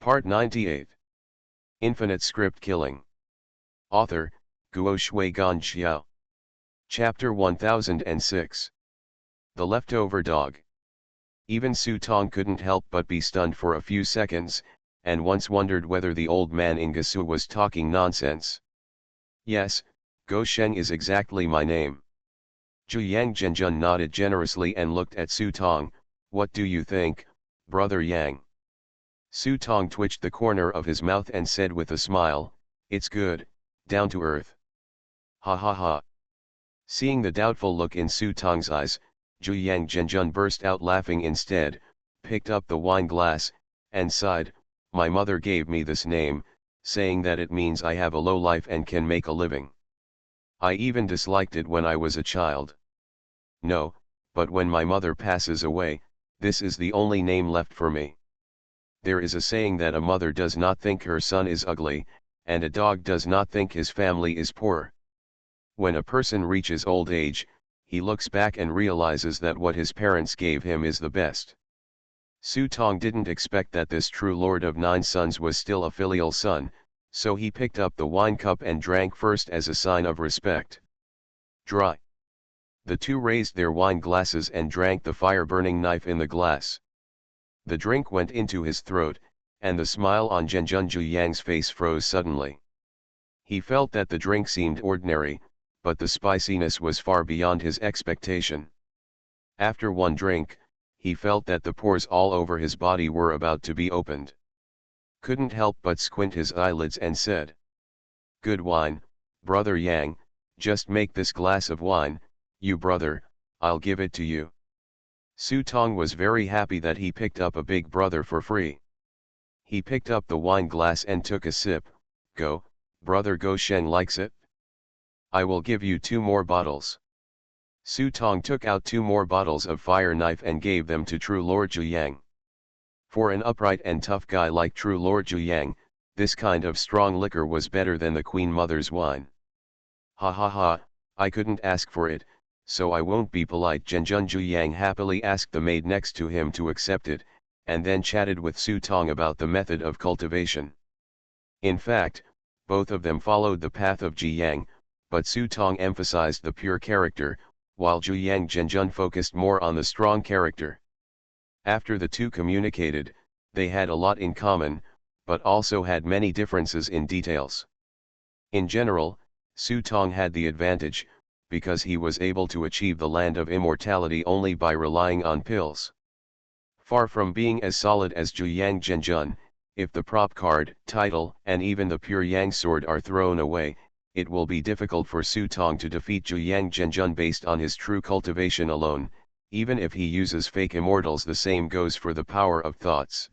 Part 98. Infinite Script Killing. Author, Guo Shui Gan Xiao. Chapter 1006. The Leftover Dog. Even Su Tong couldn't help but be stunned for a few seconds, and once wondered whether the old man in Gasu was talking nonsense. Yes, Go Sheng is exactly my name. Zhu Yang Zhenjun nodded generously and looked at Su Tong. What do you think, Brother Yang? Su Tong twitched the corner of his mouth and said with a smile, it's good, down to earth. Ha ha ha. Seeing the doubtful look in Su Tong's eyes, Zhu Yang Zhenjun burst out laughing instead, picked up the wine glass, and sighed, my mother gave me this name, saying that it means I have a low life and can make a living. I even disliked it when I was a child. No, but when my mother passes away, this is the only name left for me. There is a saying that a mother does not think her son is ugly, and a dog does not think his family is poor. When a person reaches old age, he looks back and realizes that what his parents gave him is the best. Su Tong didn't expect that this true lord of 9 sons was still a filial son, so he picked up the wine cup and drank first as a sign of respect. Dry. The two raised their wine glasses and drank the fire-burning knife in the glass. The drink went into his throat, and the smile on Zhenjun Zhu Yang's face froze suddenly. He felt that the drink seemed ordinary, but the spiciness was far beyond his expectation. After one drink, he felt that the pores all over his body were about to be opened. Couldn't help but squint his eyelids and said, good wine, Brother Yang, just make this glass of wine, you brother, I'll give it to you. Su Tong was very happy that he picked up a big brother for free. He picked up the wine glass and took a sip. Go, brother Go Sheng likes it. I will give you 2 more bottles. Su Tong took out 2 more bottles of fire knife and gave them to True Lord Zhu Yang. For an upright and tough guy like True Lord Zhu Yang, this kind of strong liquor was better than the Queen Mother's wine. Ha ha ha, I couldn't ask for it, so I won't be polite. Zhenjun Zhu Yang happily asked the maid next to him to accept it, and then chatted with Su Tong about the method of cultivation. In fact, both of them followed the path of Ji Yang, but Su Tong emphasized the pure character, while Zhu Yang Zhenjun focused more on the strong character. After the two communicated, they had a lot in common, but also had many differences in details. In general, Su Tong had the advantage, because he was able to achieve the land of immortality only by relying on pills. Far from being as solid as Zhu Yang Zhenjun, if the prop card, title, and even the pure Yang sword are thrown away, it will be difficult for Su Tong to defeat Zhu Yang Zhenjun based on his true cultivation alone, even if he uses fake immortals. The same goes for the power of thoughts.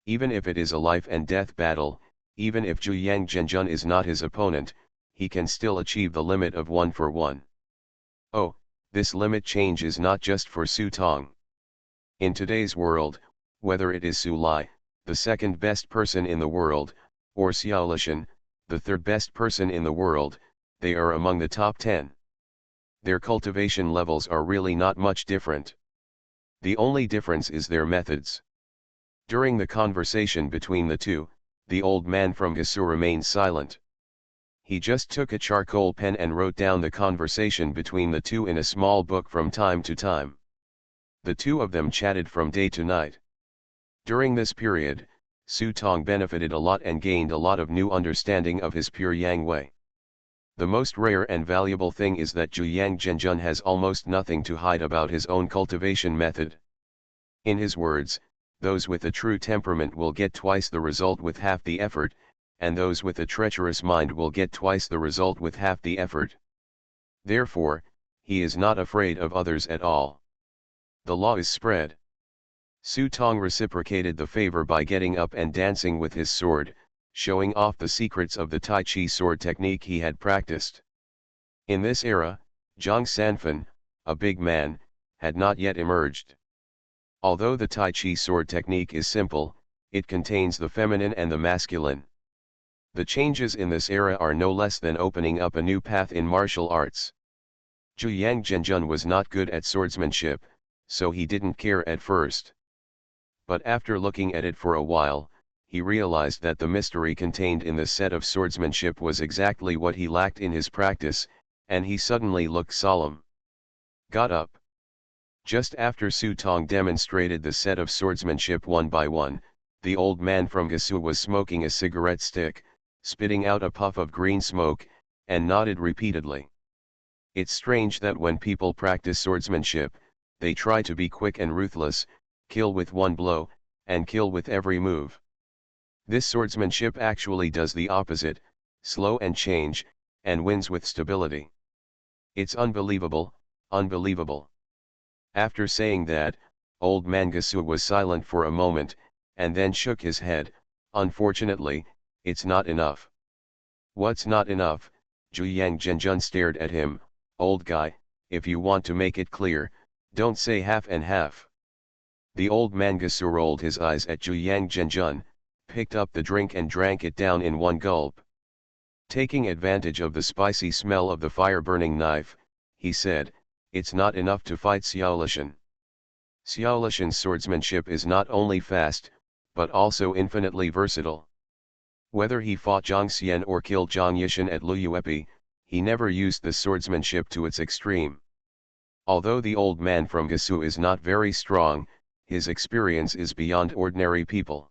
Even if it is a life and death battle, even if Zhu Yang Zhenjun is not his opponent, he can still achieve the limit of 1 for 1. Oh, this limit change is not just for Su Tong. In today's world, whether it is Su Lai, the second best person in the world, or Xiao Lishan, the third best person in the world, they are among the top 10. Their cultivation levels are really not much different. The only difference is their methods. During the conversation between the two, the old man from Gasu remained silent. He just took a charcoal pen and wrote down the conversation between the two in a small book from time to time. The two of them chatted from day to night. During this period, Su Tong benefited a lot and gained a lot of new understanding of his pure Yang way. The most rare and valuable thing is that Zhu Yang Zhenjun has almost nothing to hide about his own cultivation method. In his words, those with a true temperament will get twice the result with half the effort, and those with a treacherous mind will get twice the result with half the effort. Therefore, he is not afraid of others at all. The law is spread. Su Tong reciprocated the favor by getting up and dancing with his sword, showing off the secrets of the Tai Chi sword technique he had practiced. In this era, Zhang Sanfen, a big man, had not yet emerged. Although the Tai Chi sword technique is simple, it contains the feminine and the masculine. The changes in this era are no less than opening up a new path in martial arts. Zhu Yang Zhenjun was not good at swordsmanship, so he didn't care at first. But after looking at it for a while, he realized that the mystery contained in the set of swordsmanship was exactly what he lacked in his practice, and he suddenly looked solemn. Got up. Just after Su Tong demonstrated the set of swordsmanship one by one, the old man from Gasu was smoking a cigarette stick, spitting out a puff of green smoke, and nodded repeatedly. It's strange that when people practice swordsmanship, they try to be quick and ruthless, kill with one blow, and kill with every move. This swordsmanship actually does the opposite, slow and change, and wins with stability. It's unbelievable, unbelievable. After saying that, old Mangasu was silent for a moment, and then shook his head. Unfortunately, it's not enough. What's not enough? Zhuyang Zhenjun stared at him. Old guy, if you want to make it clear, don't say half and half. The old Mangasu rolled his eyes at Zhuyang Zhenjun, picked up the drink and drank it down in one gulp. Taking advantage of the spicy smell of the fire-burning knife, he said, it's not enough to fight Xiaolishan. Xiaolishan's swordsmanship is not only fast, but also infinitely versatile. Whether he fought Zhang Xian or killed Zhang Yishan at Luyuepi, he never used the swordsmanship to its extreme. Although the old man from Gasu is not very strong, his experience is beyond ordinary people.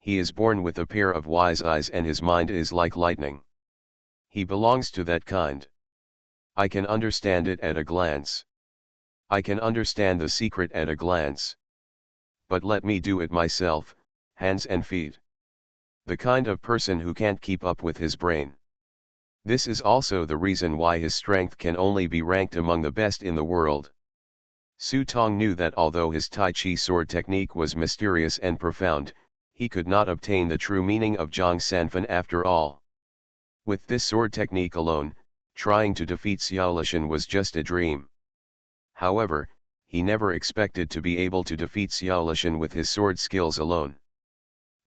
He is born with a pair of wise eyes and his mind is like lightning. He belongs to that kind. I can understand it at a glance. I can understand the secret at a glance. But let me do it myself, hands and feet. The kind of person who can't keep up with his brain. This is also the reason why his strength can only be ranked among the best in the world. Su Tong knew that although his Tai Chi sword technique was mysterious and profound, he could not obtain the true meaning of Zhang Sanfan after all. With this sword technique alone, trying to defeat Xiaolishan was just a dream. However, he never expected to be able to defeat Xiaolishan with his sword skills alone.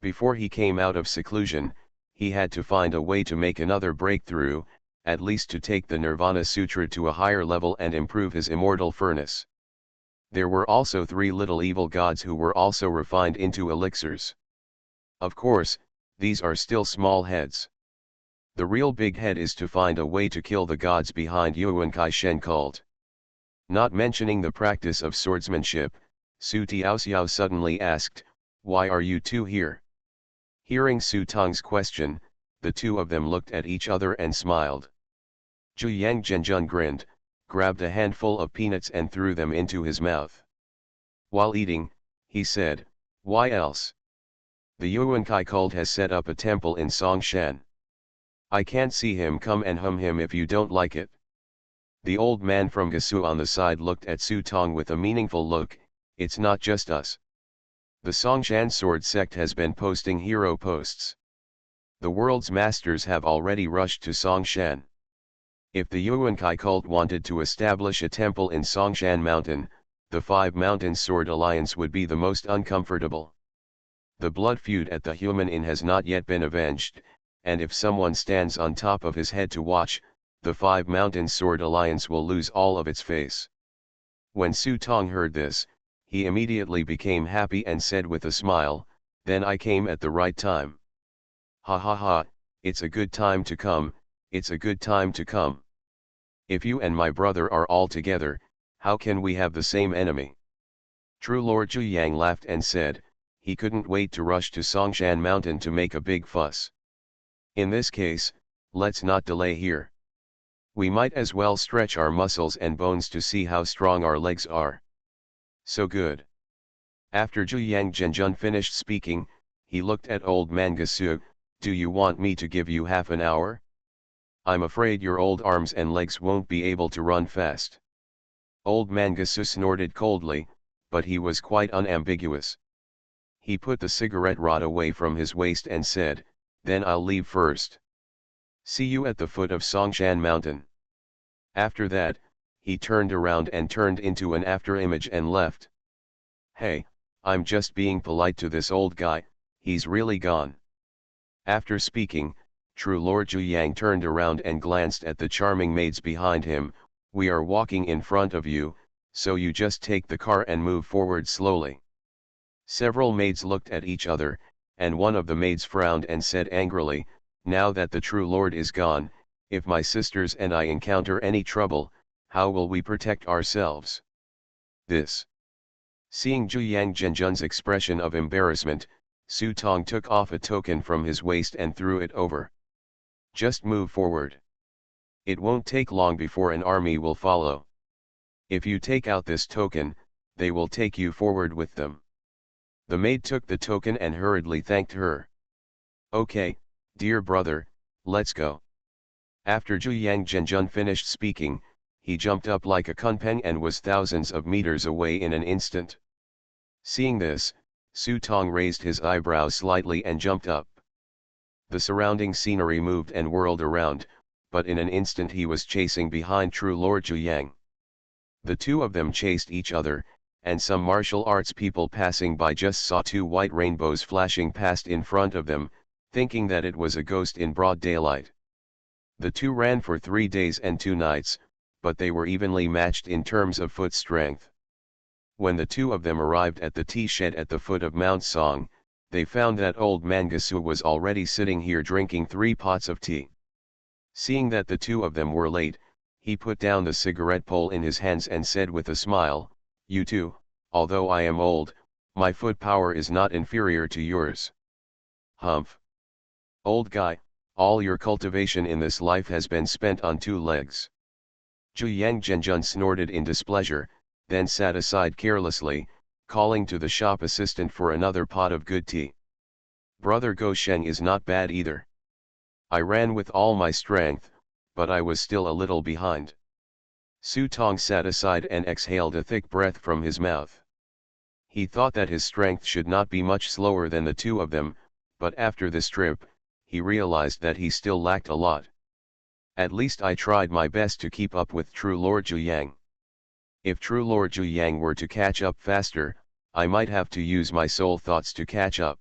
Before he came out of seclusion, he had to find a way to make another breakthrough, at least to take the Nirvana Sutra to a higher level and improve his immortal furnace. There were also 3 little evil gods who were also refined into elixirs. Of course, these are still small heads. The real big head is to find a way to kill the gods behind Yuan Kai Shen cult. Not mentioning the practice of swordsmanship, Su Tiaoxiao suddenly asked, "Why are you two here?" Hearing Su Tong's question, the two of them looked at each other and smiled. Zhuyang Zhenjun grinned, grabbed a handful of peanuts and threw them into his mouth. While eating, he said, "Why else? The Yuan Kai cult has set up a temple in Songshan. I can't see him come and hum him if you don't like it." The old man from Gasu on the side looked at Su Tong with a meaningful look. "It's not just us. The Songshan sword sect has been posting hero posts. The world's masters have already rushed to Songshan. If the Yuan Kai cult wanted to establish a temple in Songshan Mountain, the Five Mountains Sword Alliance would be the most uncomfortable. The blood feud at the Human Inn has not yet been avenged, and if someone stands on top of his head to watch, the Five Mountains Sword Alliance will lose all of its face." When Su Tong heard this, he immediately became happy and said with a smile, "Then I came at the right time. Ha ha ha, it's a good time to come, it's a good time to come. If you and my brother are all together, how can we have the same enemy?" True Lord Zhuyang laughed and said, he couldn't wait to rush to Songshan Mountain to make a big fuss. "In this case, let's not delay here. We might as well stretch our muscles and bones to see how strong our legs are. So good." After Zhuyang Zhenjun finished speaking, he looked at old man Gasu. "Do you want me to give you half an hour? I'm afraid your old arms and legs won't be able to run fast." Old man Gasu snorted coldly, but he was quite unambiguous. He put the cigarette rod away from his waist and said, "Then I'll leave first. See you at the foot of Songshan Mountain." After that, he turned around and turned into an afterimage and left. "Hey, I'm just being polite to this old guy, he's really gone." After speaking, True Lord Zhuyang turned around and glanced at the charming maids behind him. "We are walking in front of you, so you just take the car and move forward slowly." Several maids looked at each other, and one of the maids frowned and said angrily, "Now that the true Lord is gone, if my sisters and I encounter any trouble, how will we protect ourselves?" This. Seeing Zhu Yang Zhenjun's expression of embarrassment, Su Tong took off a token from his waist and threw it over. "Just move forward. It won't take long before an army will follow. If you take out this token, they will take you forward with them." The maid took the token and hurriedly thanked her. "Okay, dear brother, let's go." After Zhu Yang Zhenjun finished speaking, he jumped up like a kunpeng and was thousands of meters away in an instant. Seeing this, Su Tong raised his eyebrows slightly and jumped up. The surrounding scenery moved and whirled around, but in an instant he was chasing behind true Lord Zhu Yang. The two of them chased each other, and some martial arts people passing by just saw two white rainbows flashing past in front of them, thinking that it was a ghost in broad daylight. The two ran for 3 days and 2 nights, but they were evenly matched in terms of foot strength. When the two of them arrived at the tea shed at the foot of Mount Song, they found that old Mangasu was already sitting here drinking 3 pots of tea. Seeing that the two of them were late, he put down the cigarette pole in his hands and said with a smile, "You two, although I am old, my foot power is not inferior to yours." "Humph. Old guy, all your cultivation in this life has been spent on 2 legs." Zhu Yang Zhenjun snorted in displeasure, then sat aside carelessly, calling to the shop assistant for another pot of good tea. "Brother Go Sheng is not bad either. I ran with all my strength, but I was still a little behind." Su Tong sat aside and exhaled a thick breath from his mouth. He thought that his strength should not be much slower than the two of them, but after this trip, he realized that he still lacked a lot. "At least I tried my best to keep up with true Lord Zhu Yang. If true Lord Zhu Yang were to catch up faster, I might have to use my soul thoughts to catch up.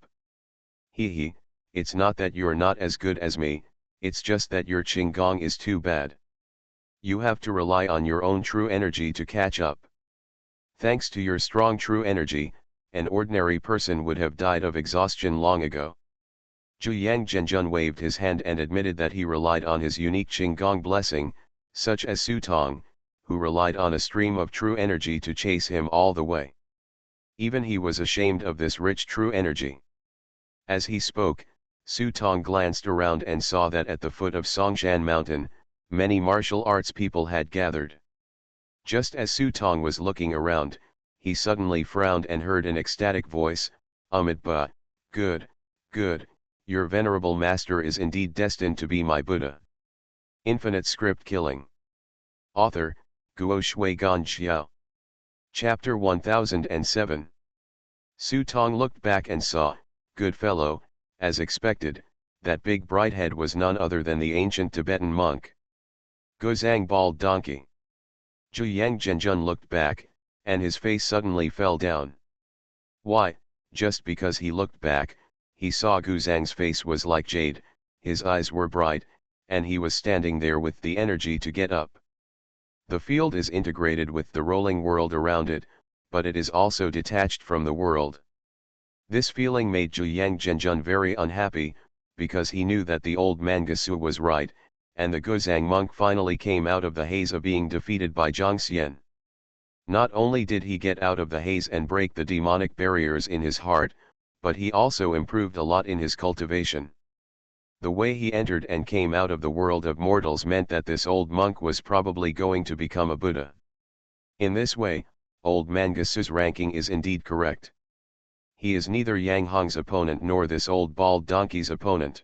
Hee, it's not that you're not as good as me, it's just that your Qinggong is too bad. You have to rely on your own true energy to catch up. Thanks to your strong true energy, an ordinary person would have died of exhaustion long ago." Zhu Yang Zhenjun waved his hand and admitted that he relied on his unique Qinggong blessing, such as Su Tong, who relied on a stream of true energy to chase him all the way. Even he was ashamed of this rich true energy. As he spoke, Su Tong glanced around and saw that at the foot of Songshan Mountain, many martial arts people had gathered. Just as Su Tong was looking around, he suddenly frowned and heard an ecstatic voice, "Amitabha, good, good, your venerable master is indeed destined to be my Buddha." Infinite Script Killing. Author, Guo Shui Gan Xiao. Chapter 1007. Su Tong looked back and saw, good fellow, as expected, that big bright head was none other than the ancient Tibetan monk. Gozang Bald Donkey. Zhu Yang Zhenjun looked back, and his face suddenly fell down. Why, just because he looked back, he saw Guzang's face was like jade, his eyes were bright, and he was standing there with the energy to get up. The field is integrated with the rolling world around it, but it is also detached from the world. This feeling made Zhu Yang Zhenjun very unhappy, because he knew that the old Mangasu was right, and the Guzang monk finally came out of the haze of being defeated by Zhang Xian. Not only did he get out of the haze and break the demonic barriers in his heart, but he also improved a lot in his cultivation. The way he entered and came out of the world of mortals meant that this old monk was probably going to become a Buddha. In this way, old Mangasu's ranking is indeed correct. He is neither Yang Hong's opponent nor this old bald donkey's opponent.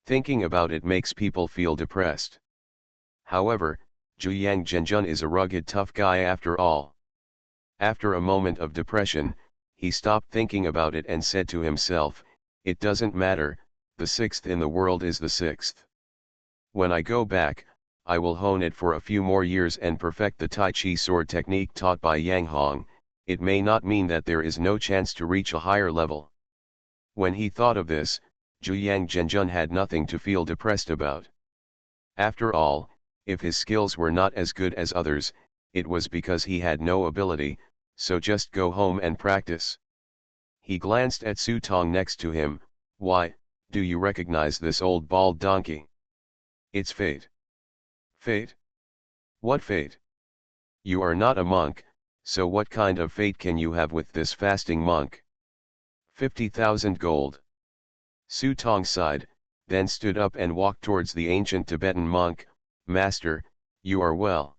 Thinking about it makes people feel depressed. However, Zhu Yang Zhenjun is a rugged tough guy after all. After a moment of depression, he stopped thinking about it and said to himself, "It doesn't matter, the sixth in the world is the sixth. When I go back, I will hone it for a few more years and perfect the Tai Chi sword technique taught by Yang Hong. It may not mean that there is no chance to reach a higher level." When he thought of this, Zhu Yang Zhenjun had nothing to feel depressed about. After all, if his skills were not as good as others, it was because he had no ability, so just go home and practice. He glanced at Su Tong next to him. Why, do you recognize this old bald donkey? It's fate. Fate? What fate? You are not a monk, so what kind of fate can you have with this fasting monk? 50,000 gold. Su Tong sighed, then stood up and walked towards the ancient Tibetan monk. Master, you are well.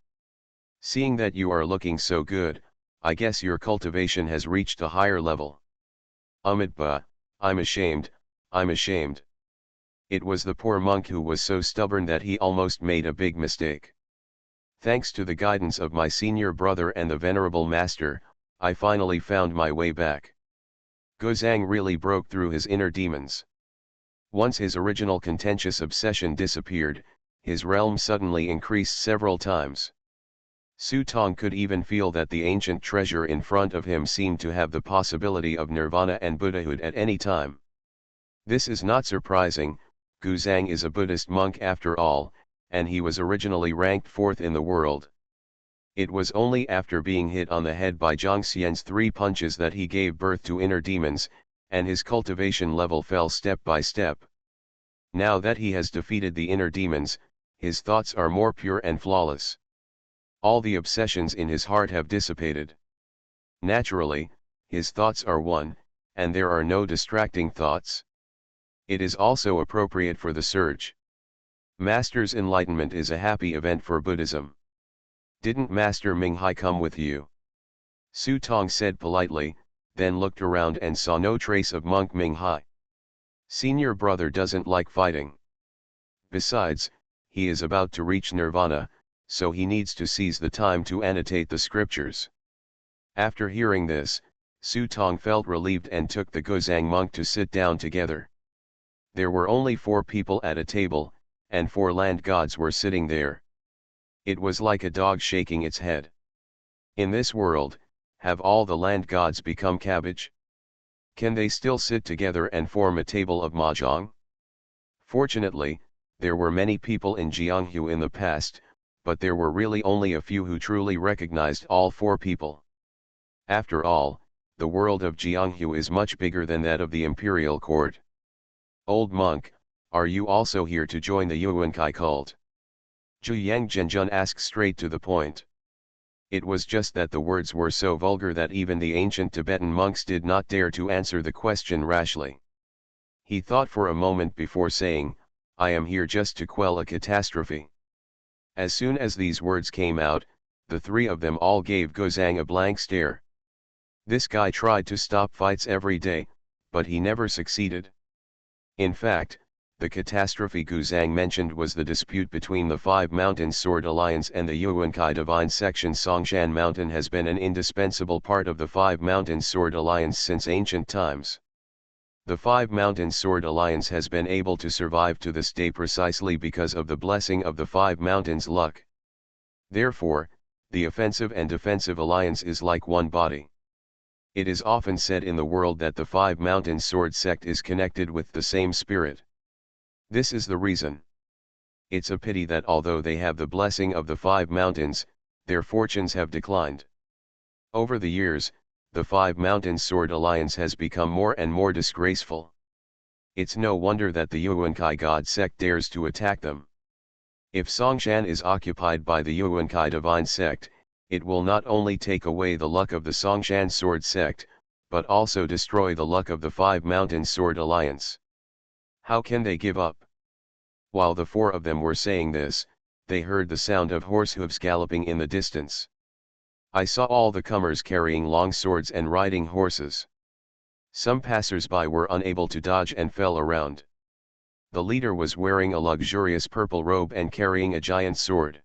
Seeing that you are looking so good, I guess your cultivation has reached a higher level. Amitabha, I'm ashamed, I'm ashamed. It was the poor monk who was so stubborn that he almost made a big mistake. Thanks to the guidance of my senior brother and the venerable master, I finally found my way back. Gozang really broke through his inner demons. Once his original contentious obsession disappeared, his realm suddenly increased several times. Su Tong could even feel that the ancient treasure in front of him seemed to have the possibility of nirvana and Buddhahood at any time. This is not surprising. Guzang is a Buddhist monk after all, and he was originally ranked 4th in the world. It was only after being hit on the head by Zhang Xian's 3 punches that he gave birth to inner demons, and his cultivation level fell step by step. Now that he has defeated the inner demons, his thoughts are more pure and flawless. All the obsessions in his heart have dissipated. Naturally, his thoughts are one, and there are no distracting thoughts. It is also appropriate for the surge. Master's enlightenment is a happy event for Buddhism. Didn't Master Minghai come with you? Su Tong said politely, then looked around and saw no trace of monk Minghai. Senior brother doesn't like fighting. Besides, he is about to reach nirvana, so he needs to seize the time to annotate the scriptures. After hearing this, Su Tong felt relieved and took the Gozang monk to sit down together. There were only 4 people at a table, and 4 land gods were sitting there. It was like a dog shaking its head. In this world, have all the land gods become cabbage? Can they still sit together and form a table of mahjong? Fortunately, there were many people in Jianghu in the past, but there were really only a few who truly recognized all 4 people. After all, the world of Jianghu is much bigger than that of the imperial court. Old monk, are you also here to join the Yuankai cult? Zhu Yang Zhenjun asked straight to the point. It was just that the words were so vulgar that even the ancient Tibetan monks did not dare to answer the question rashly. He thought for a moment before saying, I am here just to quell a catastrophe. As soon as these words came out, the 3 of them all gave Gozang a blank stare. This guy tried to stop fights every day, but he never succeeded. In fact, the catastrophe Guzang mentioned was the dispute between the 5 Mountains Sword Alliance and the Yuankai Divine Section. Songshan Mountain has been an indispensable part of the 5 Mountains Sword Alliance since ancient times. The 5 Mountains Sword Alliance has been able to survive to this day precisely because of the blessing of the 5 Mountains luck. Therefore, the offensive and defensive alliance is like one body. It is often said in the world that the 5 Mountains Sword sect is connected with the same spirit. This is the reason. It's a pity that although they have the blessing of the 5 mountains, their fortunes have declined. Over the years, the 5 Mountains Sword Alliance has become more and more disgraceful. It's no wonder that the Yuankai God sect dares to attack them. If Songshan is occupied by the Yuankai Divine Sect, it will not only take away the luck of the Songshan Sword Sect, but also destroy the luck of the 5 Mountains Sword Alliance. How can they give up? While the 4 of them were saying this, they heard the sound of horse hooves galloping in the distance. I saw all the comers carrying long swords and riding horses. Some passers-by were unable to dodge and fell around. The leader was wearing a luxurious purple robe and carrying a giant sword.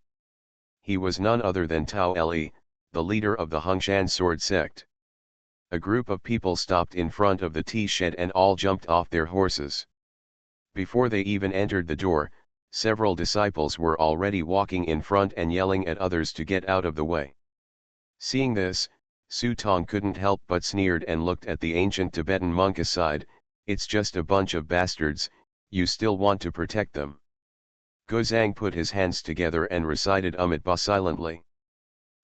He was none other than Tao Li, the leader of the Hongshan Sword Sect. A group of people stopped in front of the tea shed and all jumped off their horses. Before they even entered the door, several disciples were already walking in front and yelling at others to get out of the way. Seeing this, Su Tong couldn't help but sneered and looked at the ancient Tibetan monk aside. It's just a bunch of bastards, you still want to protect them. Gozang put his hands together and recited Amitabha silently.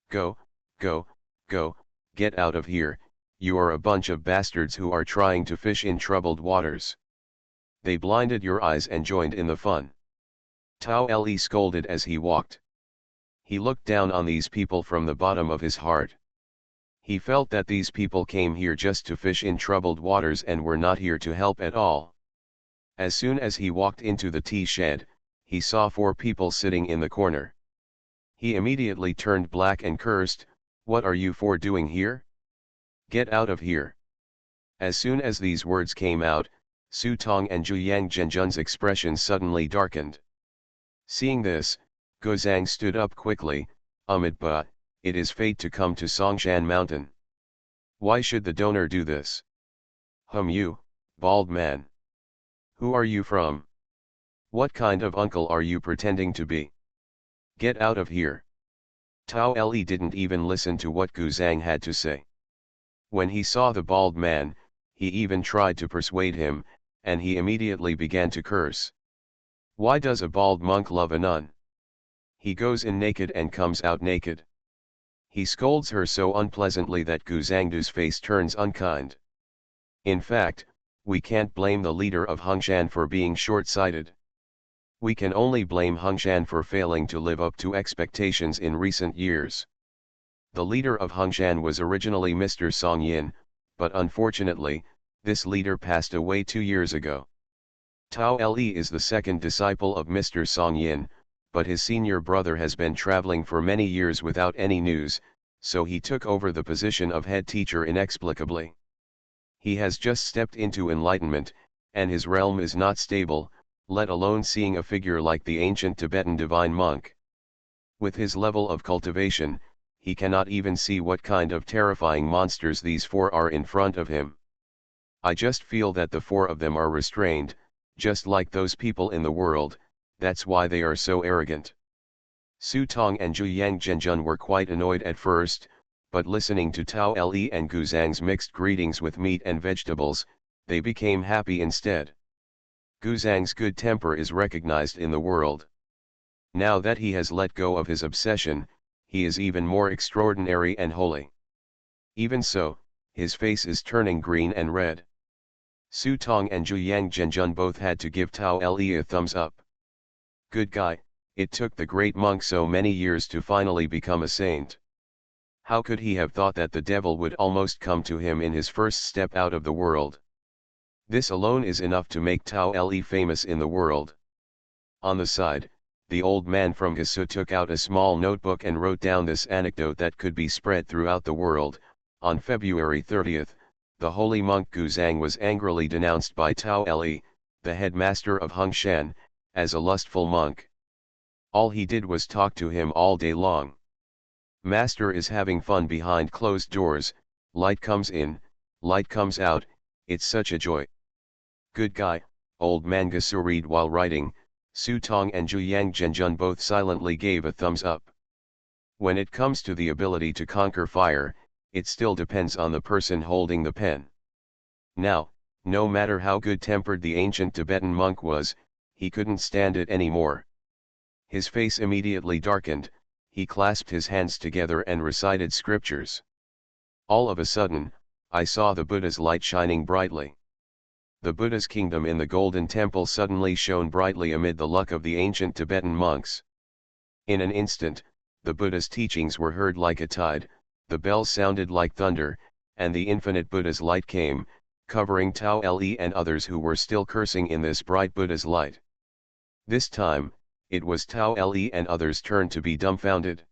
Go, go, go, get out of here, You are a bunch of bastards who are trying to fish in troubled waters. They blinded your eyes and joined in the fun. Tao Le scolded as he walked. He looked down on these people from the bottom of his heart. He felt that these people came here just to fish in troubled waters and were not here to help at all. As soon as he walked into the tea shed, he saw 4 people sitting in the corner. He immediately turned black and cursed, "What are you 4 doing here? Get out of here." As soon as these words came out, Su Tong and Zhuyang Zhenjun's expressions suddenly darkened. Seeing this, Guzang stood up quickly, "But, it is fate to come to Songshan Mountain. Why should the donor do this? You, bald man. Who are you from? What kind of uncle are you pretending to be? Get out of here." Tao Le didn't even listen to what Guzang had to say. When he saw the bald man, he even tried to persuade him, and he immediately began to curse. Why does a bald monk love a nun? He goes in naked and comes out naked. He scolds her so unpleasantly that Guzangdu's face turns unkind. In fact, we can't blame the leader of Hongshan for being short-sighted. We can only blame Hongshan for failing to live up to expectations in recent years. The leader of Hongshan was originally Mr. Song Yin, but unfortunately, this leader passed away 2 years ago. Tao Le is the second disciple of Mr. Song Yin, but his senior brother has been traveling for many years without any news, so he took over the position of head teacher inexplicably. He has just stepped into enlightenment, and his realm is not stable, let alone seeing a figure like the ancient Tibetan divine monk. With his level of cultivation, he cannot even see what kind of terrifying monsters these 4 are in front of him. I just feel that the 4 of them are restrained, just like those people in the world, that's why they are so arrogant. Su Tong and Zhuyang Zhenjun were quite annoyed at first, but listening to Tao Le and Guzang's mixed greetings with meat and vegetables, they became happy instead. Guzang's good temper is recognized in the world. Now that he has let go of his obsession, he is even more extraordinary and holy. Even so, his face is turning green and red. Su Tong and Zhuyang Zhenjun both had to give Tao Le a thumbs up. Good guy, it took the great monk so many years to finally become a saint. How could he have thought that the devil would almost come to him in his first step out of the world? This alone is enough to make Tao Le famous in the world. On the side, the old man from Gasu took out a small notebook and wrote down this anecdote that could be spread throughout the world. On February 30th, the holy monk Guzang was angrily denounced by Tao Le, the headmaster of Hongshan, as a lustful monk. All he did was talk to him all day long. Master is having fun behind closed doors, light comes in, light comes out, it's such a joy. Good guy, old man Gasu read while writing. Su Tong and Zhuyang Zhenjun both silently gave a thumbs up. When it comes to the ability to conquer fire, it still depends on the person holding the pen. Now, no matter how good-tempered the ancient Tibetan monk was, he couldn't stand it anymore. His face immediately darkened, he clasped his hands together and recited scriptures. All of a sudden, I saw the Buddha's light shining brightly. The Buddha's kingdom in the golden temple suddenly shone brightly amid the luck of the ancient Tibetan monks. In an instant, the Buddha's teachings were heard like a tide, the bells sounded like thunder, and the infinite Buddha's light came, covering Tao Le and others who were still cursing in this bright Buddha's light. This time, it was Tao Le and others' turn to be dumbfounded.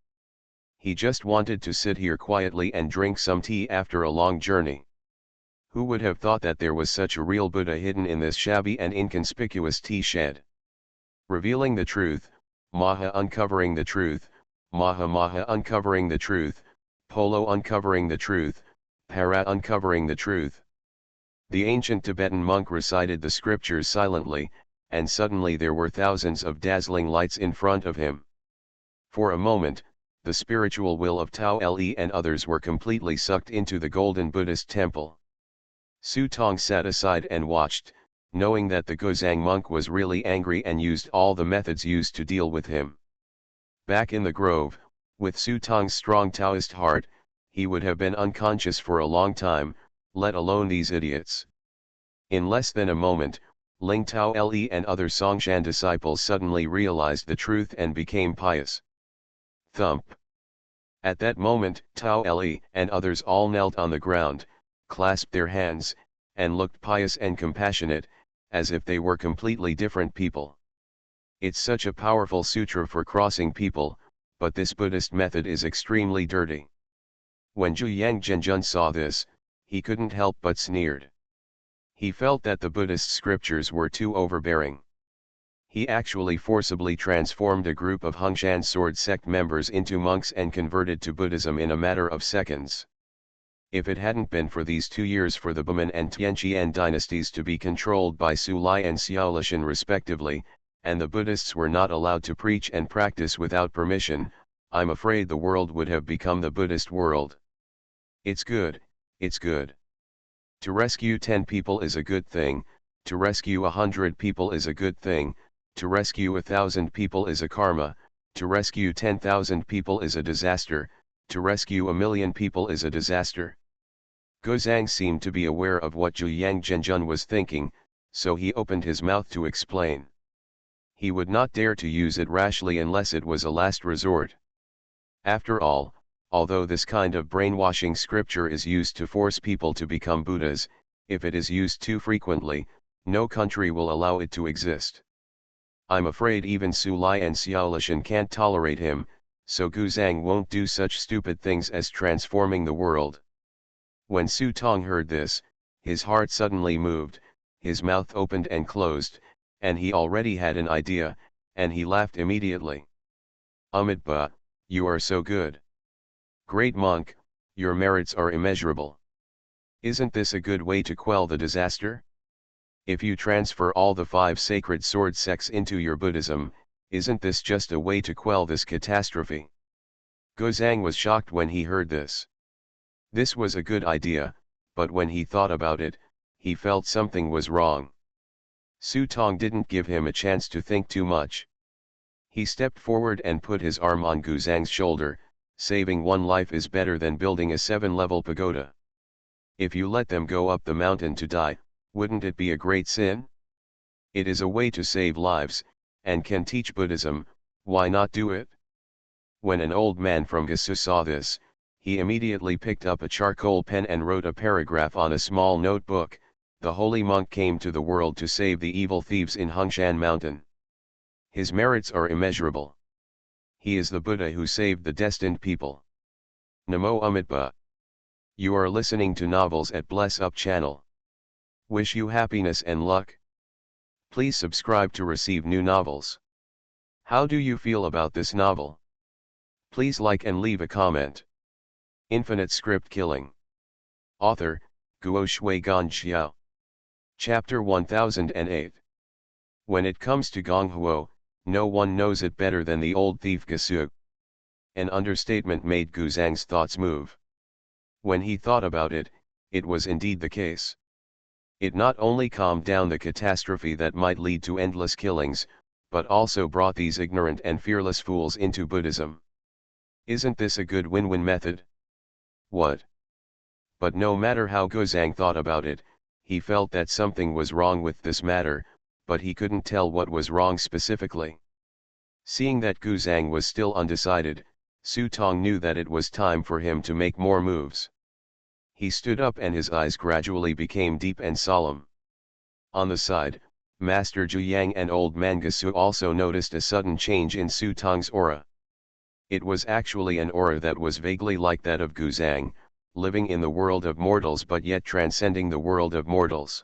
He just wanted to sit here quietly and drink some tea after a long journey. Who would have thought that there was such a real Buddha hidden in this shabby and inconspicuous tea shed? Revealing the truth, Maha uncovering the truth, Maha Maha uncovering the truth, Polo uncovering the truth, Para uncovering the truth. The ancient Tibetan monk recited the scriptures silently, and suddenly there were thousands of dazzling lights in front of him. For a moment, the spiritual will of Tao Le and others were completely sucked into the golden Buddhist temple. Su Tong sat aside and watched, knowing that the Guzang monk was really angry and used all the methods used to deal with him. Back in the grove, with Su Tong's strong Taoist heart, he would have been unconscious for a long time, let alone these idiots. In less than a moment, Ling Tao Le and other Songshan disciples suddenly realized the truth and became pious. Thump. At that moment, Tao Le and others all knelt on the ground, clasped their hands, and looked pious and compassionate, as if they were completely different people. It's such a powerful sutra for crossing people, but this Buddhist method is extremely dirty. When Zhu Zhenjun saw this, he couldn't help but sneered. He felt that the Buddhist scriptures were too overbearing. He actually forcibly transformed a group of Hongshan sword sect members into monks and converted to Buddhism in a matter of seconds. If it hadn't been for these 2 years for the Buming and Tianqian dynasties to be controlled by Su Lai and Xiaolishan respectively, and the Buddhists were not allowed to preach and practice without permission, I'm afraid the world would have become the Buddhist world. It's good, it's good. To rescue 10 people is a good thing, to rescue 100 people is a good thing, to rescue 1,000 people is a karma, to rescue 10,000 people is a disaster, to rescue 1,000,000 people is a disaster. Gozang seemed to be aware of what Zhu Zhenjun was thinking, so he opened his mouth to explain. He would not dare to use it rashly unless it was a last resort. After all, although this kind of brainwashing scripture is used to force people to become Buddhas, if it is used too frequently, no country will allow it to exist. I'm afraid even Su Lai and Xiaolishan can't tolerate him, so Guzang won't do such stupid things as transforming the world. When Su Tong heard this, his heart suddenly moved, his mouth opened and closed, and he already had an idea, and he laughed immediately. Amitabha, you are so good. Great monk, your merits are immeasurable. Isn't this a good way to quell the disaster? If you transfer all the 5 sacred sword sects into your Buddhism, isn't this just a way to quell this catastrophe? Gozang was shocked when he heard this. This was a good idea, but when he thought about it, he felt something was wrong. Su Tong didn't give him a chance to think too much. He stepped forward and put his arm on Guzang's shoulder. Saving one life is better than building a 7-level pagoda. If you let them go up the mountain to die, wouldn't it be a great sin? It is a way to save lives, and can teach Buddhism, why not do it? When an old man from Gasu saw this, he immediately picked up a charcoal pen and wrote a paragraph on a small notebook. The holy monk came to the world to save the evil thieves in Hongshan Mountain. His merits are immeasurable. He is the Buddha who saved the destined people. Namo Amitabha. You are listening to Novels at Bless Up channel. Wish you happiness and luck. Please subscribe to receive new novels. How do you feel about this novel? Please like and leave a comment. Infinite Script Killing. Author, Guo Shui Gan Xiao. Chapter 1008. When it comes to Gong Huo, no one knows it better than the old thief Gasu. An understatement made Guzang's thoughts move. When he thought about it, it was indeed the case. It not only calmed down the catastrophe that might lead to endless killings, but also brought these ignorant and fearless fools into Buddhism. Isn't this a good win-win method? What? But no matter how Guzang thought about it, he felt that something was wrong with this matter, but he couldn't tell what was wrong specifically. Seeing that Guzang was still undecided, Su Tong knew that it was time for him to make more moves. He stood up and his eyes gradually became deep and solemn. On the side, Master Zhu Yang and Old Man Gasu also noticed a sudden change in Su Tong's aura. It was actually an aura that was vaguely like that of Guzang, living in the world of mortals but yet transcending the world of mortals.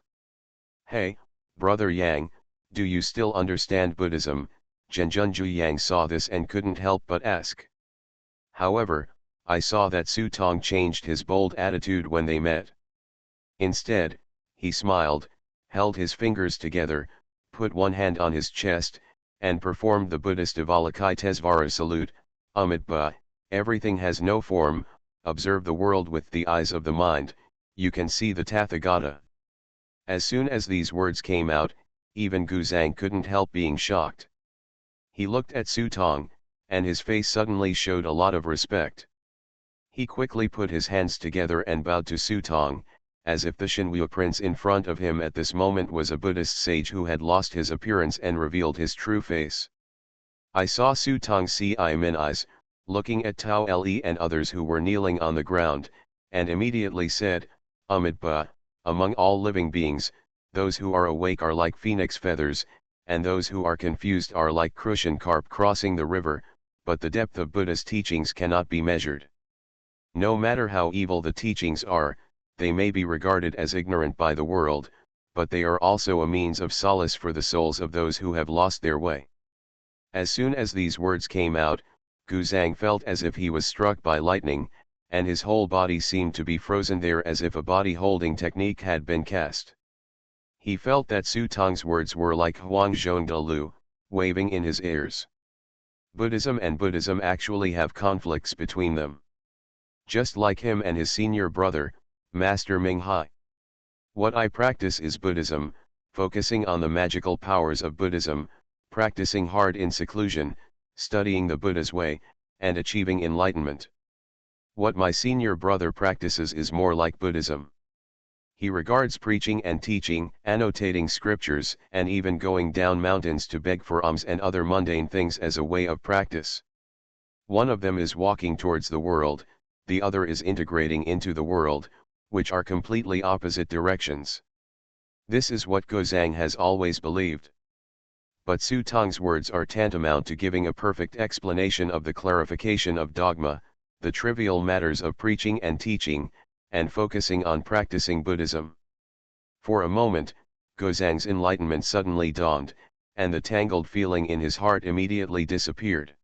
Hey, Brother Yang, do you still understand Buddhism? Zhenjun Zhu Yang saw this and couldn't help but ask. However, I saw that Su Tong changed his bold attitude when they met. Instead, he smiled, held his fingers together, put one hand on his chest, and performed the Buddhist Avalokitesvara salute. Amitabha, everything has no form, observe the world with the eyes of the mind, you can see the Tathagata. As soon as these words came out, even Guzang couldn't help being shocked. He looked at Su Tong, and his face suddenly showed a lot of respect. He quickly put his hands together and bowed to Sutong, as if the Shinwoo prince in front of him at this moment was a Buddhist sage who had lost his appearance and revealed his true face. I saw Sutong's Min eyes, looking at Tao Le and others who were kneeling on the ground, and immediately said, "Amitabha, among all living beings, those who are awake are like phoenix feathers, and those who are confused are like crucian carp crossing the river, but the depth of Buddha's teachings cannot be measured. No matter how evil the teachings are, they may be regarded as ignorant by the world, but they are also a means of solace for the souls of those who have lost their way." As soon as these words came out, Guzang felt as if he was struck by lightning, and his whole body seemed to be frozen there as if a body-holding technique had been cast. He felt that Sutong's words were like Huang Zhongdalu, waving in his ears. Buddhism and Buddhism actually have conflicts between them. Just like him and his senior brother, Master Ming Hai. What I practice is Buddhism, focusing on the magical powers of Buddhism, practicing hard in seclusion, studying the Buddha's way, and achieving enlightenment. What my senior brother practices is more like Buddhism. He regards preaching and teaching, annotating scriptures, and even going down mountains to beg for alms and other mundane things as a way of practice. One of them is walking towards the world, the other is integrating into the world, which are completely opposite directions. This is what Guzang has always believed. But Sutong's words are tantamount to giving a perfect explanation of the clarification of dogma, the trivial matters of preaching and teaching, and focusing on practicing Buddhism. For a moment, Guzang's enlightenment suddenly dawned, and the tangled feeling in his heart immediately disappeared.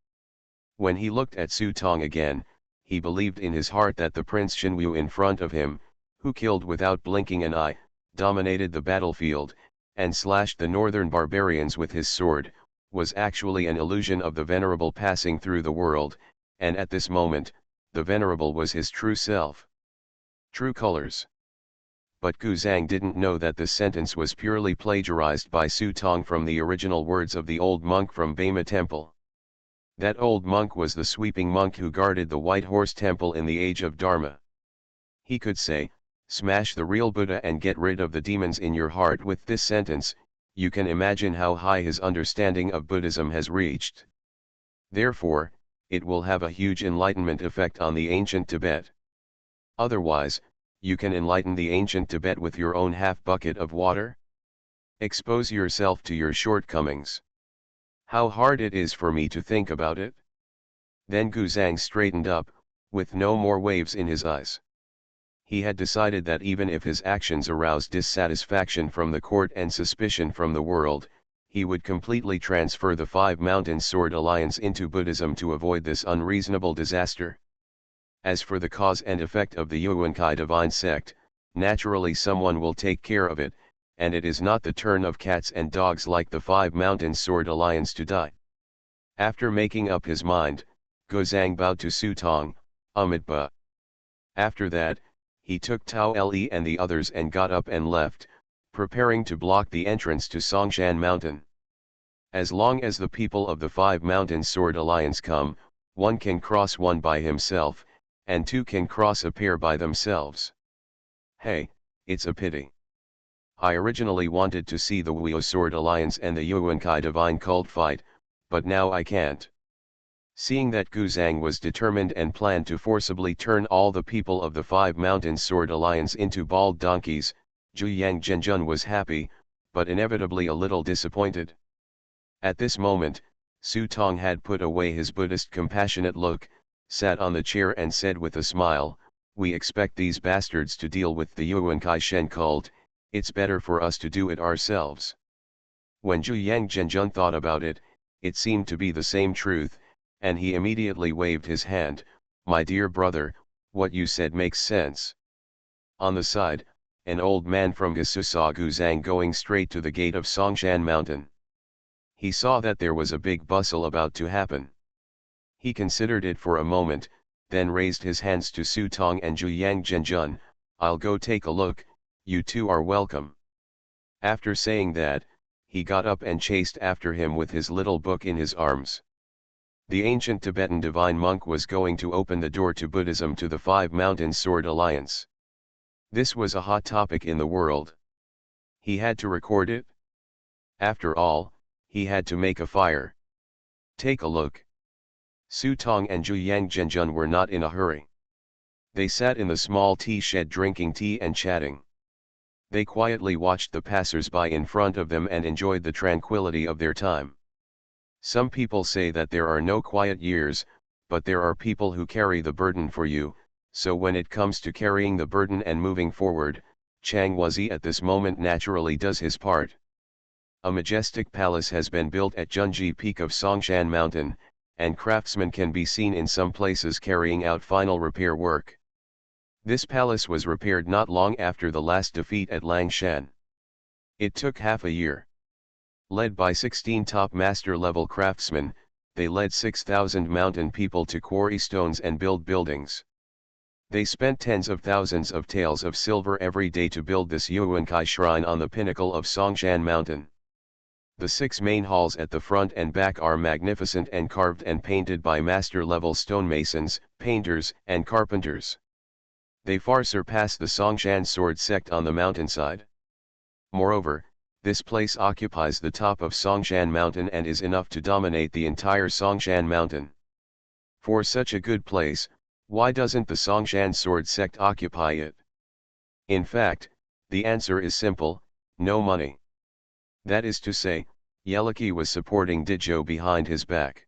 When he looked at Sutong again, he believed in his heart that the Prince Shinwoo in front of him, who killed without blinking an eye, dominated the battlefield, and slashed the northern barbarians with his sword, was actually an illusion of the Venerable passing through the world, and at this moment, the Venerable was his true self. True colors. But Guzang didn't know that this sentence was purely plagiarized by Sutong from the original words of the old monk from Bama Temple. That old monk was the sweeping monk who guarded the White Horse Temple in the age of Dharma. He could say, "Smash the real Buddha and get rid of the demons in your heart" with this sentence. You can imagine how high his understanding of Buddhism has reached. Therefore, it will have a huge enlightenment effect on the ancient Tibet. Otherwise, you can enlighten the ancient Tibet with your own half bucket of water? Expose yourself to your shortcomings. How hard it is for me to think about it. Then Guzang straightened up, with no more waves in his eyes. He had decided that even if his actions aroused dissatisfaction from the court and suspicion from the world, he would completely transfer the Five Mountain Sword Alliance into Buddhism to avoid this unreasonable disaster. As for the cause and effect of the Yuankai divine sect, naturally someone will take care of it, and it is not the turn of cats and dogs like the Five Mountain Sword Alliance to die. After making up his mind, Guzang bowed to Sutong, Amitabha. After that, he took Tao Le and the others and got up and left, preparing to block the entrance to Songshan Mountain. As long as the people of the Five Mountain Sword Alliance come, one can cross one by himself, and two can cross a pair by themselves. Hey, it's a pity. I originally wanted to see the Wuyo Sword Alliance and the Yuankai Divine Cult fight, but now I can't. Seeing that Guzang was determined and planned to forcibly turn all the people of the Five Mountain Sword Alliance into bald donkeys, Zhu Zhenjun was happy, but inevitably a little disappointed. At this moment, Sutong had put away his Buddhist compassionate look, sat on the chair and said with a smile, "We expect these bastards to deal with the Yuankai Shen cult, it's better for us to do it ourselves." When Zhu Zhenjun thought about it, it seemed to be the same truth, and he immediately waved his hand. "My dear brother, what you said makes sense." On the side, an old man from Gasu saw Guzang going straight to the gate of Songshan Mountain. He saw that there was a big bustle about to happen. He considered it for a moment, then raised his hands to Sutong and Zhu Zhenjun, "I'll go take a look, you two are welcome." After saying that, he got up and chased after him with his little book in his arms. The ancient Tibetan divine monk was going to open the door to Buddhism to the Five Mountains Sword Alliance. This was a hot topic in the world. He had to record it. After all, he had to make a fire. Take a look. Su Tong and Zhu Yang Zhenjun were not in a hurry. They sat in the small tea shed drinking tea and chatting. They quietly watched the passers-by in front of them and enjoyed the tranquility of their time. Some people say that there are no quiet years, but there are people who carry the burden for you, so when it comes to carrying the burden and moving forward, Chang Wuzi at this moment naturally does his part. A majestic palace has been built at Junji Peak of Songshan Mountain, and craftsmen can be seen in some places carrying out final repair work. This palace was repaired not long after the last defeat at Langshan. It took half a year. Led by 16 top master-level craftsmen, they led 6,000 mountain people to quarry stones and build buildings. They spent tens of thousands of taels of silver every day to build this Yuankai shrine on the pinnacle of Songshan Mountain. The 6 main halls at the front and back are magnificent and carved and painted by master-level stonemasons, painters, and carpenters. They far surpass the Songshan sword sect on the mountainside. Moreover, this place occupies the top of Songshan Mountain and is enough to dominate the entire Songshan Mountain. For such a good place, why doesn't the Songshan sword sect occupy it? In fact, the answer is simple: no money. That is to say, Yeliki was supporting Dizhou behind his back.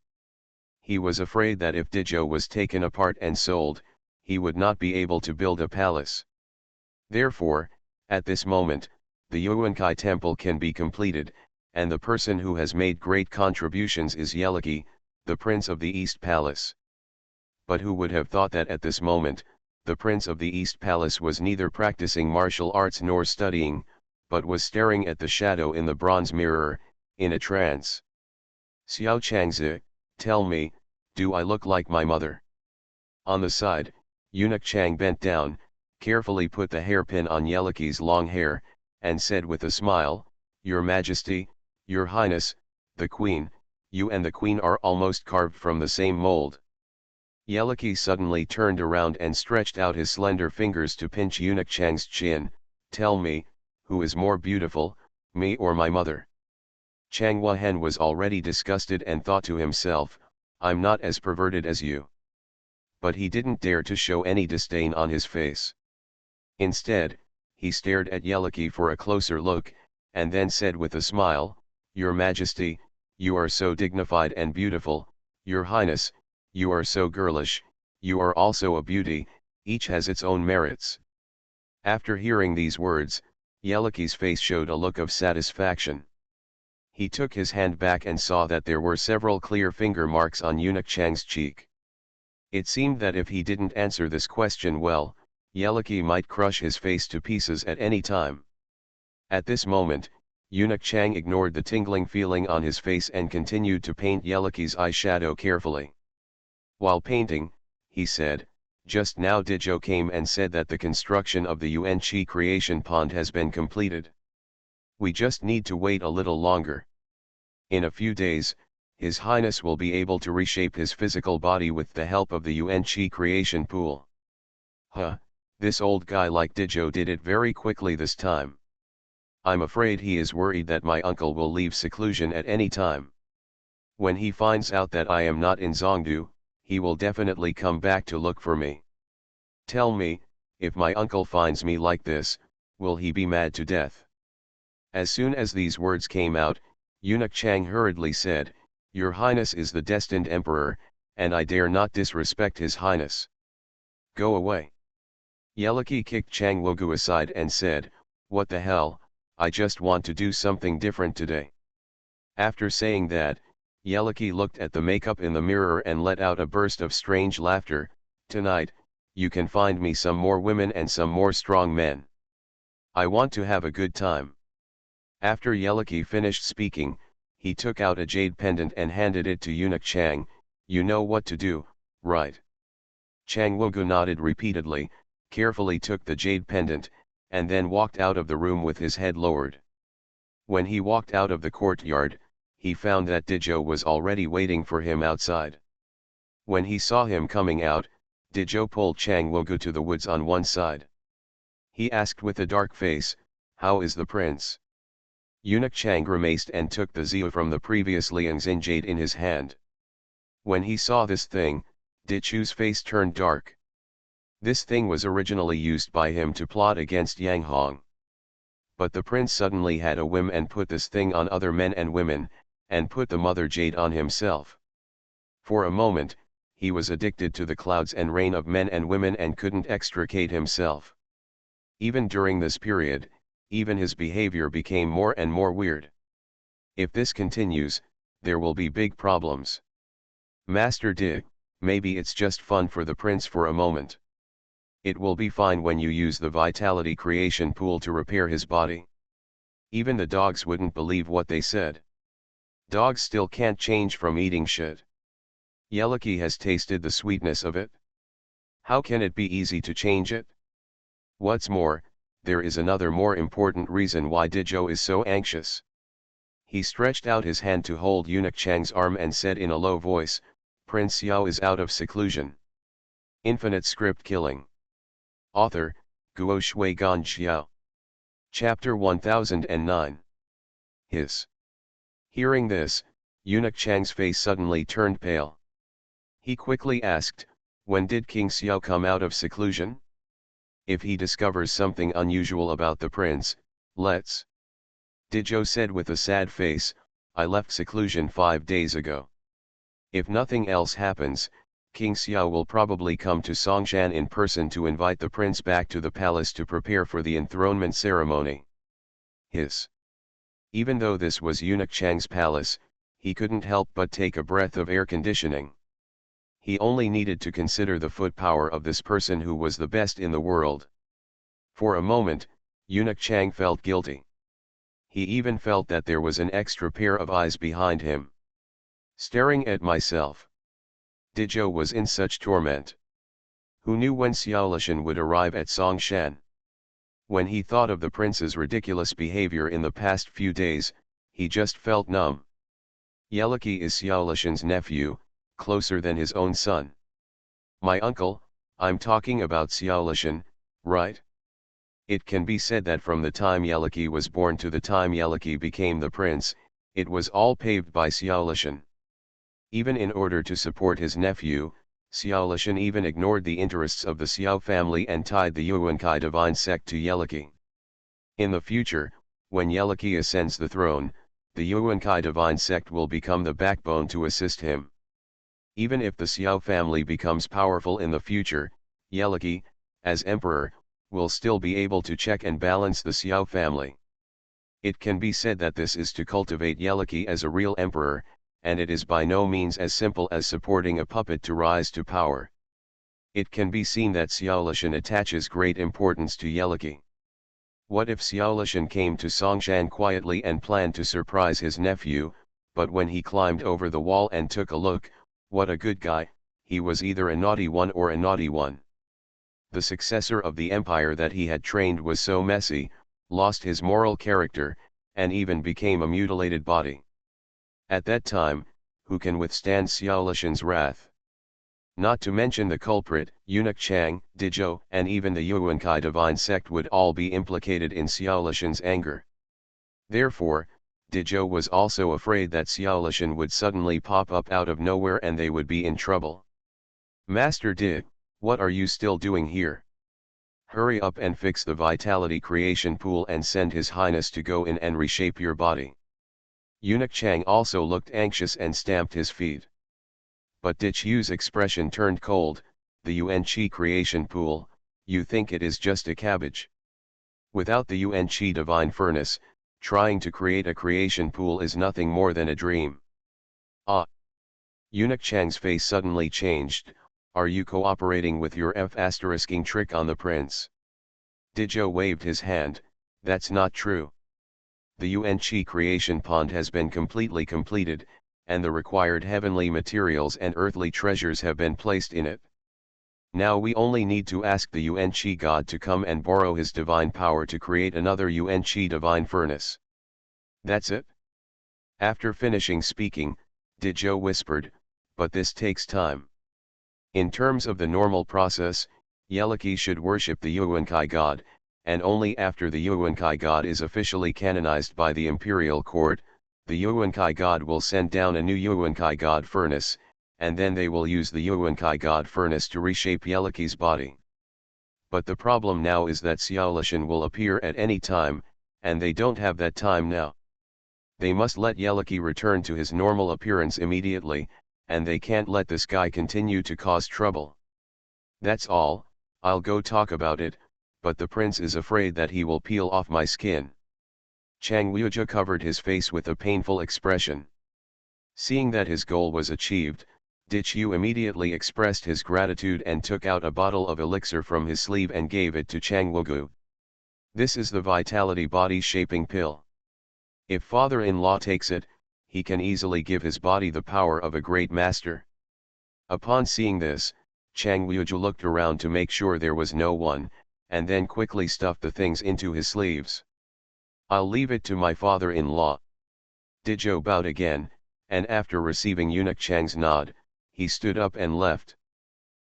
He was afraid that if Dizhou was taken apart and sold, he would not be able to build a palace. Therefore, at this moment, the Yuankai temple can be completed, and the person who has made great contributions is Yeliki, the Prince of the East Palace. But who would have thought that at this moment, the Prince of the East Palace was neither practicing martial arts nor studying, but was staring at the shadow in the bronze mirror, in a trance. Xiao Changzi, tell me, do I look like my mother? On the side, Eunuch Chang bent down, carefully put the hairpin on Yeliki's long hair, and said with a smile, "Your Majesty, Your Highness, the Queen, you and the Queen are almost carved from the same mold." Yeliki suddenly turned around and stretched out his slender fingers to pinch Eunuch Chang's chin. "Tell me, who is more beautiful, me or my mother?" Chang Wuhen was already disgusted and thought to himself, "I'm not as perverted as you." But he didn't dare to show any disdain on his face. Instead, he stared at Yeliki for a closer look, and then said with a smile, "Your Majesty, you are so dignified and beautiful, Your Highness, you are so girlish, you are also a beauty, each has its own merits." After hearing these words, Yeliki's face showed a look of satisfaction. He took his hand back and saw that there were several clear finger marks on Eunuch Chang's cheek. It seemed that if he didn't answer this question well, Yeliki might crush his face to pieces at any time. At this moment, Eunuch Chang ignored the tingling feeling on his face and continued to paint Yeliki's eyeshadow carefully. While painting, he said, "Just now Dizhou came and said that the construction of the Yuan Chi creation pond has been completed. We just need to wait a little longer. In a few days, His Highness will be able to reshape his physical body with the help of the Yuan Chi creation pool." Huh, this old guy like Dizhou did it very quickly this time. I'm afraid he is worried that my uncle will leave seclusion at any time. When he finds out that I am not in Zhongdu, he will definitely come back to look for me. Tell me, if my uncle finds me like this, will he be mad to death? As soon as these words came out, Eunuch Chang hurriedly said, "Your Highness is the destined emperor, and I dare not disrespect His Highness. Go away." Yeliki kicked Chang Wogu aside and said, "What the hell, I just want to do something different today." After saying that, Yeliki looked at the makeup in the mirror and let out a burst of strange laughter. "Tonight, you can find me some more women and some more strong men. I want to have a good time." After Yeliki finished speaking, he took out a jade pendant and handed it to Eunuch Chang. "You know what to do, right?" Chang Wogu nodded repeatedly, carefully took the jade pendant, and then walked out of the room with his head lowered. When he walked out of the courtyard, he found that Dizhou was already waiting for him outside. When he saw him coming out, Dizhou pulled Chang Wogu to the woods on one side. He asked with a dark face, "How is the prince?" Eunuch Chang grimaced and took the Ziu from the previous Liangxin jade in his hand. When he saw this thing, Dizhou's face turned dark. This thing was originally used by him to plot against Yang Hong. But the prince suddenly had a whim and put this thing on other men and women, and put the mother jade on himself. For a moment, he was addicted to the clouds and rain of men and women and couldn't extricate himself. Even during this period, even his behavior became more and more weird. If this continues, there will be big problems. Master Di, maybe it's just fun for the prince for a moment. It will be fine when you use the vitality creation pool to repair his body. Even the dogs wouldn't believe what they said. Dogs still can't change from eating shit. Yeliki has tasted the sweetness of it. How can it be easy to change it? What's more, there is another more important reason why Dizhou is so anxious. He stretched out his hand to hold Eunuch Chang's arm and said in a low voice, "Prince Xiao is out of seclusion." Infinite script killing. Author, Guo Shui Gan Xiao. Chapter 1009. His. Hearing this, Eunuch Chang's face suddenly turned pale. He quickly asked, "When did King Xiao come out of seclusion? If he discovers something unusual about the prince, let's." Dizhou said with a sad face, "I left seclusion 5 days ago. If nothing else happens, King Xiao will probably come to Songshan in person to invite the prince back to the palace to prepare for the enthronement ceremony." His. Even though this was Eunuch Chang's palace, he couldn't help but take a breath of air conditioning. He only needed to consider the foot power of this person who was the best in the world. For a moment, Eunuch Chang felt guilty. He even felt that there was an extra pair of eyes behind him. Staring at myself. Dizhou was in such torment. Who knew when Xiaolishan would arrive at Songshan? When he thought of the prince's ridiculous behavior in the past few days, he just felt numb. Yeliki is Xiaolishan's nephew, closer than his own son. My uncle, I'm talking about Xiaolishan, right? It can be said that from the time Yeliki was born to the time Yeliki became the prince, it was all paved by Xiaolishan. Even in order to support his nephew, Xiaolishan even ignored the interests of the Xiao family and tied the Yuankai divine sect to Yeliki. In the future, when Yeliki ascends the throne, the Yuankai divine sect will become the backbone to assist him. Even if the Xiao family becomes powerful in the future, Yeliki, as emperor, will still be able to check and balance the Xiao family. It can be said that this is to cultivate Yeliki as a real emperor, and it is by no means as simple as supporting a puppet to rise to power. It can be seen that Xiaolishan attaches great importance to Yeliki. What if Xiaolishan came to Songshan quietly and planned to surprise his nephew, but when he climbed over the wall and took a look, what a good guy, he was either a naughty one or a naughty one. The successor of the empire that he had trained was so messy, lost his moral character, and even became a mutilated body. At that time, who can withstand Xiaolishan's wrath? Not to mention the culprit, Eunuch Chang, Dizhou, and even the Yuankai divine sect would all be implicated in Xiaolishan's anger. Therefore, Dizhou was also afraid that Xiaolishan would suddenly pop up out of nowhere and they would be in trouble. "Master Di, what are you still doing here? Hurry up and fix the vitality creation pool and send His Highness to go in and reshape your body." Eunuch Chang also looked anxious and stamped his feet. But Dizhou's expression turned cold. "The Yuan Qi creation pool, you think it is just a cabbage? Without the Yuan Qi divine furnace, trying to create a creation pool is nothing more than a dream." Ah! Eunuch Chang's face suddenly changed. "Are you cooperating with your F***ing trick on the prince?" Dizhou waved his hand. "That's not true. The Yuan Qi creation pond has been completely completed, and the required heavenly materials and earthly treasures have been placed in it. Now we only need to ask the Yuan Qi god to come and borrow his divine power to create another Yuan Qi divine furnace. That's it." After finishing speaking, Dizhou whispered, "But this takes time. In terms of the normal process, Yeliki should worship the Yuankai god, and only after the Yuankai god is officially canonized by the imperial court, the Yuankai god will send down a new Yuankai god furnace, and then they will use the Yuankai god furnace to reshape Yeliki's body. But the problem now is that Xiaolishan will appear at any time, and they don't have that time now. They must let Yeliki return to his normal appearance immediately, and they can't let this guy continue to cause trouble. That's all, I'll go talk about it, but the prince is afraid that he will peel off my skin. Chang Liuja covered his face with a painful expression. Seeing that his goal was achieved, Dichu immediately expressed his gratitude and took out a bottle of elixir from his sleeve and gave it to Chang Wugu. This is the Vitality Body Shaping Pill. If father-in-law takes it, he can easily give his body the power of a great master. Upon seeing this, Chang Liuju looked around to make sure there was no one, and then quickly stuffed the things into his sleeves. I'll leave it to my father-in-law. Dijo bowed again, and after receiving eunuch Chang's nod, he stood up and left.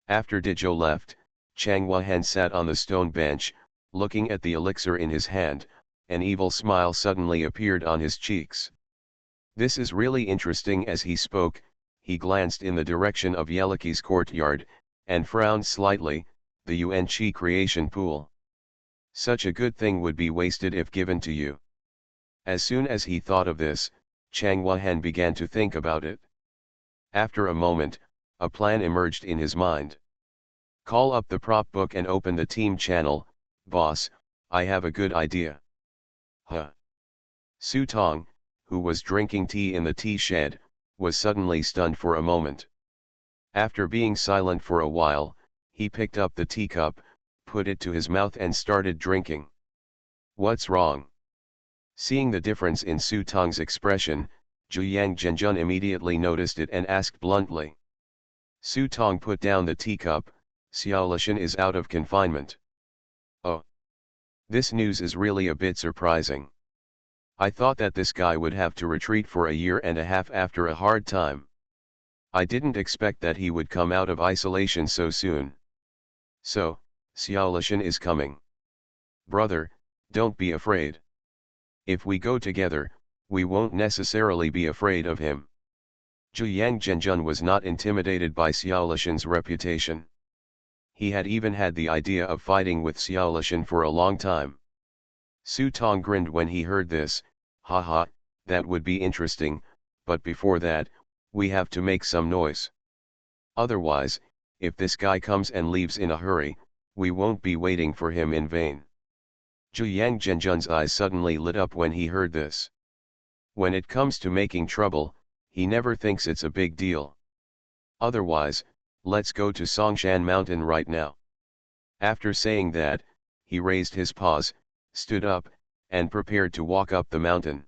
After Dijo left, Chang Wuhan sat on the stone bench, looking at the elixir in his hand. An evil smile suddenly appeared on his cheeks. This is really interesting. As he spoke, he glanced in the direction of Yeliki's courtyard, and frowned slightly. The Yuan Qi creation pool. Such a good thing would be wasted if given to you. As soon as he thought of this, Chang Wuhan began to think about it. After a moment, a plan emerged in his mind. Call up the prop book and open the team channel. Boss, I have a good idea. Huh. Su Tong, who was drinking tea in the tea shed, was suddenly stunned for a moment. After being silent for a while, he picked up the teacup, put it to his mouth and started drinking. What's wrong? Seeing the difference in Su Tong's expression, Zhu Zhenjun immediately noticed it and asked bluntly. Su Tong put down the teacup. Xiaolishan is out of confinement. Oh. This news is really a bit surprising. I thought that this guy would have to retreat for a year and a half after a hard time. I didn't expect that he would come out of isolation so soon. So, Xiaolishan is coming. Brother, don't be afraid. If we go together, we won't necessarily be afraid of him. Zhu Zhenjun was not intimidated by Xiaolishan's reputation. He had even had the idea of fighting with Xiaolishan for a long time. Su Tong grinned when he heard this. Haha, that would be interesting, but before that, we have to make some noise. Otherwise, if this guy comes and leaves in a hurry, we won't be waiting for him in vain. Zhu Zhenjun's eyes suddenly lit up when he heard this. When it comes to making trouble, he never thinks it's a big deal. Otherwise, let's go to Songshan Mountain right now. After saying that, he raised his paws, stood up, and prepared to walk up the mountain.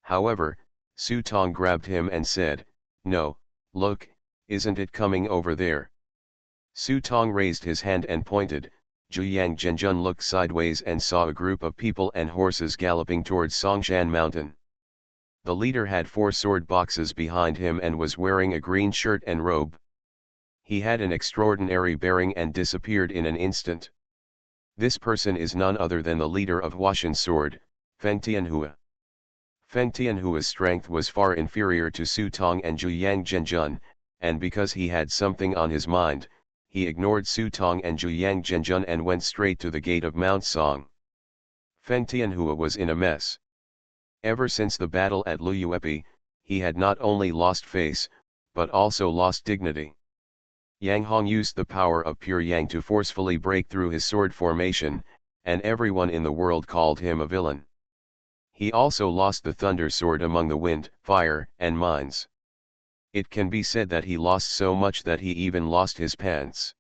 However, Su Tong grabbed him and said, "No, look, isn't it coming over there?" Su Tong raised his hand and pointed. Zhu Zhenjun looked sideways and saw a group of people and horses galloping towards Songshan Mountain. The leader had 4 sword boxes behind him and was wearing a green shirt and robe. He had an extraordinary bearing and disappeared in an instant. This person is none other than the leader of Huashan Sword, Feng Tianhua. Feng Tianhua's strength was far inferior to Su Tong and Zhu Zhenjun, and because he had something on his mind, he ignored Su Tong and Zhu Zhenjun and went straight to the gate of Mount Song. Feng Tianhua was in a mess. Ever since the battle at Luyuepi, he had not only lost face, but also lost dignity. Yang Hong used the power of pure Yang to forcefully break through his sword formation, and everyone in the world called him a villain. He also lost the thunder sword among the wind, fire, and mines. It can be said that he lost so much that he even lost his pants.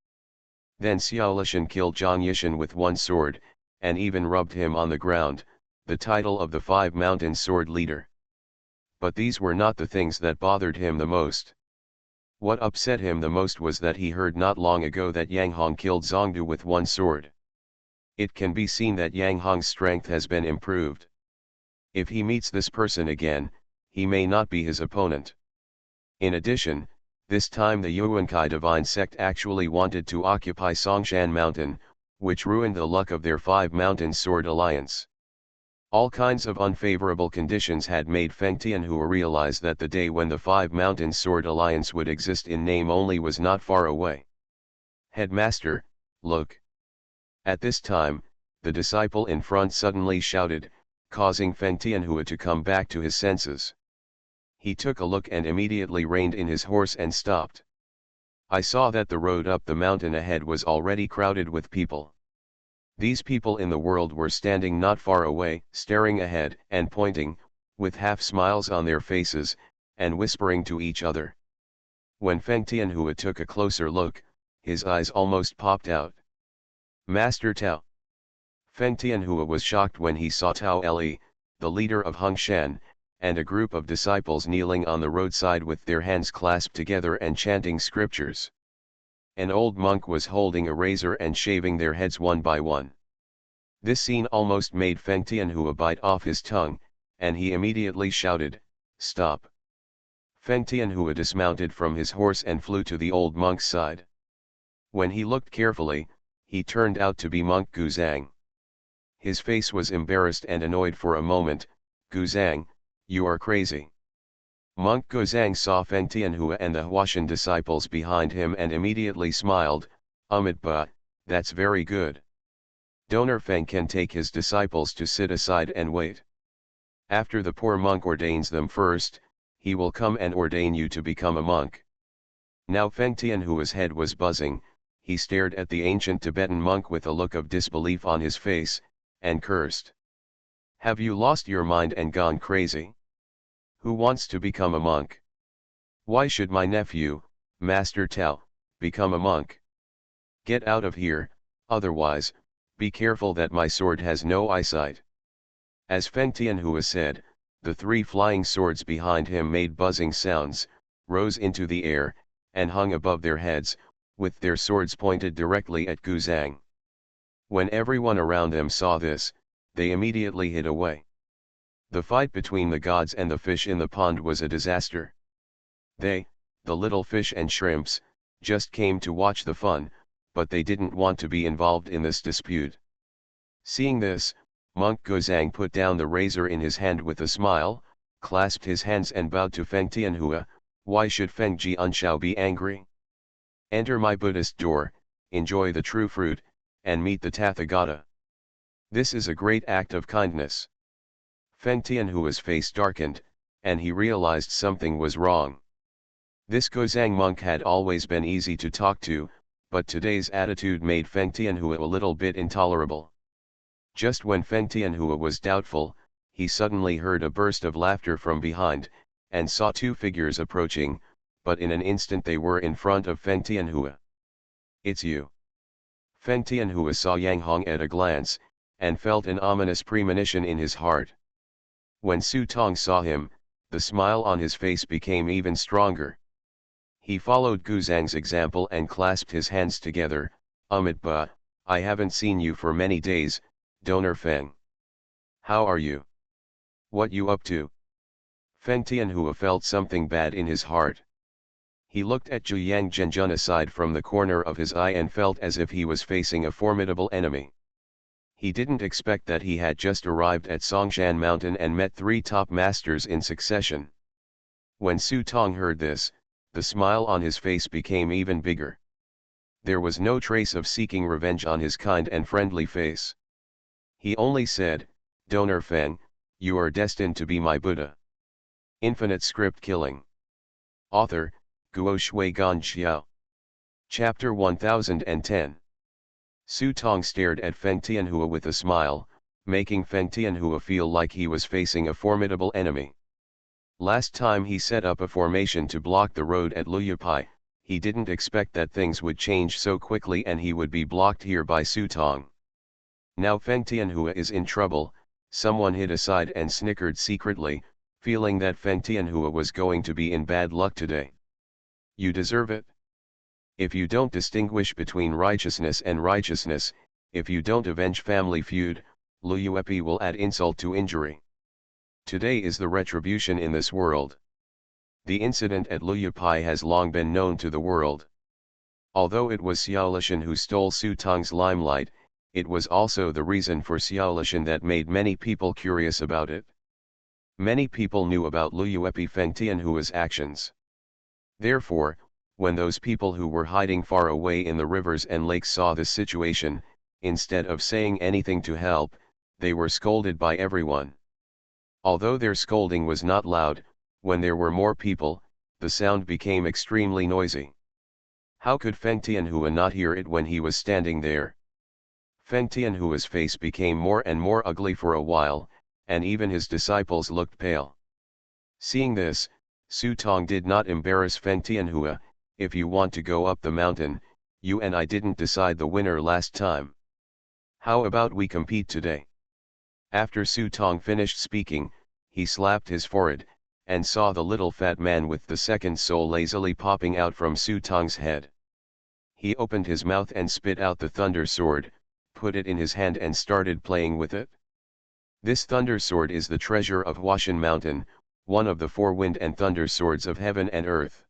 Then Xiaolishan killed Zhang Yishan with one sword, and even rubbed him on the ground, the title of the 5 mountain sword leader. But these were not the things that bothered him the most. What upset him the most was that he heard not long ago that Yang Hong killed Zongdu with one sword. It can be seen that Yang Hong's strength has been improved. If he meets this person again, he may not be his opponent. In addition, This time the Yuankai divine sect actually wanted to occupy Songshan Mountain, which ruined the luck of their 5 Mountain Sword Alliance. All kinds of unfavorable conditions had made Feng Tianhua realize that the day when the 5 Mountain Sword Alliance would exist in name only was not far away. "Headmaster, look!" At this time, the disciple in front suddenly shouted, causing Feng Tianhua to come back to his senses. He took a look and immediately reined in his horse and stopped. I saw that the road up the mountain ahead was already crowded with people. These people in the world were standing not far away, staring ahead and pointing, with half smiles on their faces, and whispering to each other. When Feng Tianhua took a closer look, his eyes almost popped out. "Master Tao." Feng Tianhua was shocked when he saw Tao Li, the leader of Hongshan, and a group of disciples kneeling on the roadside with their hands clasped together and chanting scriptures. An old monk was holding a razor and shaving their heads one by one. This scene almost made Feng Tianhua bite off his tongue, and he immediately shouted, "Stop!" Feng Tianhua dismounted from his horse and flew to the old monk's side. When he looked carefully, he turned out to be Monk Guzang. His face was embarrassed and annoyed for a moment. "Guzang, you are crazy." Monk Guzang saw Feng Tianhua and the Huashan disciples behind him and immediately smiled, "Ba, that's very good. Donor Feng can take his disciples to sit aside and wait. After the poor monk ordains them first, he will come and ordain you to become a monk." Now Feng Tianhua's head was buzzing. He stared at the ancient Tibetan monk with a look of disbelief on his face, and cursed. "Have you lost your mind and gone crazy? Who wants to become a monk? Why should my nephew, Master Tao, become a monk? Get out of here, otherwise, be careful that my sword has no eyesight." As Feng Tianhua said, the 3 flying swords behind him made buzzing sounds, rose into the air, and hung above their heads, with their swords pointed directly at Guzang. When everyone around them saw this, they immediately hid away. The fight between the gods and the fish in the pond was a disaster. They, the little fish and shrimps, just came to watch the fun, but they didn't want to be involved in this dispute. Seeing this, Monk Guzang put down the razor in his hand with a smile, clasped his hands and bowed to Feng Tianhua. "Why should Feng Jianshao be angry? Enter my Buddhist door, enjoy the true fruit, and meet the Tathagata. This is a great act of kindness." Feng Tianhua's face darkened, and he realized something was wrong. This Gozang monk had always been easy to talk to, but today's attitude made Feng Tianhua a little bit intolerable. Just when Feng Tianhua was doubtful, he suddenly heard a burst of laughter from behind, and saw 2 figures approaching, but in an instant they were in front of Feng Tianhua. "It's you." Feng Tianhua saw Yang Hong at a glance, and felt an ominous premonition in his heart. When Su Tong saw him, the smile on his face became even stronger. He followed Guzang's example and clasped his hands together. Ba, I haven't seen you for many days, Donor Feng. How are you? What you up to?" Feng Tianhua felt something bad in his heart. He looked at Zhu Yang Zhenjun aside from the corner of his eye and felt as if he was facing a formidable enemy. He didn't expect that he had just arrived at Songshan Mountain and met 3 top masters in succession. When Su Tong heard this, the smile on his face became even bigger. There was no trace of seeking revenge on his kind and friendly face. He only said, "Donor Feng, you are destined to be my Buddha." Infinite Script Killing. Author, Guo Shui Gan Xiao. Chapter 1010. Su Tong stared at Feng Tianhua with a smile, making Feng Tianhua feel like he was facing a formidable enemy. Last time he set up a formation to block the road at Luyapai, he didn't expect that things would change so quickly and he would be blocked here by Su Tong. Now Feng Tianhua is in trouble. Someone hid aside and snickered secretly, feeling that Feng Tianhua was going to be in bad luck today. "You deserve it. If you don't distinguish between righteousness and righteousness, if you don't avenge family feud, Luyuepi will add insult to injury. Today is the retribution in this world." The incident at Liupai has long been known to the world. Although it was Xiao Lishan who stole Su Tong's limelight, it was also the reason for Xiao Lishan that made many people curious about it. Many people knew about Luyuepi Feng Tianhua's actions. Therefore, when those people who were hiding far away in the rivers and lakes saw this situation, instead of saying anything to help, they were scolded by everyone. Although their scolding was not loud, when there were more people, the sound became extremely noisy. How could Feng Tianhua not hear it when he was standing there? Feng Tianhua's face became more and more ugly for a while, and even his disciples looked pale. Seeing this, Su Tong did not embarrass Feng Tianhua. If you want to go up the mountain, you and I didn't decide the winner last time. How about we compete today? After Su Tong finished speaking, he slapped his forehead, and saw the little fat man with the second soul lazily popping out from Su Tong's head. He opened his mouth and spit out the thunder sword, put it in his hand and started playing with it. This thunder sword is the treasure of Huashan Mountain, one of the 4 wind and thunder swords of heaven and earth.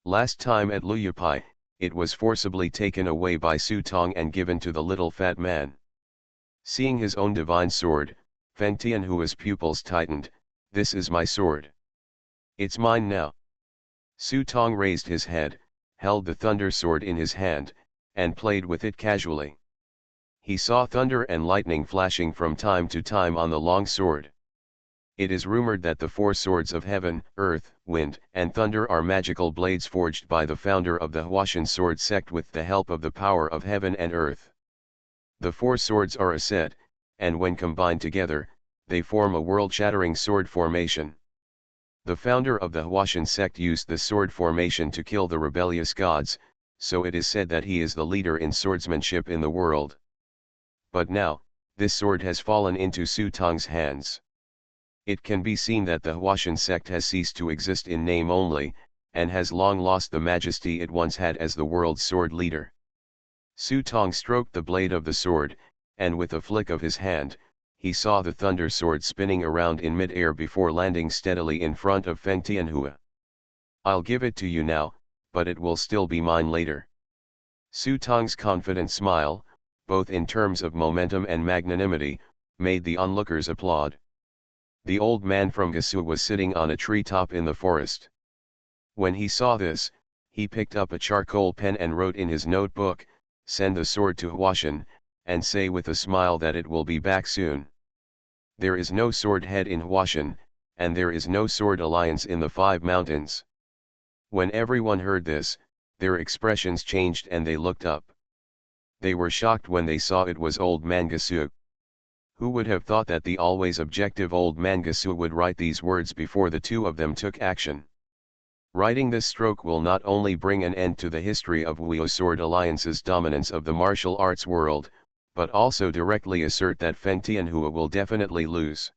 Last time at Luyupai, it was forcibly taken away by Su Tong and given to the little fat man. Seeing his own divine sword, Feng Tianhua's pupils tightened. This is my sword. It's mine now. Su Tong raised his head, held the thunder sword in his hand, and played with it casually. He saw thunder and lightning flashing from time to time on the long sword. It is rumored that the 4 swords of heaven, earth, wind, and thunder are magical blades forged by the founder of the Huashan sword sect with the help of the power of heaven and earth. The 4 swords are a set, and when combined together, they form a world-shattering sword formation. The founder of the Huashan sect used the sword formation to kill the rebellious gods, so it is said that he is the leader in swordsmanship in the world. But now, this sword has fallen into Su Tong's hands. It can be seen that the Huashan sect has ceased to exist in name only, and has long lost the majesty it once had as the world's sword leader. Su Tong stroked the blade of the sword, and with a flick of his hand, he saw the thunder sword spinning around in mid-air before landing steadily in front of Feng Tianhua. I'll give it to you now, but it will still be mine later. Su Tong's confident smile, both in terms of momentum and magnanimity, made the onlookers applaud. The old man from Gasu was sitting on a treetop in the forest. When he saw this, he picked up a charcoal pen and wrote in his notebook, "Send the sword to Huashan, and say with a smile that it will be back soon." There is no sword head in Huashan, and there is no sword alliance in the 5 mountains. When everyone heard this, their expressions changed and they looked up. They were shocked when they saw it was old man Gasu. Who would have thought that the always objective old man Gasu would write these words before the 2 of them took action? Writing this stroke will not only bring an end to the history of Wuyo Sword Alliance's dominance of the martial arts world, but also directly assert that Feng Tianhua will definitely lose.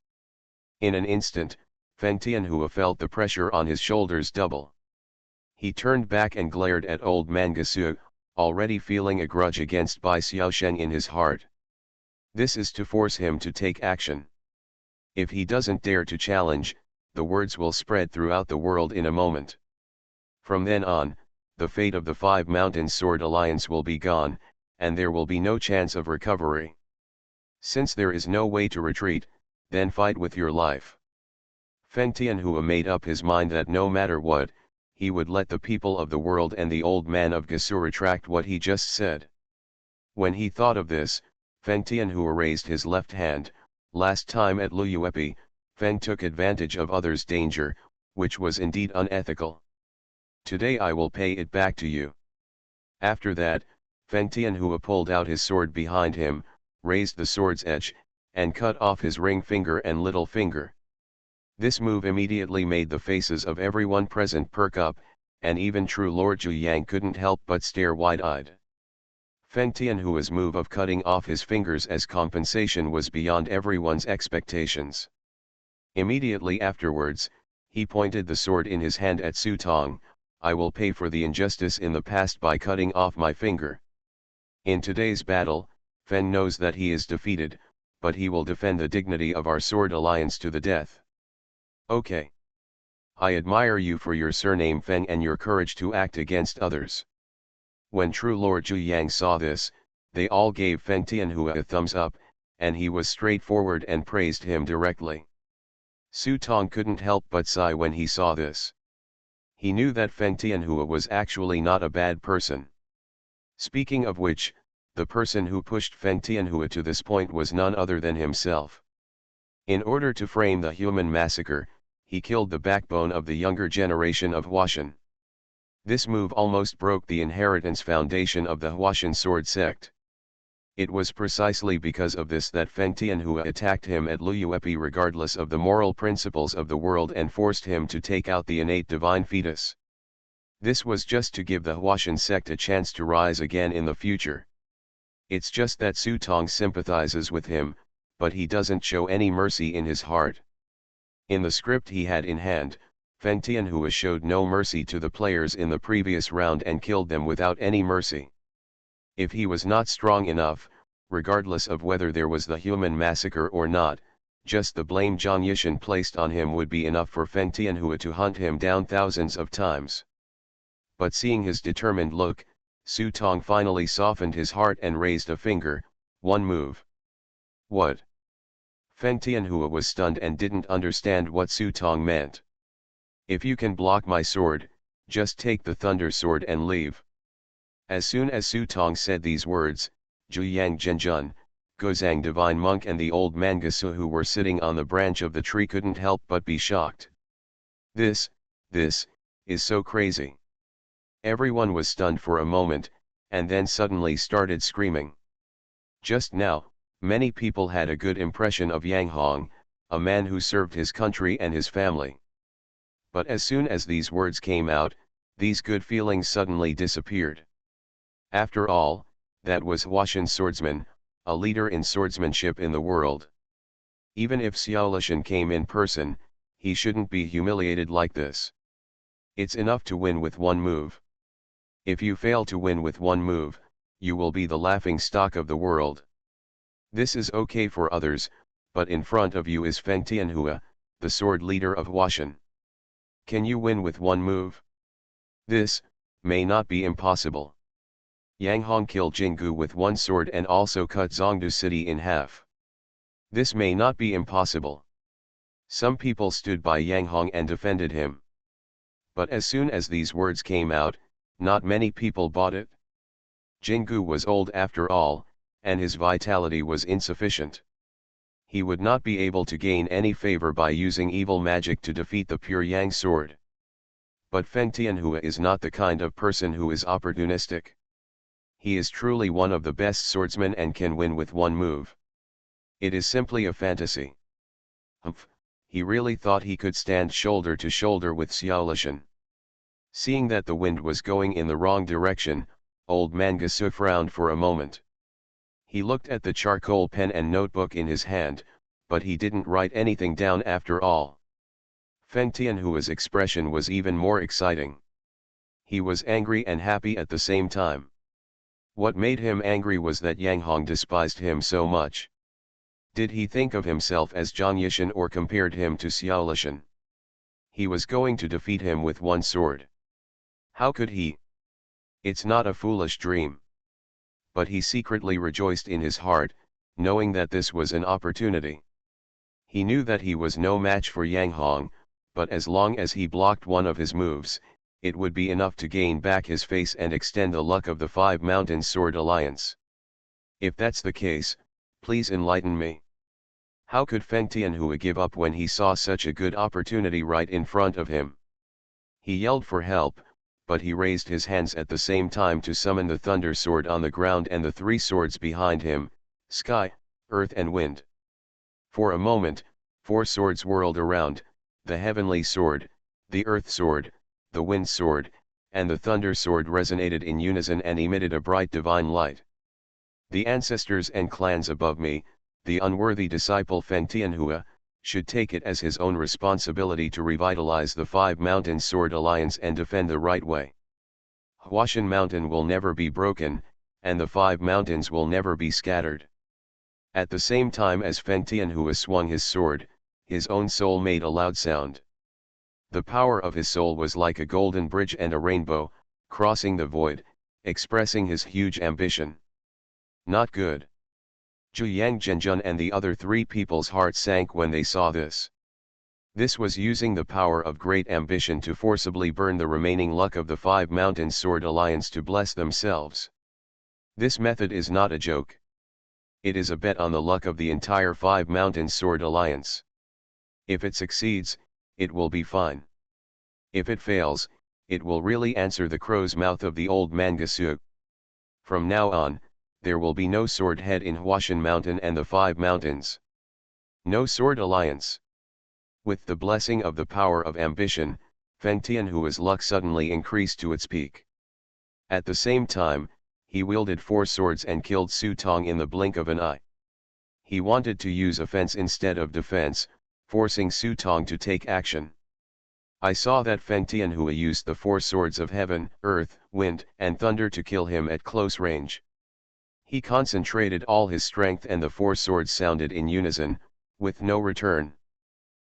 In an instant, Feng Tianhua felt the pressure on his shoulders double. He turned back and glared at old man Gasu, already feeling a grudge against Bai Xiaosheng in his heart. This is to force him to take action. If he doesn't dare to challenge, the words will spread throughout the world in a moment. From then on, the fate of the 5 Mountains Sword Alliance will be gone, and there will be no chance of recovery. Since there is no way to retreat, then fight with your life. Feng Tianhua made up his mind that no matter what, he would let the people of the world and the old man of Gasu retract what he just said. When he thought of this, Feng Tianhua raised his left hand. Last time at Luyuepi, Feng took advantage of others' danger, which was indeed unethical. Today I will pay it back to you. After that, Feng Tianhua pulled out his sword behind him, raised the sword's edge, and cut off his ring finger and little finger. This move immediately made the faces of everyone present perk up, and even true Lord Zhu Yang couldn't help but stare wide-eyed. Feng Tianhua's move of cutting off his fingers as compensation was beyond everyone's expectations. Immediately afterwards, he pointed the sword in his hand at Su Tong. "I will pay for the injustice in the past by cutting off my finger." In today's battle, Feng knows that he is defeated, but he will defend the dignity of our sword alliance to the death. Okay. I admire you for your surname Feng and your courage to act against others. When true Lord Zhu Yang saw this, they all gave Feng Tianhua a thumbs up, and he was straightforward and praised him directly. Su Tong couldn't help but sigh when he saw this. He knew that Feng Tianhua was actually not a bad person. Speaking of which, the person who pushed Feng Tianhua to this point was none other than himself. In order to frame the human massacre, he killed the backbone of the younger generation of Huashan. This move almost broke the inheritance foundation of the Huashan sword sect. It was precisely because of this that Feng Tianhua attacked him at Luyuepi regardless of the moral principles of the world and forced him to take out the innate divine fetus. This was just to give the Huashan sect a chance to rise again in the future. It's just that Su Tong sympathizes with him, but he doesn't show any mercy in his heart. In the script he had in hand, Feng Tianhua showed no mercy to the players in the previous round and killed them without any mercy. If he was not strong enough, regardless of whether there was the human massacre or not, just the blame Zhang Yishan placed on him would be enough for Feng Tianhua to hunt him down thousands of times. But seeing his determined look, Su Tong finally softened his heart and raised a finger. One move. What? Feng Tianhua was stunned and didn't understand what Su Tong meant. If you can block my sword, just take the thunder sword and leave. As soon as Su Tong said these words, Zhu Yang Zhenjun, Gozang Divine Monk and the old Mangasu who were sitting on the branch of the tree couldn't help but be shocked. This is so crazy. Everyone was stunned for a moment, and then suddenly started screaming. Just now, many people had a good impression of Yang Hong, a man who served his country and his family. But as soon as these words came out, these good feelings suddenly disappeared. After all, that was Huashan swordsman, a leader in swordsmanship in the world. Even if Xiao Lishan came in person, he shouldn't be humiliated like this. It's enough to win with one move. If you fail to win with one move, you will be the laughing stock of the world. This is okay for others, but in front of you is Feng Tianhua, the sword leader of Huashan. Can you win with one move? This may not be impossible. Yang Hong killed Jinggu with one sword and also cut Zhongdu city in half. This may not be impossible. Some people stood by Yang Hong and defended him. But as soon as these words came out, not many people bought it. Jinggu was old after all, and his vitality was insufficient. He would not be able to gain any favor by using evil magic to defeat the pure Yang sword. But Feng Tianhua is not the kind of person who is opportunistic. He is truly one of the best swordsmen and can win with one move. It is simply a fantasy. Humph, he really thought he could stand shoulder to shoulder with Xiao Lishan. Seeing that the wind was going in the wrong direction, old Mangasu frowned for a moment. He looked at the charcoal pen and notebook in his hand, but he didn't write anything down after all. Feng Tianhua's expression was even more exciting. He was angry and happy at the same time. What made him angry was that Yang Hong despised him so much. Did he think of himself as Zhang Yishan or compared him to Xiao Lishan? He was going to defeat him with one sword. How could he? It's not a foolish dream. But he secretly rejoiced in his heart, knowing that this was an opportunity. He knew that he was no match for Yang Hong, but as long as he blocked one of his moves, it would be enough to gain back his face and extend the luck of the Five Mountain Sword Alliance. If that's the case, please enlighten me. How could Feng Tianhua give up when he saw such a good opportunity right in front of him? He yelled for help, but he raised his hands at the same time to summon the thunder sword on the ground and the three swords behind him, sky, earth and wind. For a moment, four swords whirled around, the heavenly sword, the earth sword, the wind sword, and the thunder sword resonated in unison and emitted a bright divine light. The ancestors and clans above me, the unworthy disciple Feng Tianhua, should take it as his own responsibility to revitalize the Five Mountain Sword Alliance and defend the right way. Huashan Mountain will never be broken, and the Five Mountains will never be scattered. At the same time as Feng Tianhua swung his sword, his own soul made a loud sound. The power of his soul was like a golden bridge and a rainbow, crossing the void, expressing his huge ambition. Not good. Zhu Yang Zhenjun and the other three people's hearts sank when they saw this. This was using the power of great ambition to forcibly burn the remaining luck of the Five Mountains Sword Alliance to bless themselves. This method is not a joke. It is a bet on the luck of the entire Five Mountains Sword Alliance. If it succeeds, it will be fine. If it fails, it will really answer the crow's mouth of the old Mangasu. From now on, there will be no sword head in Huashan Mountain and the Five Mountains. No sword alliance. With the blessing of the power of ambition, Feng Tianhua's luck suddenly increased to its peak. At the same time, he wielded 4 swords and killed Su Tong in the blink of an eye. He wanted to use offense instead of defense, forcing Su Tong to take action. I saw that Feng Tianhua used the 4 swords of heaven, earth, wind, and thunder to kill him at close range. He concentrated all his strength and the 4 swords sounded in unison, with no return.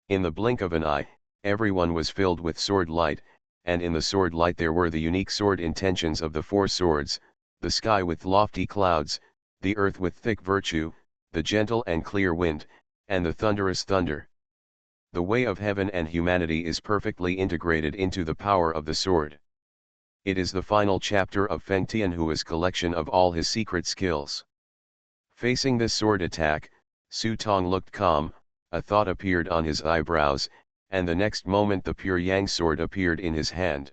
In the blink of an eye, everyone was filled with sword light, and in the sword light there were the unique sword intentions of the 4 swords, the sky with lofty clouds, the earth with thick virtue, the gentle and clear wind, and the thunderous thunder. The way of heaven and humanity is perfectly integrated into the power of the sword. It is the final chapter of Feng Tianhua's collection of all his secret skills. Facing this sword attack, Su Tong looked calm, a thought appeared on his eyebrows, and the next moment the pure yang sword appeared in his hand.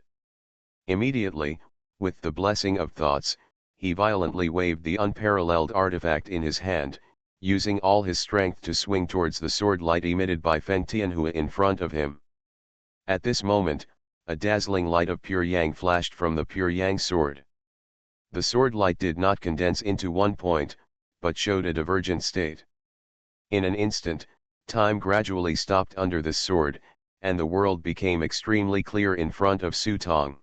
Immediately, with the blessing of thoughts, he violently waved the unparalleled artifact in his hand, using all his strength to swing towards the sword light emitted by Feng Tianhua in front of him. At this moment, a dazzling light of pure yang flashed from the pure yang sword. The sword light did not condense into one point, but showed a divergent state. In an instant, time gradually stopped under this sword, and the world became extremely clear in front of Su Tong.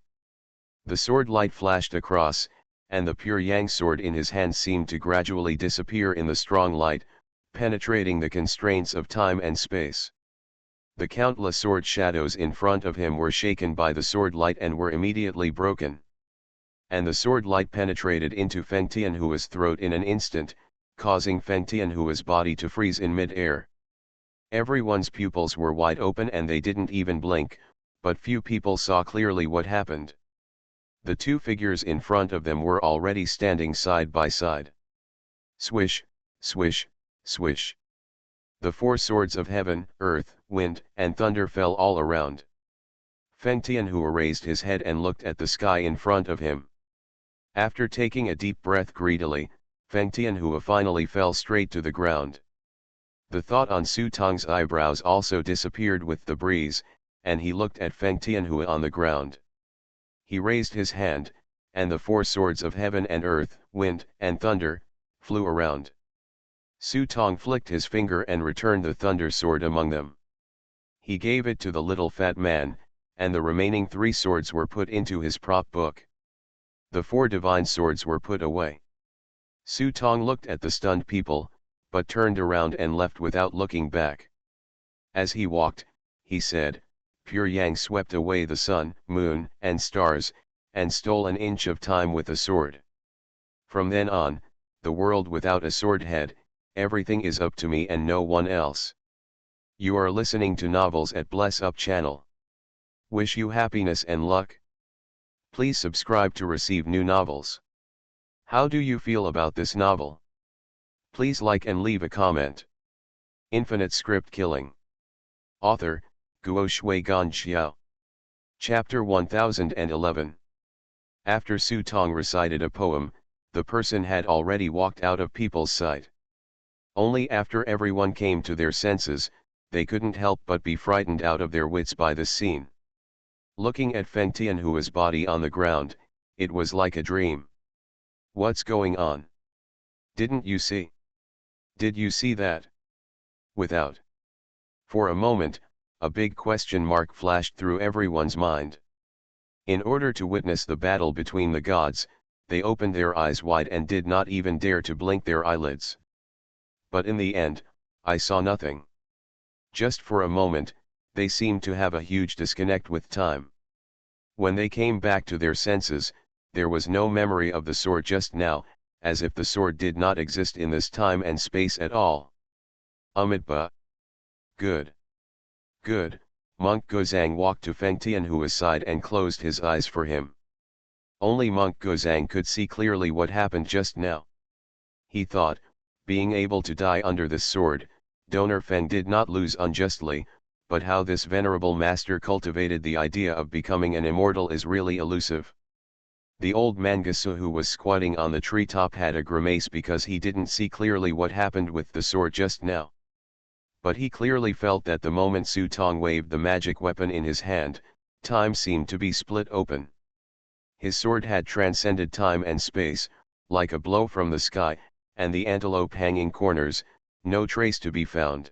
The sword light flashed across, and the pure yang sword in his hand seemed to gradually disappear in the strong light, penetrating the constraints of time and space. The countless sword shadows in front of him were shaken by the sword light and were immediately broken. And the sword light penetrated into Feng Tianhua's throat in an instant, causing Feng Tianhua's body to freeze in mid-air. Everyone's pupils were wide open and they didn't even blink, but few people saw clearly what happened. The 2 figures in front of them were already standing side by side. Swish, swish, swish. The 4 swords of heaven, earth, wind, and thunder fell all around. Feng Tianhua raised his head and looked at the sky in front of him. After taking a deep breath greedily, Feng Tianhua finally fell straight to the ground. The thought on Su Tong's eyebrows also disappeared with the breeze, and he looked at Feng Tianhua on the ground. He raised his hand, and the 4 swords of heaven and earth, wind, and thunder, flew around. Su Tong flicked his finger and returned the thunder sword among them. He gave it to the little fat man, and the remaining 3 swords were put into his prop book. The 4 divine swords were put away. Su Tong looked at the stunned people, but turned around and left without looking back. As he walked, he said, "Pure yang swept away the sun, moon, and stars, and stole an inch of time with a sword. From then on, the world without a sword head, everything is up to me and no one else." You are listening to Novels at Bless Up channel. Wish you happiness and luck. Please subscribe to receive new novels. How do you feel about this novel? Please like and leave a comment. Infinite Script Killing. Author, Guo Shui Gan Xiao. Chapter 1011. After Su Tong recited a poem, the person had already walked out of people's sight. Only after everyone came to their senses, they couldn't help but be frightened out of their wits by this scene. Looking at Feng Tianhua's body on the ground, it was like a dream. What's going on? Didn't you see? Did you see that? Without. For a moment, a big question mark flashed through everyone's mind. In order to witness the battle between the gods, they opened their eyes wide and did not even dare to blink their eyelids. But in the end, I saw nothing. Just for a moment, They seemed to have a huge disconnect with time. When they came back to their senses, there was no memory of the sword just now, as if the sword did not exist in this time and space at all. But. Good. Good. Monk Gozang walked to Feng Tianhua's side and closed his eyes for him. Only Monk Gozang could see clearly what happened just now. He thought, being able to die under this sword, Donor Feng did not lose unjustly, but how this venerable master cultivated the idea of becoming an immortal is really elusive. The old man Gasu who was squatting on the treetop had a grimace because he didn't see clearly what happened with the sword just now. But he clearly felt that the moment Su Tong waved the magic weapon in his hand, time seemed to be split open. His sword had transcended time and space, like a blow from the sky, and the antelope hanging corners, no trace to be found.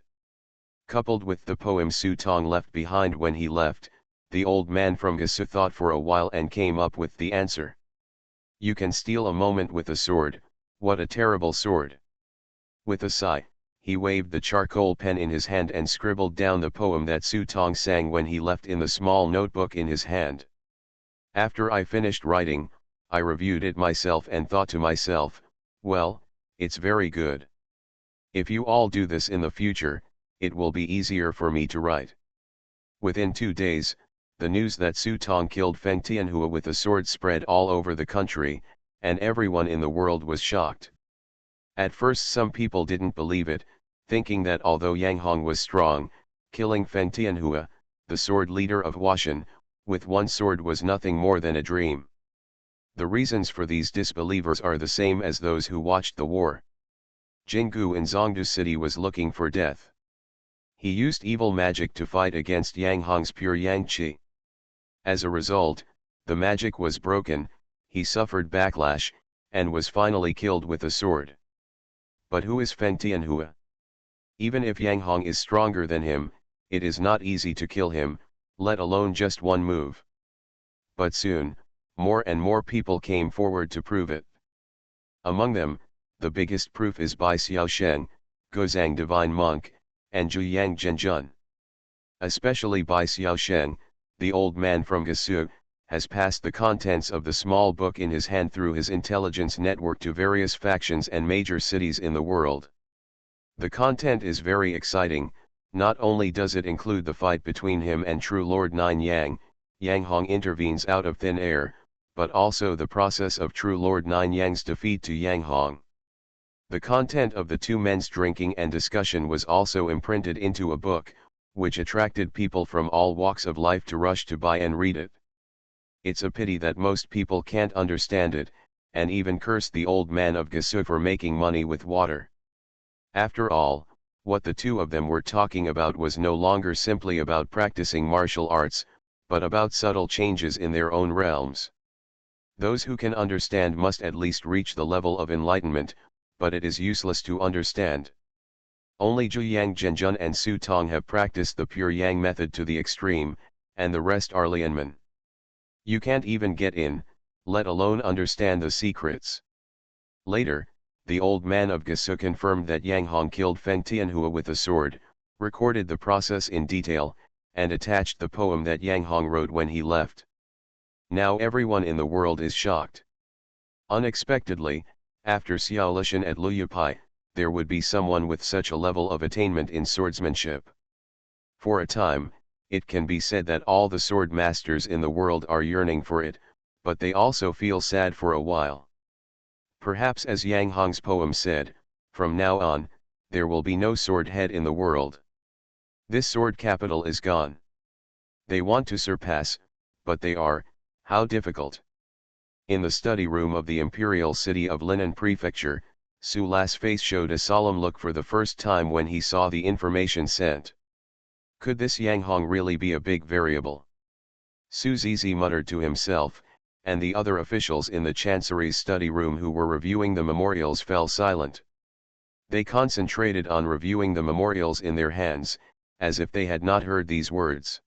Coupled with the poem Su Tong left behind when he left, the old man from Gasu thought for a while and came up with the answer. You can steal a moment with a sword, what a terrible sword. With a sigh, he waved the charcoal pen in his hand and scribbled down the poem that Su Tong sang when he left in the small notebook in his hand. After I finished writing, I reviewed it myself and thought to myself, well, it's very good. If you all do this in the future, it will be easier for me to write. Within 2 days, the news that Su Tong killed Feng Tianhua with a sword spread all over the country, and everyone in the world was shocked. At first some people didn't believe it, thinking that although Yang Hong was strong, killing Feng Tianhua, the sword leader of Huashan, with one sword was nothing more than a dream. The reasons for these disbelievers are the same as those who watched the war. Jinggu in Zhongdu city was looking for death. He used evil magic to fight against Yang Hong's pure Yang Qi. As a result, the magic was broken, he suffered backlash, and was finally killed with a sword. But who is Feng Tianhua? Even if Yang Hong is stronger than him, it is not easy to kill him, let alone just one move. But soon, more and more people came forward to prove it. Among them, the biggest proof is Bai Xiaosheng, Gozang Divine Monk, and Zhu Yang Zhenjun. Especially Bai Xiaosheng, the old man from Gasu, has passed the contents of the small book in his hand through his intelligence network to various factions and major cities in the world. The content is very exciting. Not only does it include the fight between him and True Lord Nine Yang, Yang Hong intervenes out of thin air, but also the process of True Lord Nine Yang's defeat to Yang Hong. The content of the two men's drinking and discussion was also imprinted into a book, which attracted people from all walks of life to rush to buy and read it. It's a pity that most people can't understand it, and even curse the old man of Gasu for making money with water. After all, what the two of them were talking about was no longer simply about practicing martial arts, but about subtle changes in their own realms. Those who can understand must at least reach the level of enlightenment, but it is useless to understand. Only Zhu Yang Zhenjun and Su Tong have practiced the pure Yang method to the extreme, and the rest are Lianmen. You can't even get in, let alone understand the secrets. Later, the old man of Gasu confirmed that Yang Hong killed Feng Tianhua with a sword, recorded the process in detail, and attached the poem that Yang Hong wrote when he left. Now everyone in the world is shocked. Unexpectedly, after Xiao Lishan at Luyupai, there would be someone with such a level of attainment in swordsmanship. For a time, it can be said that all the sword masters in the world are yearning for it, but they also feel sad for a while. Perhaps as Yang Hong's poem said, from now on, there will be no sword head in the world. This sword capital is gone. They want to surpass, but they are, how difficult. In the study room of the imperial city of Linan Prefecture, Su La's face showed a solemn look for the first time when he saw the information sent. Could this Yang Hong really be a big variable? Su Zizi muttered to himself, and the other officials in the Chancery's study room who were reviewing the memorials fell silent. They concentrated on reviewing the memorials in their hands, as if they had not heard these words.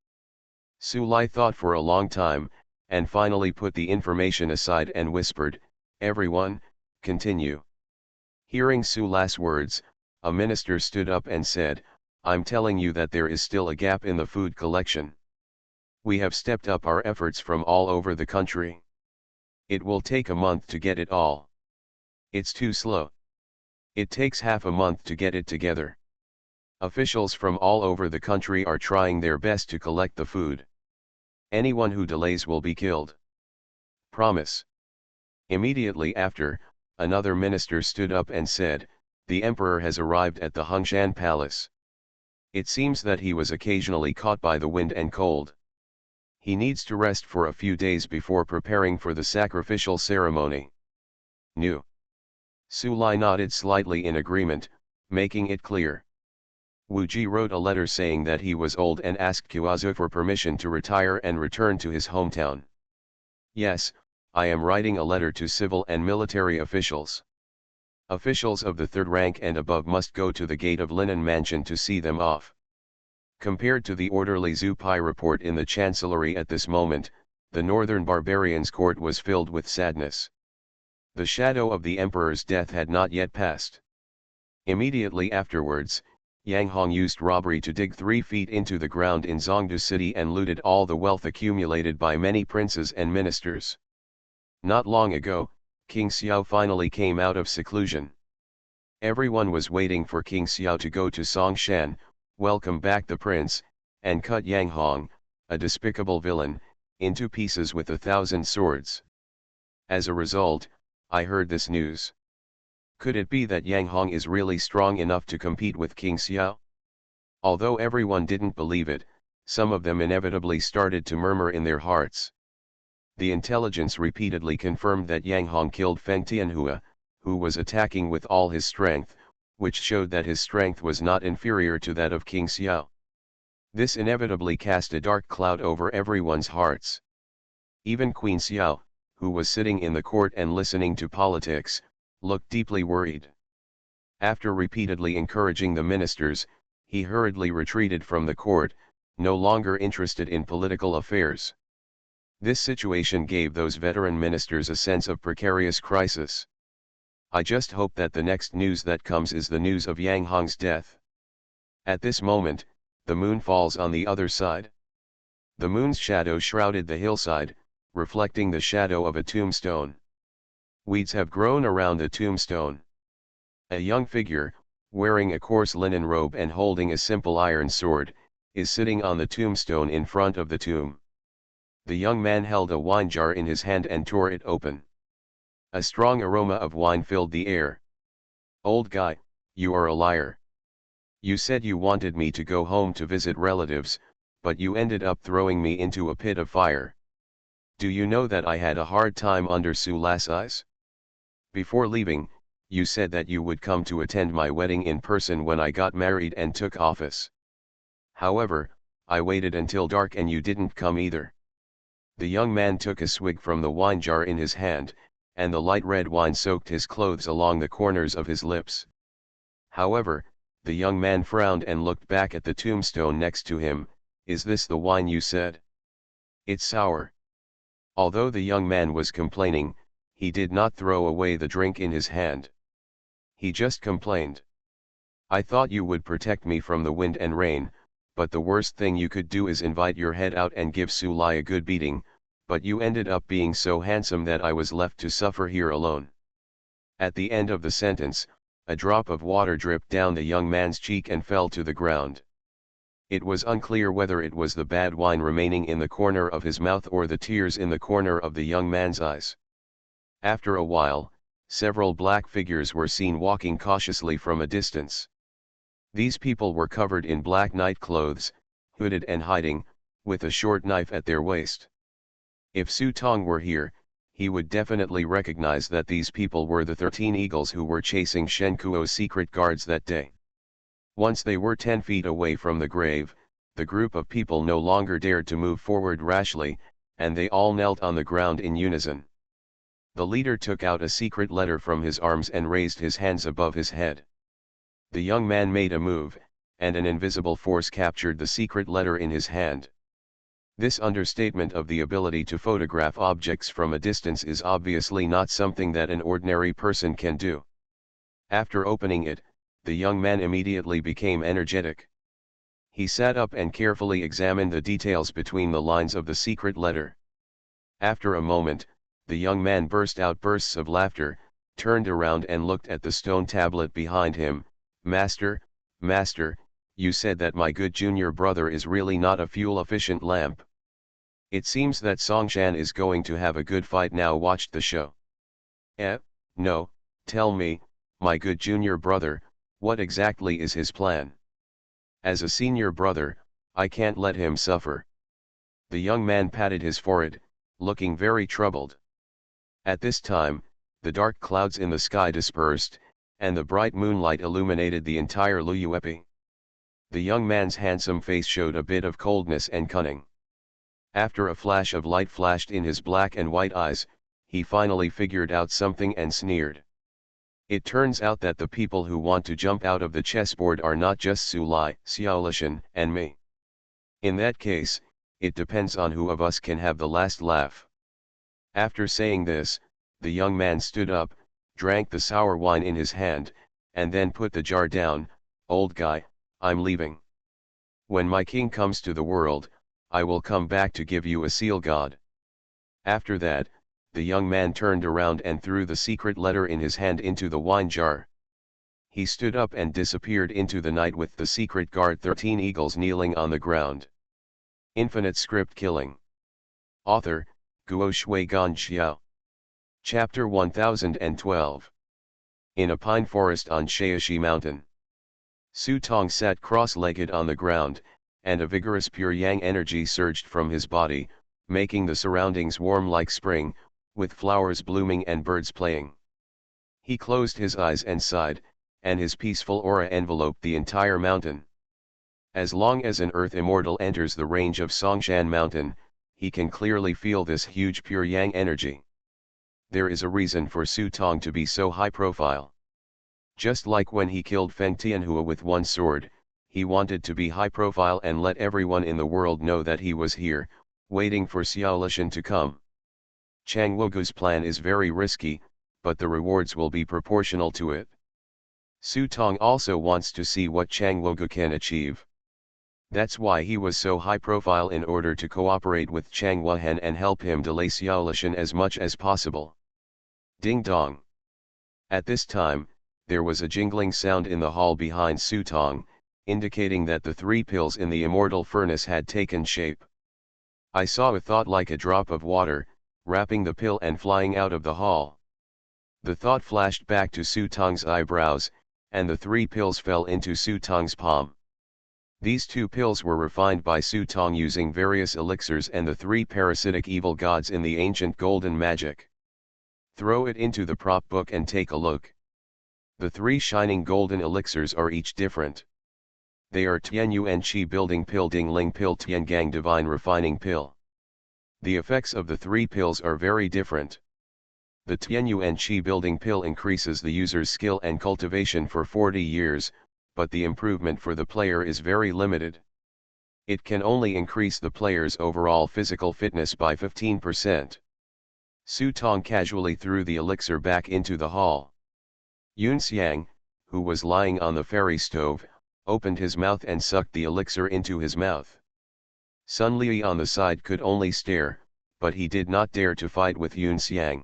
Su Lai thought for a long time, and finally put the information aside and whispered, "Everyone, continue." Hearing Su La's words, a minister stood up and said, I'm telling you that there is still a gap in the food collection. We have stepped up our efforts from all over the country. It will take a month to get it all. It's too slow. It takes half a month to get it together. Officials from all over the country are trying their best to collect the food. Anyone who delays will be killed. Promise. Immediately after, another minister stood up and said, "The emperor has arrived at the Hungshan Palace. It seems that he was occasionally caught by the wind and cold. He needs to rest for a few days before preparing for the sacrificial ceremony." New. Su Lai nodded slightly in agreement, making it clear. Wu Ji wrote a letter saying that he was old and asked Kuazu for permission to retire and return to his hometown. "Yes, I am writing a letter to civil and military officials. Officials of the third rank and above must go to the gate of Linen Mansion to see them off." Compared to the orderly Zhu Pai report in the chancellery at this moment, the northern barbarians' court was filled with sadness. The shadow of the emperor's death had not yet passed. Immediately afterwards, Yang Hong used robbery to dig 3 feet into the ground in Zhongdu city and looted all the wealth accumulated by many princes and ministers. Not long ago, King Xiao finally came out of seclusion. Everyone was waiting for King Xiao to go to Songshan, welcome back the prince, and cut Yang Hong, a despicable villain, into pieces with 1,000 swords. As a result, I heard this news. Could it be that Yang Hong is really strong enough to compete with King Xiao? Although everyone didn't believe it, some of them inevitably started to murmur in their hearts. The intelligence repeatedly confirmed that Yang Hong killed Feng Tianhua, who was attacking with all his strength, which showed that his strength was not inferior to that of King Xiao. This inevitably cast a dark cloud over everyone's hearts. Even Queen Xiao, who was sitting in the court and listening to politics, looked deeply worried. After repeatedly encouraging the ministers, he hurriedly retreated from the court, no longer interested in political affairs. This situation gave those veteran ministers a sense of precarious crisis. I just hope that the next news that comes is the news of Yang Hong's death. At this moment, the moon falls on the other side. The moon's shadow shrouded the hillside, reflecting the shadow of a tombstone. Weeds have grown around the tombstone. A young figure, wearing a coarse linen robe and holding a simple iron sword, is sitting on the tombstone in front of the tomb. The young man held a wine jar in his hand and tore it open. A strong aroma of wine filled the air. "Old guy, you are a liar. You said you wanted me to go home to visit relatives, but you ended up throwing me into a pit of fire. Do you know that I had a hard time under Su Lai's eyes? Before leaving, you said that you would come to attend my wedding in person when I got married and took office. However, I waited until dark and you didn't come either." The young man took a swig from the wine jar in his hand, and the light red wine soaked his clothes along the corners of his lips. However, the young man frowned and looked back at the tombstone next to him. "Is this the wine you said? It's sour." Although the young man was complaining, he did not throw away the drink in his hand. He just complained. "I thought you would protect me from the wind and rain, but the worst thing you could do is invite your head out and give Su Lai a good beating, but you ended up being so handsome that I was left to suffer here alone." At the end of the sentence, a drop of water dripped down the young man's cheek and fell to the ground. It was unclear whether it was the bad wine remaining in the corner of his mouth or the tears in the corner of the young man's eyes. After a while, several black figures were seen walking cautiously from a distance. These people were covered in black night clothes, hooded and hiding, with a short knife at their waist. If Su Tong were here, he would definitely recognize that these people were the 13 eagles who were chasing Shen Kuo's secret guards that day. Once they were 10 feet away from the grave, the group of people no longer dared to move forward rashly, and they all knelt on the ground in unison. The leader took out a secret letter from his arms and raised his hands above his head. The young man made a move, and an invisible force captured the secret letter in his hand. This understatement of the ability to photograph objects from a distance is obviously not something that an ordinary person can do. After opening it, the young man immediately became energetic. He sat up and carefully examined the details between the lines of the secret letter. After a moment, the young man burst out bursts of laughter, turned around and looked at the stone tablet behind him. Master, Master, you said that my good junior brother is really not a fuel-efficient lamp. It seems that Songshan is going to have a good fight now. Watched the show. No, tell me, my good junior brother, what exactly is his plan? As a senior brother, I can't let him suffer. The young man patted his forehead, looking very troubled. At this time, the dark clouds in the sky dispersed, and the bright moonlight illuminated the entire Luyuepi. The young man's handsome face showed a bit of coldness and cunning. After a flash of light flashed in his black and white eyes, he finally figured out something and sneered. It turns out that the people who want to jump out of the chessboard are not just Su Lai, Xiaolishan, and me. In that case, it depends on who of us can have the last laugh. After saying this, the young man stood up, drank the sour wine in his hand, and then put the jar down. Old guy, I'm leaving. When my king comes to the world, I will come back to give you a seal god. After that, the young man turned around and threw the secret letter in his hand into the wine jar. He stood up and disappeared into the night with the secret guard 13 eagles kneeling on the ground. Infinite script killing. Author, Guo Shui Gan Xiao. Chapter 1012. In a pine forest on Shaoxi Mountain. Su Tong sat cross-legged on the ground, and a vigorous pure yang energy surged from his body, making the surroundings warm like spring, with flowers blooming and birds playing. He closed his eyes and sighed, and his peaceful aura enveloped the entire mountain. As long as an earth immortal enters the range of Songshan Mountain, he can clearly feel this huge pure yang energy. There is a reason for Su Tong to be so high profile. Just like when he killed Feng Tianhua with one sword, he wanted to be high profile and let everyone in the world know that he was here, waiting for Xiaolishan to come. Chang Wogu's plan is very risky, but the rewards will be proportional to it. Su Tong also wants to see what Chang Wogu can achieve. That's why he was so high profile, in order to cooperate with Chang Wuhan and help him delay Xiaolishan as much as possible. Ding dong. At this time, there was a jingling sound in the hall behind Su Tong, indicating that the 3 pills in the immortal furnace had taken shape. I saw a thought like a drop of water, wrapping the pill and flying out of the hall. The thought flashed back to Su Tong's eyebrows, and the 3 pills fell into Su Tong's palm. These 2 pills were refined by Su Tong using various elixirs and the 3 parasitic evil gods in the ancient golden magic. Throw it into the prop book and take a look. The 3 shining golden elixirs are each different. They are Tian Yuan Qi Building Pill, Ding Ling Pill, Tian Gang Divine Refining Pill. The effects of the 3 pills are very different. The Tian Yuan Qi Building Pill increases the user's skill and cultivation for 40 years, but the improvement for the player is very limited. It can only increase the player's overall physical fitness by 15%. Su Tong casually threw the elixir back into the hall. Yun Xiang, who was lying on the fairy stove, opened his mouth and sucked the elixir into his mouth. Sun Li on the side could only stare, but he did not dare to fight with Yun Xiang.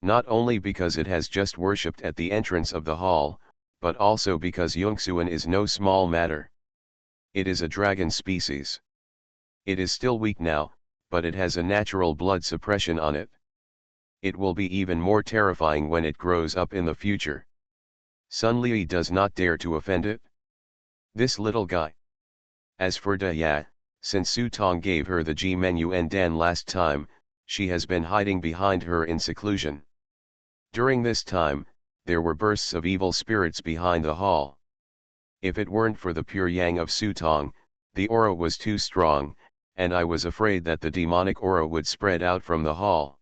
Not only because it has just worshipped at the entrance of the hall, but also because Yongxuan is no small matter. It is a dragon species. It is still weak now, but it has a natural blood suppression on it. It will be even more terrifying when it grows up in the future. Sun Li does not dare to offend it. This little guy. As for Da Ya, since Su Tong gave her the Ji Menu and Dan last time, she has been hiding behind her in seclusion. During this time, there were bursts of evil spirits behind the hall. If it weren't for the pure yang of Su Tong, the aura was too strong, and I was afraid that the demonic aura would spread out from the hall.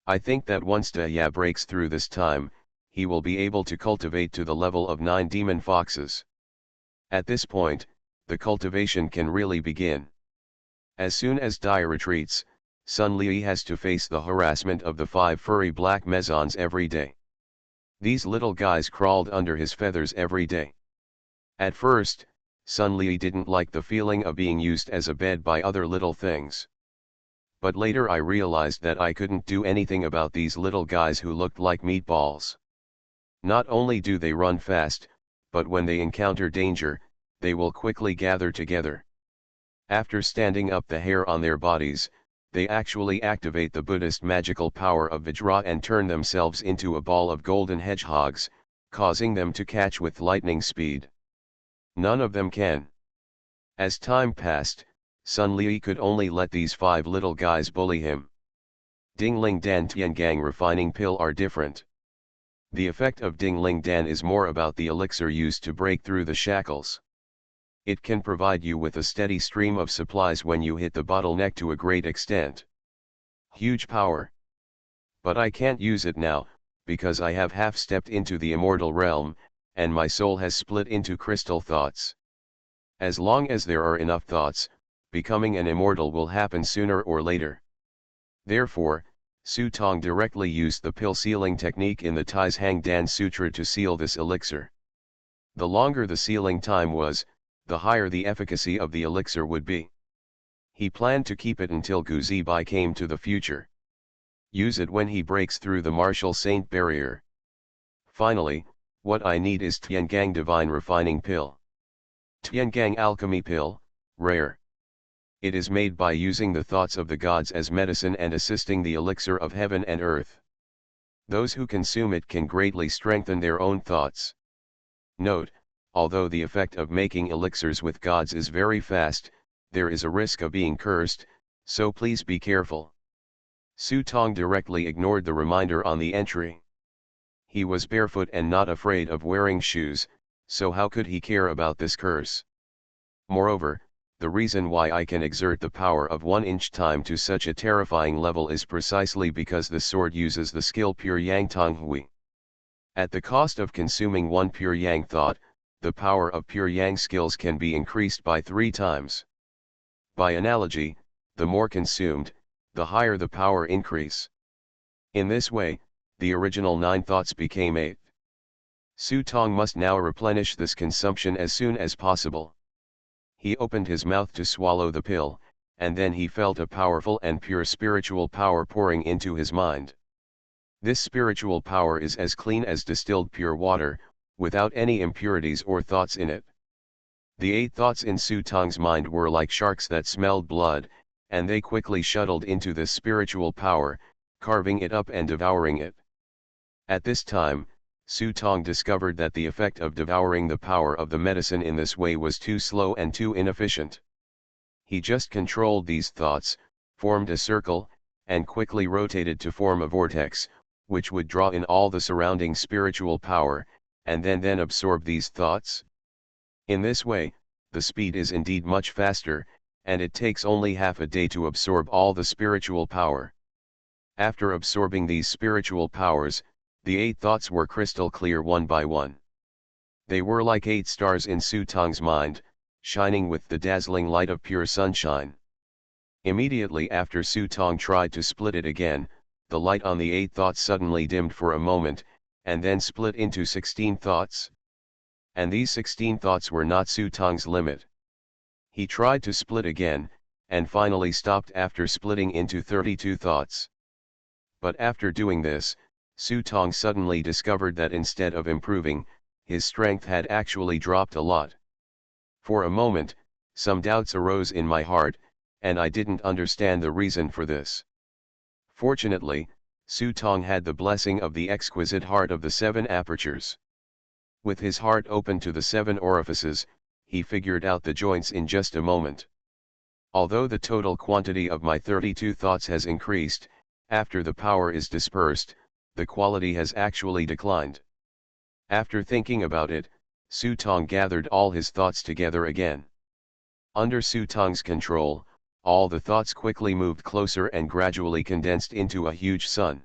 I think that once Da Ya breaks through this time, he will be able to cultivate to the level of 9 demon foxes. At this point, the cultivation can really begin. As soon as Dai retreats, Sun Li has to face the harassment of the 5 furry black mezons every day. These little guys crawled under his feathers every day. At first, Sun Li didn't like the feeling of being used as a bed by other little things. But later I realized that I couldn't do anything about these little guys who looked like meatballs. Not only do they run fast, but when they encounter danger, they will quickly gather together. After standing up the hair on their bodies, they actually activate the Buddhist magical power of Vajra and turn themselves into a ball of golden hedgehogs, causing them to catch with lightning speed. None of them can. As time passed, Sun Li could only let these 5 little guys bully him. Dingling Dan Tiangang refining pill are different. The effect of Dingling Dan is more about the elixir used to break through the shackles. It can provide you with a steady stream of supplies when you hit the bottleneck to a great extent. Huge power. But I can't use it now, because I have half-stepped into the immortal realm, and my soul has split into crystal thoughts. As long as there are enough thoughts, becoming an immortal will happen sooner or later. Therefore, Su Tong directly used the pill sealing technique in the Taizhang Dan Sutra to seal this elixir. The longer the sealing time was, the higher the efficacy of the elixir would be. He planned to keep it until Gu Zibai came to the future. Use it when he breaks through the martial saint barrier. Finally, what I need is Tiangang Divine Refining Pill. Tiangang Alchemy Pill, rare. It is made by using the thoughts of the gods as medicine and assisting the elixir of heaven and earth. Those who consume it can greatly strengthen their own thoughts. Note, although the effect of making elixirs with gods is very fast, there is a risk of being cursed, so please be careful. Su Tong directly ignored the reminder on the entry. He was barefoot and not afraid of wearing shoes, so how could he care about this curse? Moreover, the reason why I can exert the power of 1-inch time to such a terrifying level is precisely because the sword uses the skill Pure Yang Tong Hui. At the cost of consuming 1 Pure Yang thought, the power of Pure Yang skills can be increased by 3 times. By analogy, the more consumed, the higher the power increase. In this way, the original 9 thoughts became 8. Su Tong must now replenish this consumption as soon as possible. He opened his mouth to swallow the pill, and then he felt a powerful and pure spiritual power pouring into his mind. This spiritual power is as clean as distilled pure water, without any impurities or thoughts in it. The 8 thoughts in Su Tong's mind were like sharks that smelled blood, and they quickly shuttled into this spiritual power, carving it up and devouring it. At this time, Su Tong discovered that the effect of devouring the power of the medicine in this way was too slow and too inefficient. He just controlled these thoughts, formed a circle, and quickly rotated to form a vortex, which would draw in all the surrounding spiritual power, and then absorb these thoughts. In this way, the speed is indeed much faster, and it takes only half a day to absorb all the spiritual power. After absorbing these spiritual powers, the 8 thoughts were crystal clear one by one. They were like 8 stars in Su Tong's mind, shining with the dazzling light of pure sunshine. Immediately after Su Tong tried to split it again, the light on the 8 thoughts suddenly dimmed for a moment, and then split into 16 thoughts. And these 16 thoughts were not Su Tong's limit. He tried to split again, and finally stopped after splitting into 32 thoughts. But after doing this, Su Tong suddenly discovered that instead of improving, his strength had actually dropped a lot. For a moment, some doubts arose in my heart, and I didn't understand the reason for this. Fortunately, Su Tong had the blessing of the exquisite heart of the 7 apertures. With his heart open to the 7 orifices, he figured out the joints in just a moment. Although the total quantity of my 32 thoughts has increased, after the power is dispersed, the quality has actually declined. After thinking about it, Su Tong gathered all his thoughts together again. Under Su Tong's control, all the thoughts quickly moved closer and gradually condensed into a huge sun.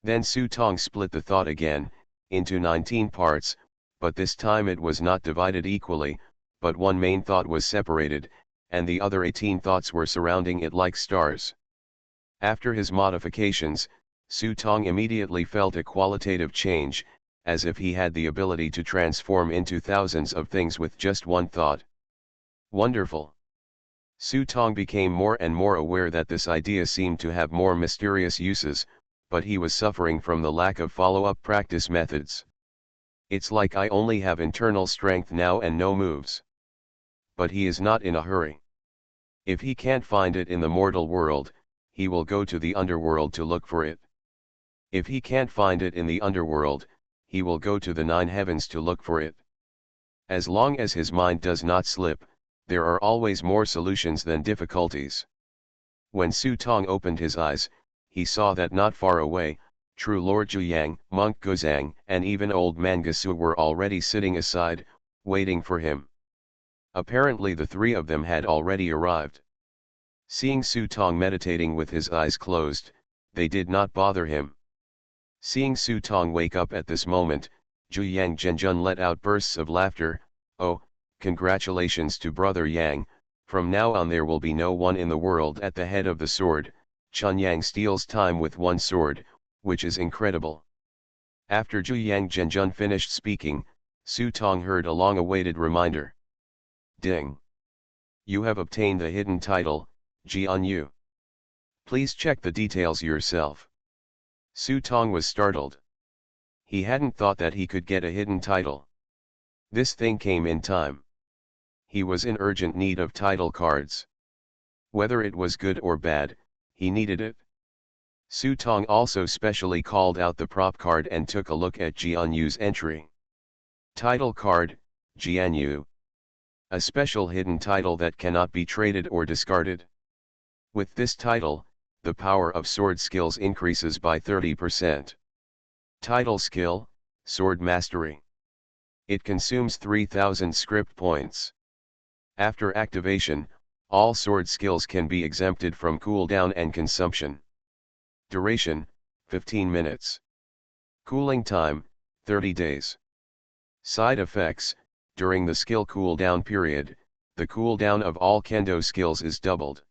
Then Su Tong split the thought again, into 19 parts, but this time it was not divided equally, but one main thought was separated, and the other 18 thoughts were surrounding it like stars. After his modifications, Su Tong immediately felt a qualitative change, as if he had the ability to transform into thousands of things with just one thought. Wonderful. Su Tong became more and more aware that this idea seemed to have more mysterious uses, but he was suffering from the lack of follow-up practice methods. It's like I only have internal strength now and no moves. But he is not in a hurry. If he can't find it in the mortal world, he will go to the underworld to look for it. If he can't find it in the underworld, he will go to the 9 heavens to look for it. As long as his mind does not slip, there are always more solutions than difficulties. When Su Tong opened his eyes, he saw that not far away, True Lord Zhuyang, Monk Guzang, and even Old Man Gasu were already sitting aside, waiting for him. Apparently the 3 of them had already arrived. Seeing Su Tong meditating with his eyes closed, they did not bother him. Seeing Su Tong wake up at this moment, Zhuyang Zhenjun let out bursts of laughter. "Oh, congratulations to Brother Yang, from now on there will be no one in the world at the head of the sword. Chun Yang steals time with one sword, which is incredible." After Zhuyang Zhenjun finished speaking, Su Tong heard a long-awaited reminder. Ding! You have obtained the hidden title, Jian Yu. Please check the details yourself. Su Tong was startled. He hadn't thought that he could get a hidden title. This thing came in time. He was in urgent need of title cards. Whether it was good or bad, he needed it. Su Tong also specially called out the prop card and took a look at Jian Yu's entry. Title card, Jian Yu. A special hidden title that cannot be traded or discarded. With this title, the power of sword skills increases by 30%. Title skill, Sword Mastery. It consumes 3000 script points. After activation, all sword skills can be exempted from cooldown and consumption. Duration, 15 minutes. Cooling time, 30 days. Side effects, during the skill cooldown period, the cooldown of all kendo skills is doubled.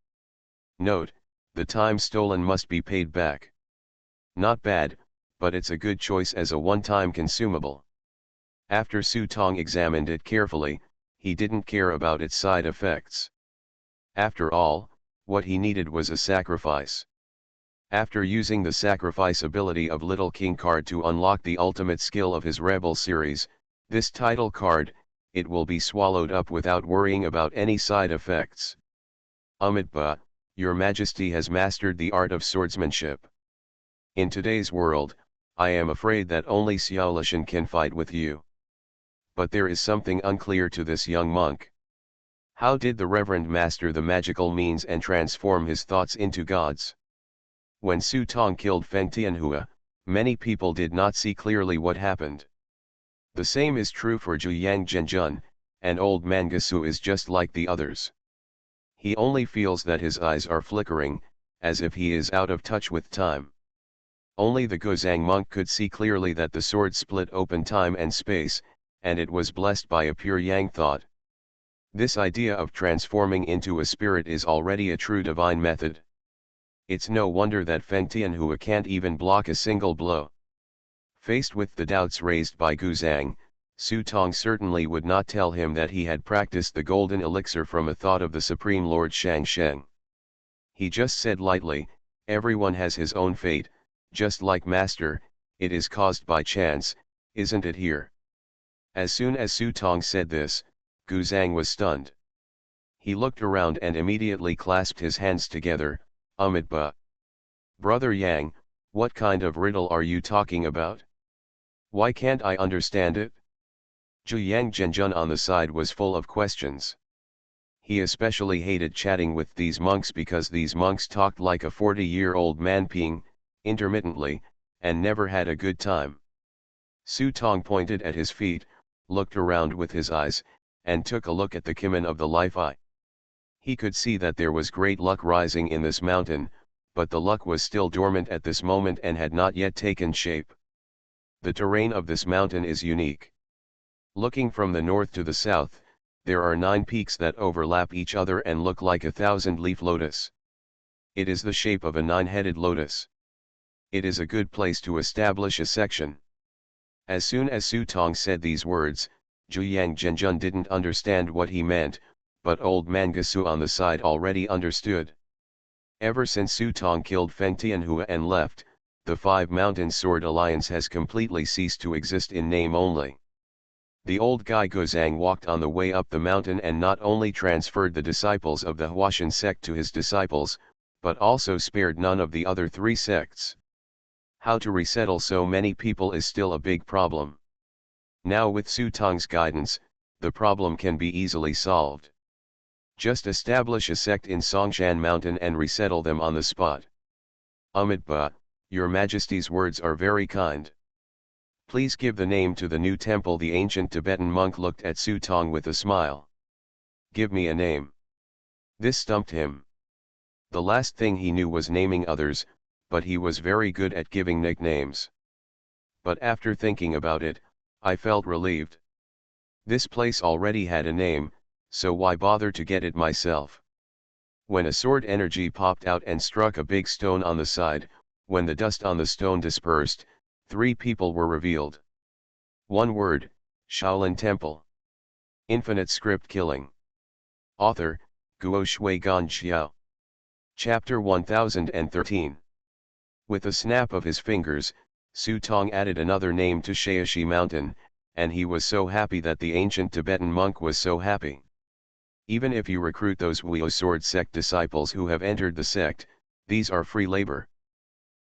Note, the time stolen must be paid back. Not bad, but it's a good choice as a one-time consumable. After Su Tong examined it carefully, he didn't care about its side effects. After all, what he needed was a sacrifice. After using the sacrifice ability of Little King card to unlock the ultimate skill of his Rebel series, this title card, it will be swallowed up without worrying about any side effects. Amitabha, Your Majesty has mastered the art of swordsmanship. In today's world, I am afraid that only Xiaolishan can fight with you. But there is something unclear to this young monk. How did the Reverend master the magical means and transform his thoughts into gods? When Su Tong killed Feng Tianhua, many people did not see clearly what happened. The same is true for Zhuyang Zhenjun, and Old Man Gasu is just like the others. He only feels that his eyes are flickering, as if he is out of touch with time. Only the Guzang monk could see clearly that the sword split open time and space, and it was blessed by a pure yang thought. This idea of transforming into a spirit is already a true divine method. It's no wonder that Feng Tianhua can't even block a single blow. Faced with the doubts raised by Guzang, Su Tong certainly would not tell him that he had practiced the golden elixir from a thought of the Supreme Lord Shang Sheng. He just said lightly, everyone has his own fate, just like Master, it is caused by chance, isn't it here? As soon as Su Tong said this, Guzang was stunned. He looked around and immediately clasped his hands together. Amitabha. Brother Yang, what kind of riddle are you talking about? Why can't I understand it? Zhuyang Zhenjun on the side was full of questions. He especially hated chatting with these monks because these monks talked like a 40-year-old man peeing, intermittently, and never had a good time. Su Tong pointed at his feet, looked around with his eyes, and took a look at the Kimen of the Life Eye. He could see that there was great luck rising in this mountain, but the luck was still dormant at this moment and had not yet taken shape. The terrain of this mountain is unique. Looking from the north to the south, there are 9 peaks that overlap each other and look like a 1,000-leaf lotus. It is the shape of a 9-headed lotus. It is a good place to establish a section. As soon as Su Tong said these words, Zhuyang Zhenjun didn't understand what he meant, but old Mangasu on the side already understood. Ever since Su Tong killed Feng Tianhua and left, the Five Mountains Sword Alliance has completely ceased to exist in name only. The old guy Gozang walked on the way up the mountain and not only transferred the disciples of the Huashan sect to his disciples, but also spared none of the other three sects. How to resettle so many people is still a big problem. Now with Su Tong's guidance, the problem can be easily solved. Just establish a sect in Songshan Mountain and resettle them on the spot. Amitabha, your Majesty's words are very kind. Please give the name to the new temple. The ancient Tibetan monk looked at Su Tong with a smile. Give me a name. This stumped him. The last thing he knew was naming others, but he was very good at giving nicknames. But after thinking about it, I felt relieved. This place already had a name, so why bother to get it myself? When a sword energy popped out and struck a big stone on the side, when the dust on the stone dispersed, three people were revealed. One word, Shaolin Temple. Infinite script killing. Author, Guo Shui Gan Xiao. Chapter 1013. With a snap of his fingers, Su Tong added another name to Shaoxi Mountain, and he was so happy that the ancient Tibetan monk was so happy. Even if you recruit those Wuo sword sect disciples who have entered the sect, these are free labor.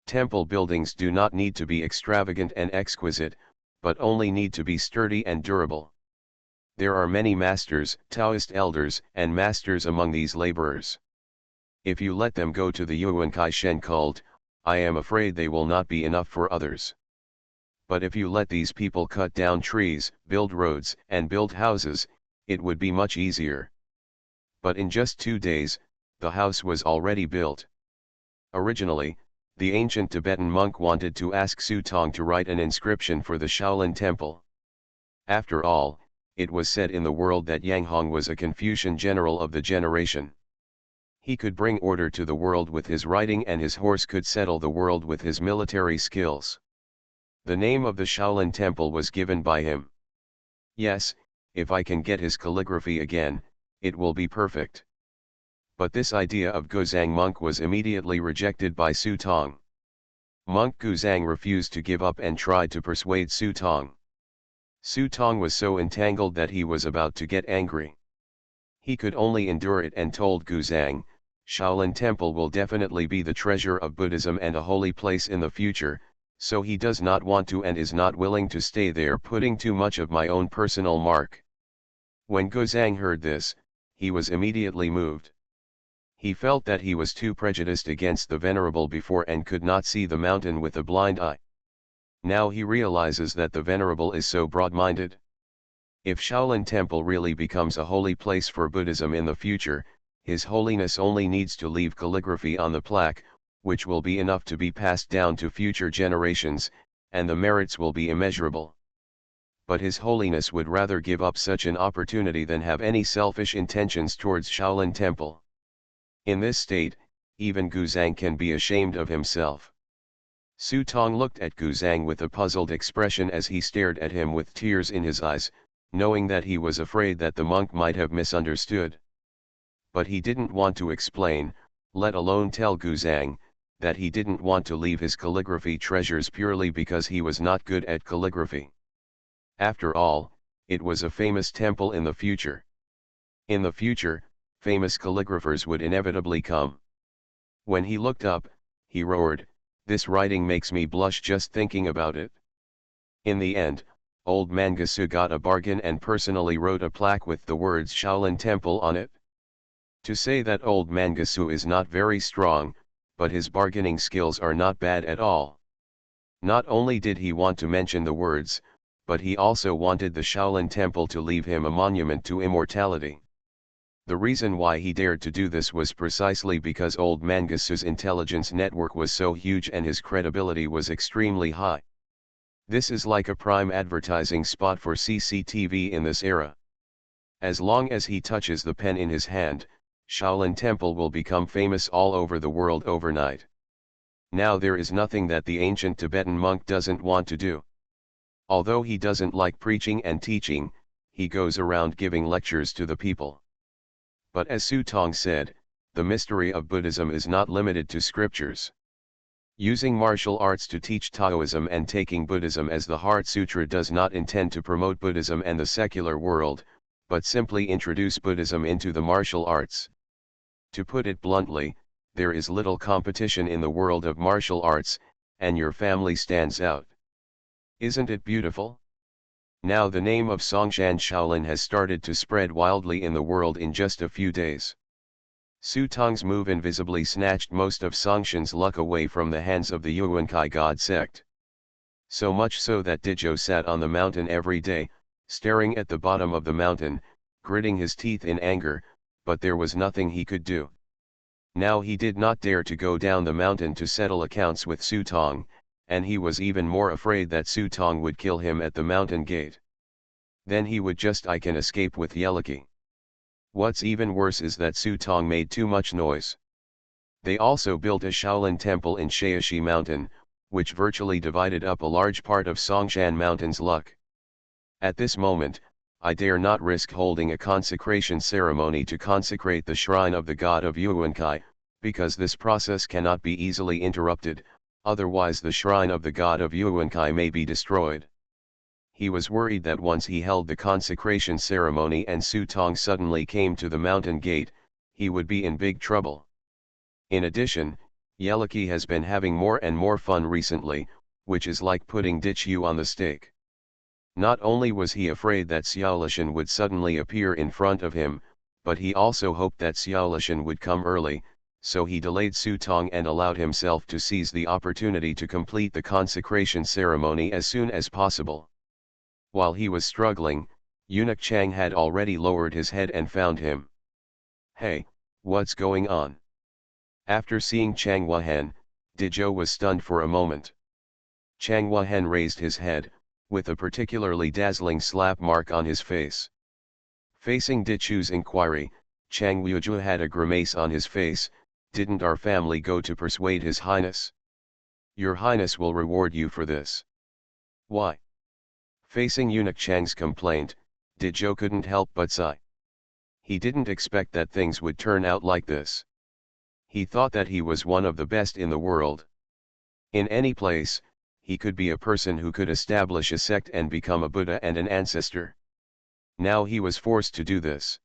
Temple buildings do not need to be extravagant and exquisite, but only need to be sturdy and durable. There are many masters, Taoist elders, and masters among these laborers. If you let them go to the Yuan Kai Shen cult, I am afraid they will not be enough for others. But if you let these people cut down trees, build roads, and build houses, it would be much easier. But in just 2 days, the house was already built. Originally, the ancient Tibetan monk wanted to ask Su Tong to write an inscription for the Shaolin Temple. After all, it was said in the world that Yang Hong was a Confucian general of the generation. He could bring order to the world with his writing, and his horse could settle the world with his military skills. The name of the Shaolin Temple was given by him. Yes, if I can get his calligraphy again, it will be perfect. But this idea of Gozang monk was immediately rejected by Su Tong. Monk Guzang refused to give up and tried to persuade Su Tong. Su Tong was so entangled that he was about to get angry. He could only endure it and told Guzang, Shaolin Temple will definitely be the treasure of Buddhism and a holy place in the future, so he does not want to and is not willing to stay there putting too much of my own personal mark. When Guzang heard this, he was immediately moved. He felt that he was too prejudiced against the venerable before and could not see the mountain with a blind eye. Now he realizes that the venerable is so broad-minded. If Shaolin Temple really becomes a holy place for Buddhism in the future, His Holiness only needs to leave calligraphy on the plaque, which will be enough to be passed down to future generations, and the merits will be immeasurable. But His Holiness would rather give up such an opportunity than have any selfish intentions towards Shaolin Temple. In this state, even Guzang can be ashamed of himself. Su Tong looked at Guzang with a puzzled expression as he stared at him with tears in his eyes, knowing that he was afraid that the monk might have misunderstood. But he didn't want to explain, let alone tell Guzang, that he didn't want to leave his calligraphy treasures purely because he was not good at calligraphy. After all, it was a famous temple in the future. In the future, famous calligraphers would inevitably come. When he looked up, he roared, "This writing makes me blush just thinking about it." In the end, old Mangasu got a bargain and personally wrote a plaque with the words Shaolin Temple on it. To say that old Mangasu is not very strong, but his bargaining skills are not bad at all. Not only did he want to mention the words, but he also wanted the Shaolin Temple to leave him a monument to immortality. The reason why he dared to do this was precisely because old Mangasu's intelligence network was so huge and his credibility was extremely high. This is like a prime advertising spot for CCTV in this era. As long as he touches the pen in his hand, Shaolin Temple will become famous all over the world overnight. Now there is nothing that the ancient Tibetan monk doesn't want to do. Although he doesn't like preaching and teaching, he goes around giving lectures to the people. But as Su Tong said, the mystery of Buddhism is not limited to scriptures. Using martial arts to teach Taoism and taking Buddhism as the Heart Sutra does not intend to promote Buddhism and the secular world, but simply introduce Buddhism into the martial arts. To put it bluntly, there is little competition in the world of martial arts, and your family stands out. Isn't it beautiful? Now the name of Songshan Shaolin has started to spread wildly in the world in just a few days. Su Tong's move invisibly snatched most of Songshan's luck away from the hands of the Yuankai God sect. So much so that Dizhou sat on the mountain every day, staring at the bottom of the mountain, gritting his teeth in anger, but there was nothing he could do. Now he did not dare to go down the mountain to settle accounts with Su Tong, and he was even more afraid that Su Tong would kill him at the mountain gate. Then he would just can escape with Yeliki. What's even worse is that Su Tong made too much noise. They also built a Shaolin temple in Shaoxi Mountain, which virtually divided up a large part of Songshan Mountain's luck. At this moment, I dare not risk holding a consecration ceremony to consecrate the shrine of the god of Yuankai, because this process cannot be easily interrupted, otherwise the shrine of the god of Yuankai may be destroyed. He was worried that once he held the consecration ceremony and Su Tong suddenly came to the mountain gate, he would be in big trouble. In addition, Yeliki has been having more and more fun recently, which is like putting Dichu on the stake. Not only was he afraid that Xiaolishan would suddenly appear in front of him, but he also hoped that Xiaolishan would come early, so he delayed Su Tong and allowed himself to seize the opportunity to complete the consecration ceremony as soon as possible. While he was struggling, Eunuch Chang had already lowered his head and found him. "Hey, what's going on?" After seeing Chang Wuhan, Dizhou was stunned for a moment. Chang Wuhan raised his head, with a particularly dazzling slap mark on his face. Facing Dichu's inquiry, Chang Wuju had a grimace on his face. "Didn't our family go to persuade His Highness? Your Highness will reward you for this." "Why?" Facing Eunuch Chang's complaint, Dizhou couldn't help but sigh. He didn't expect that things would turn out like this. He thought that he was one of the best in the world. In any place, he could be a person who could establish a sect and become a Buddha and an ancestor. Now he was forced to do this.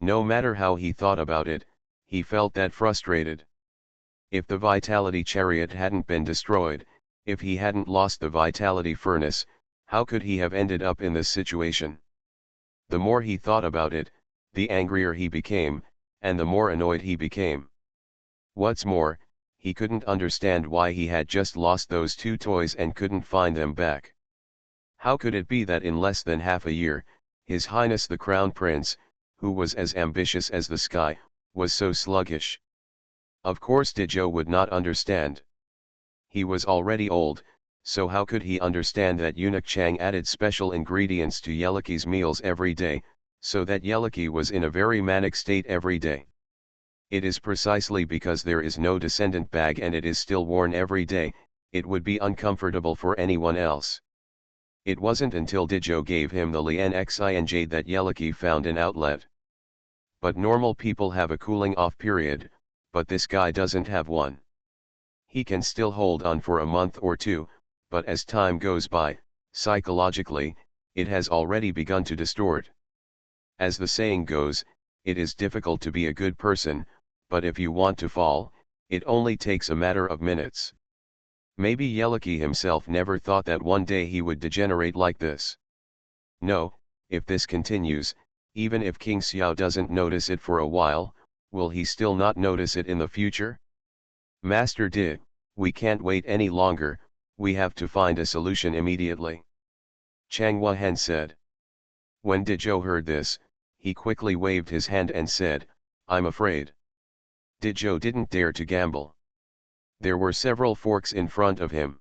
No matter how he thought about it, he felt that frustrated. If the vitality chariot hadn't been destroyed, if he hadn't lost the vitality furnace, how could he have ended up in this situation? The more he thought about it, the angrier he became, and the more annoyed he became. What's more, he couldn't understand why he had just lost those two toys and couldn't find them back. How could it be that in less than half a year, His Highness the Crown Prince, who was as ambitious as the sky, was so sluggish? Of course Dizhou would not understand. He was already old, so how could he understand that Eunuch Chang added special ingredients to Yeliki's meals every day, so that Yeliki was in a very manic state every day? It is precisely because there is no descendant bag and it is still worn every day, it would be uncomfortable for anyone else. It wasn't until Dizhou gave him the Lian Xinj that Yeliki found an outlet. But normal people have a cooling off period, but this guy doesn't have one. He can still hold on for a month or two, but as time goes by, psychologically, it has already begun to distort. As the saying goes, it is difficult to be a good person, but if you want to fall, it only takes a matter of minutes. Maybe Yeliki himself never thought that one day he would degenerate like this. No, if this continues, even if King Xiao doesn't notice it for a while, will he still not notice it in the future? "Master Di, we can't wait any longer, we have to find a solution immediately," Chang Wuhan said. When Dizhou heard this, he quickly waved his hand and said, "I'm afraid." Dizhou didn't dare to gamble. There were several forks in front of him.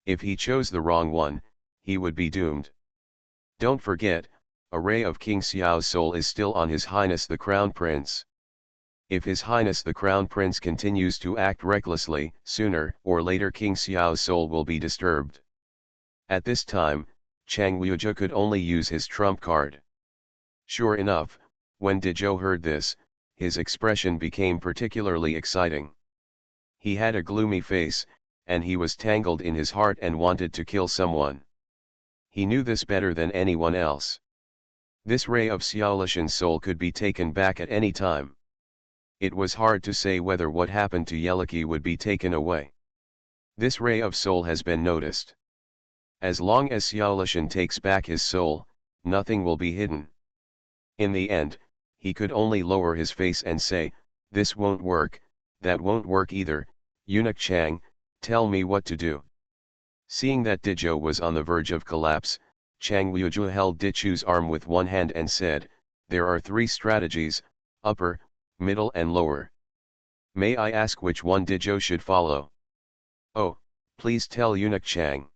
If he chose the wrong one, he would be doomed. Don't forget, a ray of King Xiao's soul is still on His Highness the Crown Prince. If His Highness the Crown Prince continues to act recklessly, sooner or later King Xiao's soul will be disturbed. At this time, Chang Liuju could only use his trump card. Sure enough, when Dezhou heard this, his expression became particularly exciting. He had a gloomy face, and he was tangled in his heart and wanted to kill someone. He knew this better than anyone else. This ray of Xiaolishan's soul could be taken back at any time. It was hard to say whether what happened to Yeliki would be taken away. This ray of soul has been noticed. As long as Xiaolishan takes back his soul, nothing will be hidden. In the end, he could only lower his face and say, "This won't work, that won't work either, Eunuch Chang, tell me what to do." Seeing that Dezhou was on the verge of collapse, Chang Liuju held Dezhou's arm with one hand and said, "There are 3 strategies, upper, middle and lower. May I ask which one Dezhou should follow?" "Oh, please tell Eunuch Chang."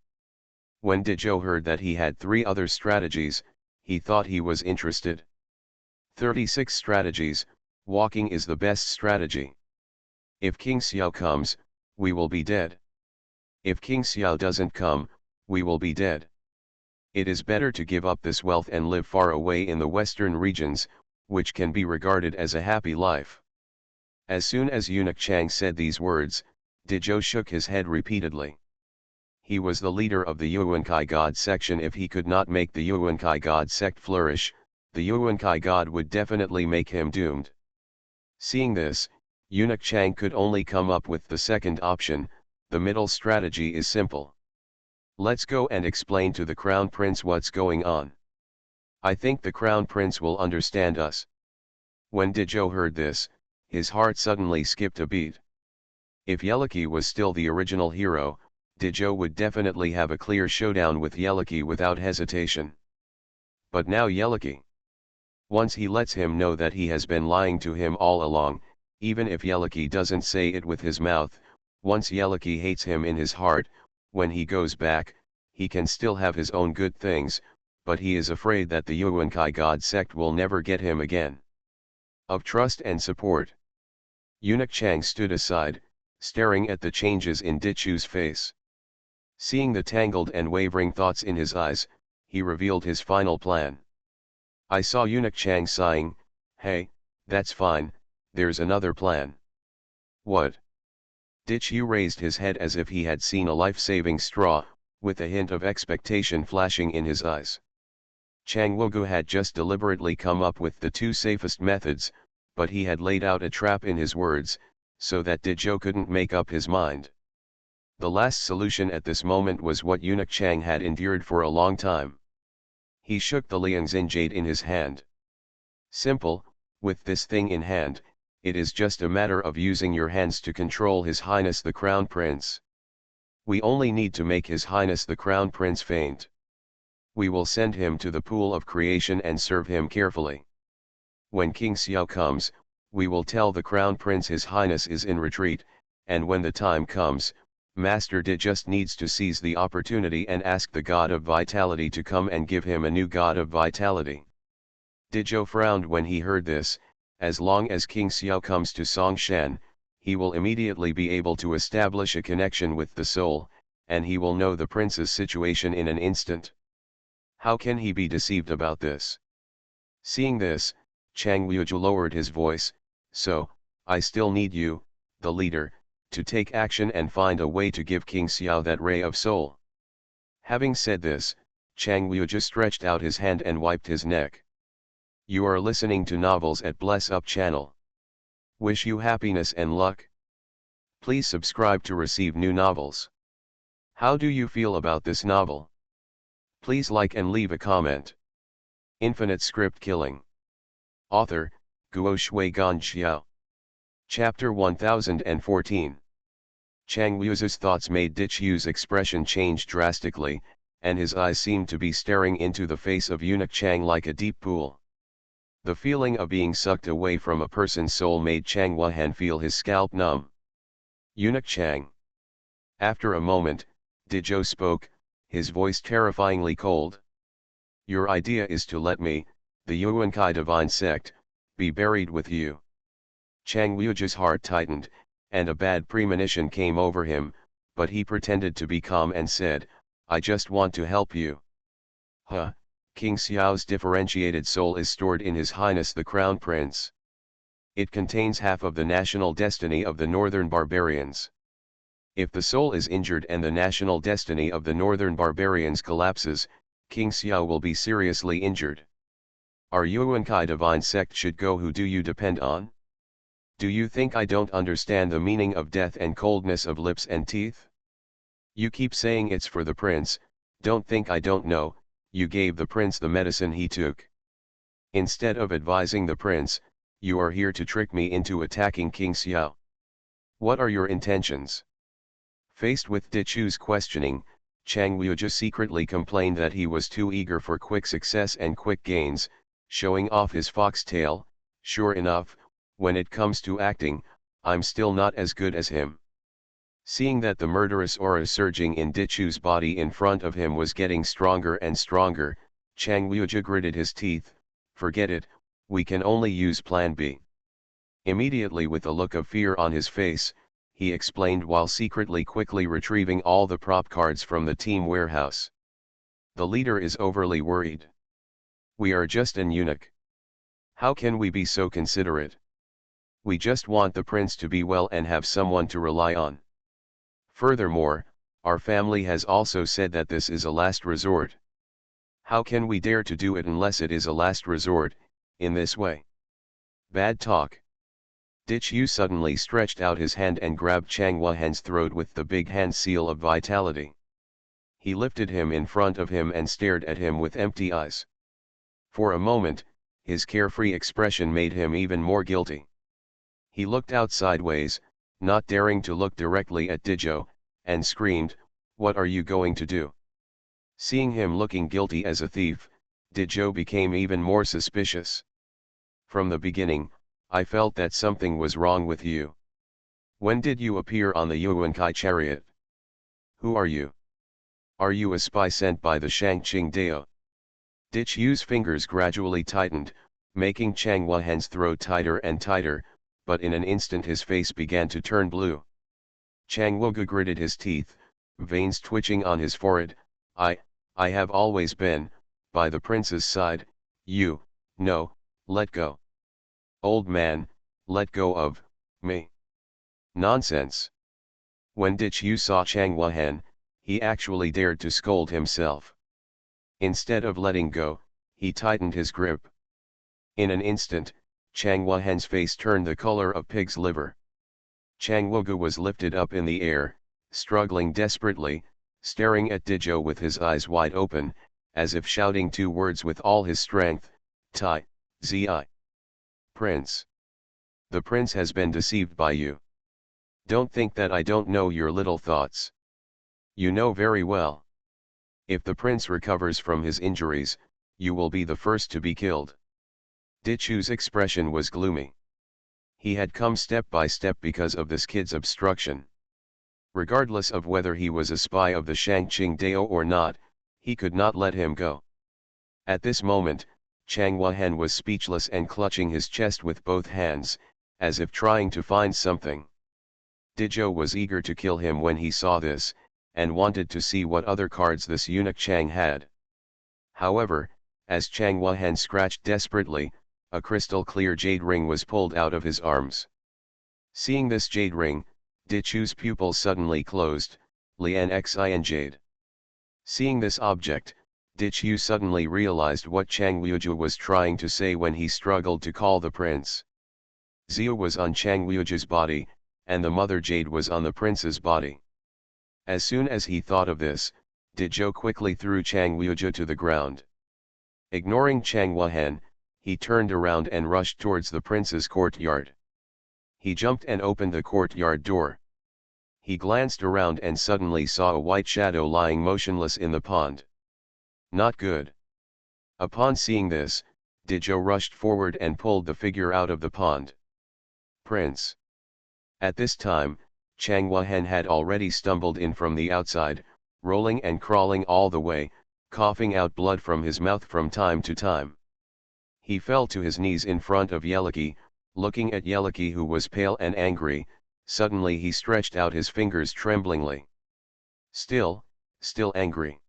When Dezhou heard that he had 3 other strategies, he thought he was interested. 36 strategies, walking is the best strategy. If King Xiao comes, we will be dead. If King Xiao doesn't come, we will be dead. It is better to give up this wealth and live far away in the western regions, which can be regarded as a happy life. As soon as Eunuch Chang said these words, Dezhou shook his head repeatedly. He was the leader of the Yuankai God section. If he could not make the Yuankai God sect flourish, the Yuankai God would definitely make him doomed. Seeing this, Eunuch Chang could only come up with the second option. The middle strategy is simple. Let's go and explain to the Crown Prince what's going on. I think the Crown Prince will understand us. When Dezhou heard this, his heart suddenly skipped a beat. If Yeliki was still the original hero, Dezhou would definitely have a clear showdown with Yeliki without hesitation. But now Yeliki. Once he lets him know that he has been lying to him all along, even if Yeliki doesn't say it with his mouth, once Yeliki hates him in his heart, when he goes back, he can still have his own good things, but he is afraid that the Yuankai God sect will never get him again. Of trust and support. Eunuch Chang stood aside, staring at the changes in Dezhou's face. Seeing the tangled and wavering thoughts in his eyes, he revealed his final plan. I saw Eunuch Chang sighing, "Hey, that's fine, there's another plan." "What?" Dezhou raised his head as if he had seen a life-saving straw, with a hint of expectation flashing in his eyes. Chang Wugu had just deliberately come up with the 2 safest methods, but he had laid out a trap in his words, so that Dezhou couldn't make up his mind. The last solution at this moment was what Eunuch Chang had endured for a long time. He shook the Liangxin jade in his hand. "Simple, with this thing in hand, it is just a matter of using your hands to control His Highness the Crown Prince. We only need to make His Highness the Crown Prince faint. We will send him to the pool of creation and serve him carefully. When King Xiao comes, we will tell the Crown Prince His Highness is in retreat, and when the time comes, Master De just needs to seize the opportunity and ask the God of Vitality to come and give him a new God of Vitality." Dezhou frowned when he heard this. As long as King Xiao comes to Songshan, he will immediately be able to establish a connection with the soul, and he will know the prince's situation in an instant. How can he be deceived about this? Seeing this, Chang Liuju lowered his voice, "So, I still need you, the leader, to take action and find a way to give King Xiao that ray of soul." Having said this, Chang Liuju stretched out his hand and wiped his neck. You are listening to Novels at Bless Up channel. Wish you happiness and luck. Please subscribe to receive new novels. How do you feel about this novel? Please like and leave a comment. Infinite Script Killing. Author, Guo Shui Gan Xiao. Chapter 1014. Chang Liuzu's thoughts made Dezhou's expression change drastically, and his eyes seemed to be staring into the face of Eunuch Chang like a deep pool. The feeling of being sucked away from a person's soul made Chang Wuhan feel his scalp numb. Eunuch Chang. After a moment, Dezhou spoke, his voice terrifyingly cold. Your idea is to let me, the Yuankai divine sect, be buried with you. Chang Liuju's heart tightened, and a bad premonition came over him, but he pretended to be calm and said, I just want to help you. Huh, King Xiao's differentiated soul is stored in His Highness the Crown Prince. It contains half of the national destiny of the northern barbarians. If the soul is injured and the national destiny of the northern barbarians collapses, King Xiao will be seriously injured. Our Yuankai divine sect should go. Who do you depend on? Do you think I don't understand the meaning of death and coldness of lips and teeth? You keep saying it's for the prince, don't think I don't know. You gave the prince the medicine he took. Instead of advising the prince, you are here to trick me into attacking King Xiao. What are your intentions? Faced with Dichu's questioning, Chang Wuji secretly complained that he was too eager for quick success and quick gains, showing off his foxtail. Sure enough, when it comes to acting, I'm still not as good as him. Seeing that the murderous aura surging in Dichu's body in front of him was getting stronger and stronger, Chang Wuji gritted his teeth. Forget it, we can only use plan B. Immediately, with a look of fear on his face, he explained while secretly quickly retrieving all the prop cards from the team warehouse. The leader is overly worried. We are just an eunuch. How can we be so considerate? We just want the prince to be well and have someone to rely on. Furthermore, our family has also said that this is a last resort. How can we dare to do it unless it is a last resort, in this way? Bad talk. Dichu suddenly stretched out his hand and grabbed Chang Wuhan's throat with the big hand seal of vitality. He lifted him in front of him and stared at him with empty eyes. For a moment, his carefree expression made him even more guilty. He looked out sideways, not daring to look directly at Dijo, and screamed, "What are you going to do?" Seeing him looking guilty as a thief, Dijo became even more suspicious. From the beginning, I felt that something was wrong with you. When did you appear on the Yuankai chariot? Who are you? Are you a spy sent by the Shangqing Dao? Dichu's fingers gradually tightened, making Chang Wuhan's throat tighter and tighter, but in an instant his face began to turn blue. Chang Wuge gritted his teeth, veins twitching on his forehead. I have always been, by the prince's side. No, let go. Old man, let go of me. Nonsense. When Dichu saw Chang Wuhan, he actually dared to scold himself. Instead of letting go, he tightened his grip. In an instant, Chang Wuhan's face turned the color of pig's liver. Chang Wuge was lifted up in the air, struggling desperately, staring at Dijo with his eyes wide open, as if shouting two words with all his strength, Tai, Zi. Prince. The prince has been deceived by you. Don't think that I don't know your little thoughts. You know very well. If the prince recovers from his injuries, you will be the first to be killed. Dichu's expression was gloomy. He had come step by step because of this kid's obstruction. Regardless of whether he was a spy of the Shangqing Dao or not, he could not let him go. At this moment, Chang Wuhan was speechless and clutching his chest with both hands, as if trying to find something. Dijo was eager to kill him when he saw this, and wanted to see what other cards this eunuch Chang had. However, as Chang Wuhan scratched desperately, a crystal-clear jade ring was pulled out of his arms. Seeing this jade ring, Dichu's pupils suddenly closed. Lian Xin jade. Seeing this object, Dichu suddenly realized what Chang Wuju was trying to say when he struggled to call the prince. Zia was on Chang Wuju's body, and the mother jade was on the prince's body. As soon as he thought of this, Dijo quickly threw Chang Wuju to the ground. Ignoring Chang Wuhan, he turned around and rushed towards the prince's courtyard. He jumped and opened the courtyard door. He glanced around and suddenly saw a white shadow lying motionless in the pond. Not good. Upon seeing this, Dijo rushed forward and pulled the figure out of the pond. Prince. At this time, Chang Wuhan had already stumbled in from the outside, rolling and crawling all the way, coughing out blood from his mouth from time to time. He fell to his knees in front of Yeliki, looking at Yeliki, who was pale and angry. Suddenly he stretched out his fingers tremblingly. Still, still angry.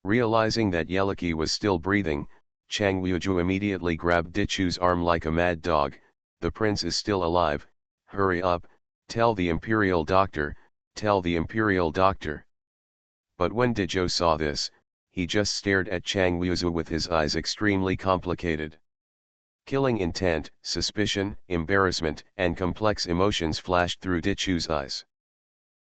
Realizing that Yeliki was still breathing, Chang Wuju immediately grabbed Dichu's arm like a mad dog. The prince is still alive, hurry up, tell the imperial doctor, tell the imperial doctor. But when Dijo saw this, he just stared at Chang Wuju with his eyes extremely complicated. Killing intent, suspicion, embarrassment, and complex emotions flashed through Dichu's eyes.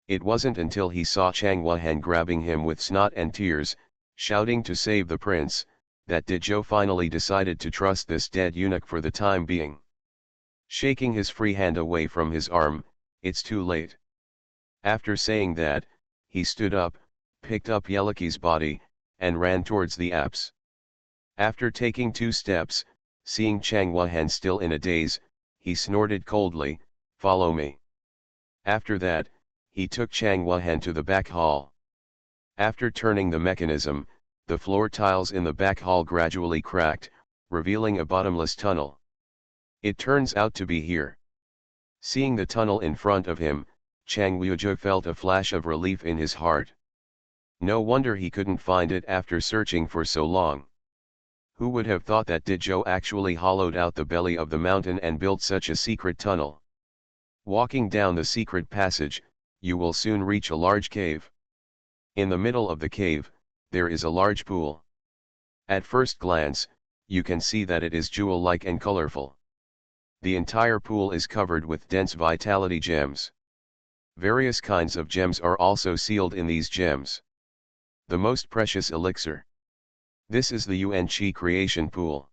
It wasn't until he saw Chang Wuhan grabbing him with snot and tears, shouting to save the prince, that Dijo finally decided to trust this dead eunuch for the time being. Shaking his free hand away from his arm, it's too late. After saying that, he stood up, picked up Yeliki's body, and ran towards the apse. After taking 2 steps, seeing Chang Wuhan still in a daze, he snorted coldly, "Follow me." After that, he took Chang Wuhan to the back hall. After turning the mechanism, the floor tiles in the back hall gradually cracked, revealing a bottomless tunnel. It turns out to be here. Seeing the tunnel in front of him, Chang Wuju felt a flash of relief in his heart. No wonder he couldn't find it after searching for so long. Who would have thought that Dijo actually hollowed out the belly of the mountain and built such a secret tunnel? Walking down the secret passage, you will soon reach a large cave. In the middle of the cave, there is a large pool. At first glance, you can see that it is jewel-like and colorful. The entire pool is covered with dense vitality gems. Various kinds of gems are also sealed in these gems. The most precious elixir. This is the Yuan Qi creation pool.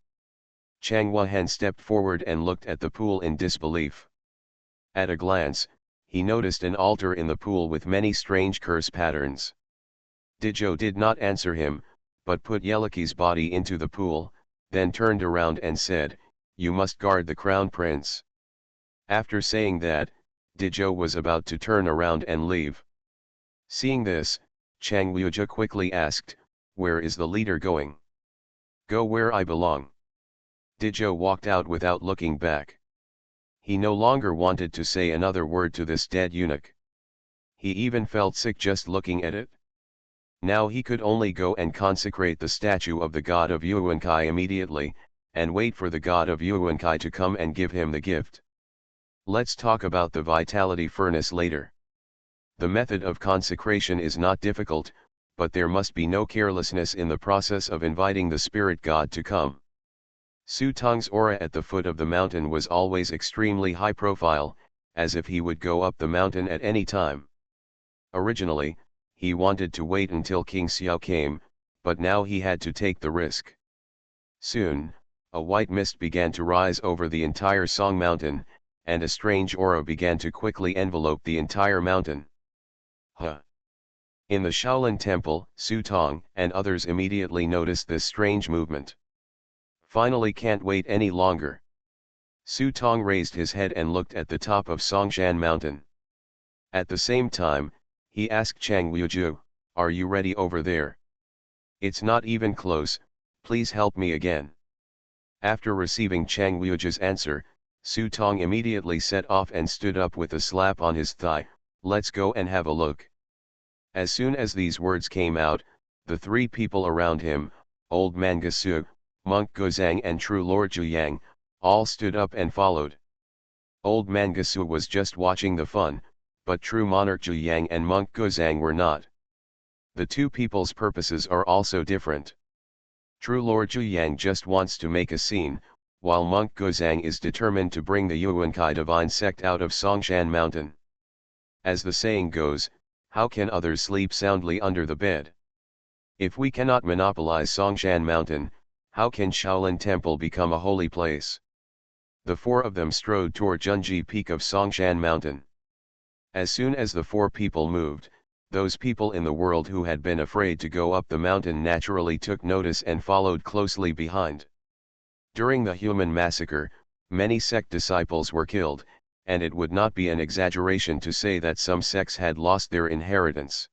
Chang Wuhan stepped forward and looked at the pool in disbelief. At a glance, he noticed an altar in the pool with many strange curse patterns. Dijo did not answer him, but put Yeliki's body into the pool, then turned around and said, "You must guard the crown prince." After saying that, Dijo was about to turn around and leave. Seeing this, Chang Wuju quickly asked, "Where is the leader going?" "Go where I belong." Dijo walked out without looking back. He no longer wanted to say another word to this dead eunuch. He even felt sick just looking at it. Now he could only go and consecrate the statue of the god of Yuankai immediately, and wait for the god of Yuankai to come and give him the gift. Let's talk about the vitality furnace later. The method of consecration is not difficult, but there must be no carelessness in the process of inviting the spirit god to come. Su Tong's aura at the foot of the mountain was always extremely high profile, as if he would go up the mountain at any time. Originally, he wanted to wait until King Xiao came, but now he had to take the risk. Soon, a white mist began to rise over the entire Song Mountain, and a strange aura began to quickly envelope the entire mountain. In the Shaolin Temple, Su Tong and others immediately noticed this strange movement. Finally can't wait any longer. Su Tong raised his head and looked at the top of Songshan Mountain. At the same time, he asked Chang Wuju, "Are you ready over there? It's not even close, please help me again." After receiving Chang Wuju's answer, Su Tong immediately set off and stood up with a slap on his thigh, "Let's go and have a look." As soon as these words came out, the 3 people around him, Old Man Gasu, Monk Gozang and True Lord Zhuyang, all stood up and followed. Old Man Gasu was just watching the fun, but True Monarch Zhuyang and Monk Gozang were not. The 2 people's purposes are also different. True Lord Zhuyang just wants to make a scene, while Monk Gozang is determined to bring the Yuankai divine sect out of Songshan Mountain. As the saying goes, how can others sleep soundly under the bed? If we cannot monopolize Songshan Mountain, how can Shaolin Temple become a holy place? The 4 of them strode toward Junji Peak of Songshan Mountain. As soon as the 4 people moved, those people in the world who had been afraid to go up the mountain naturally took notice and followed closely behind. During the human massacre, many sect disciples were killed, and it would not be an exaggeration to say that some sects had lost their inheritance.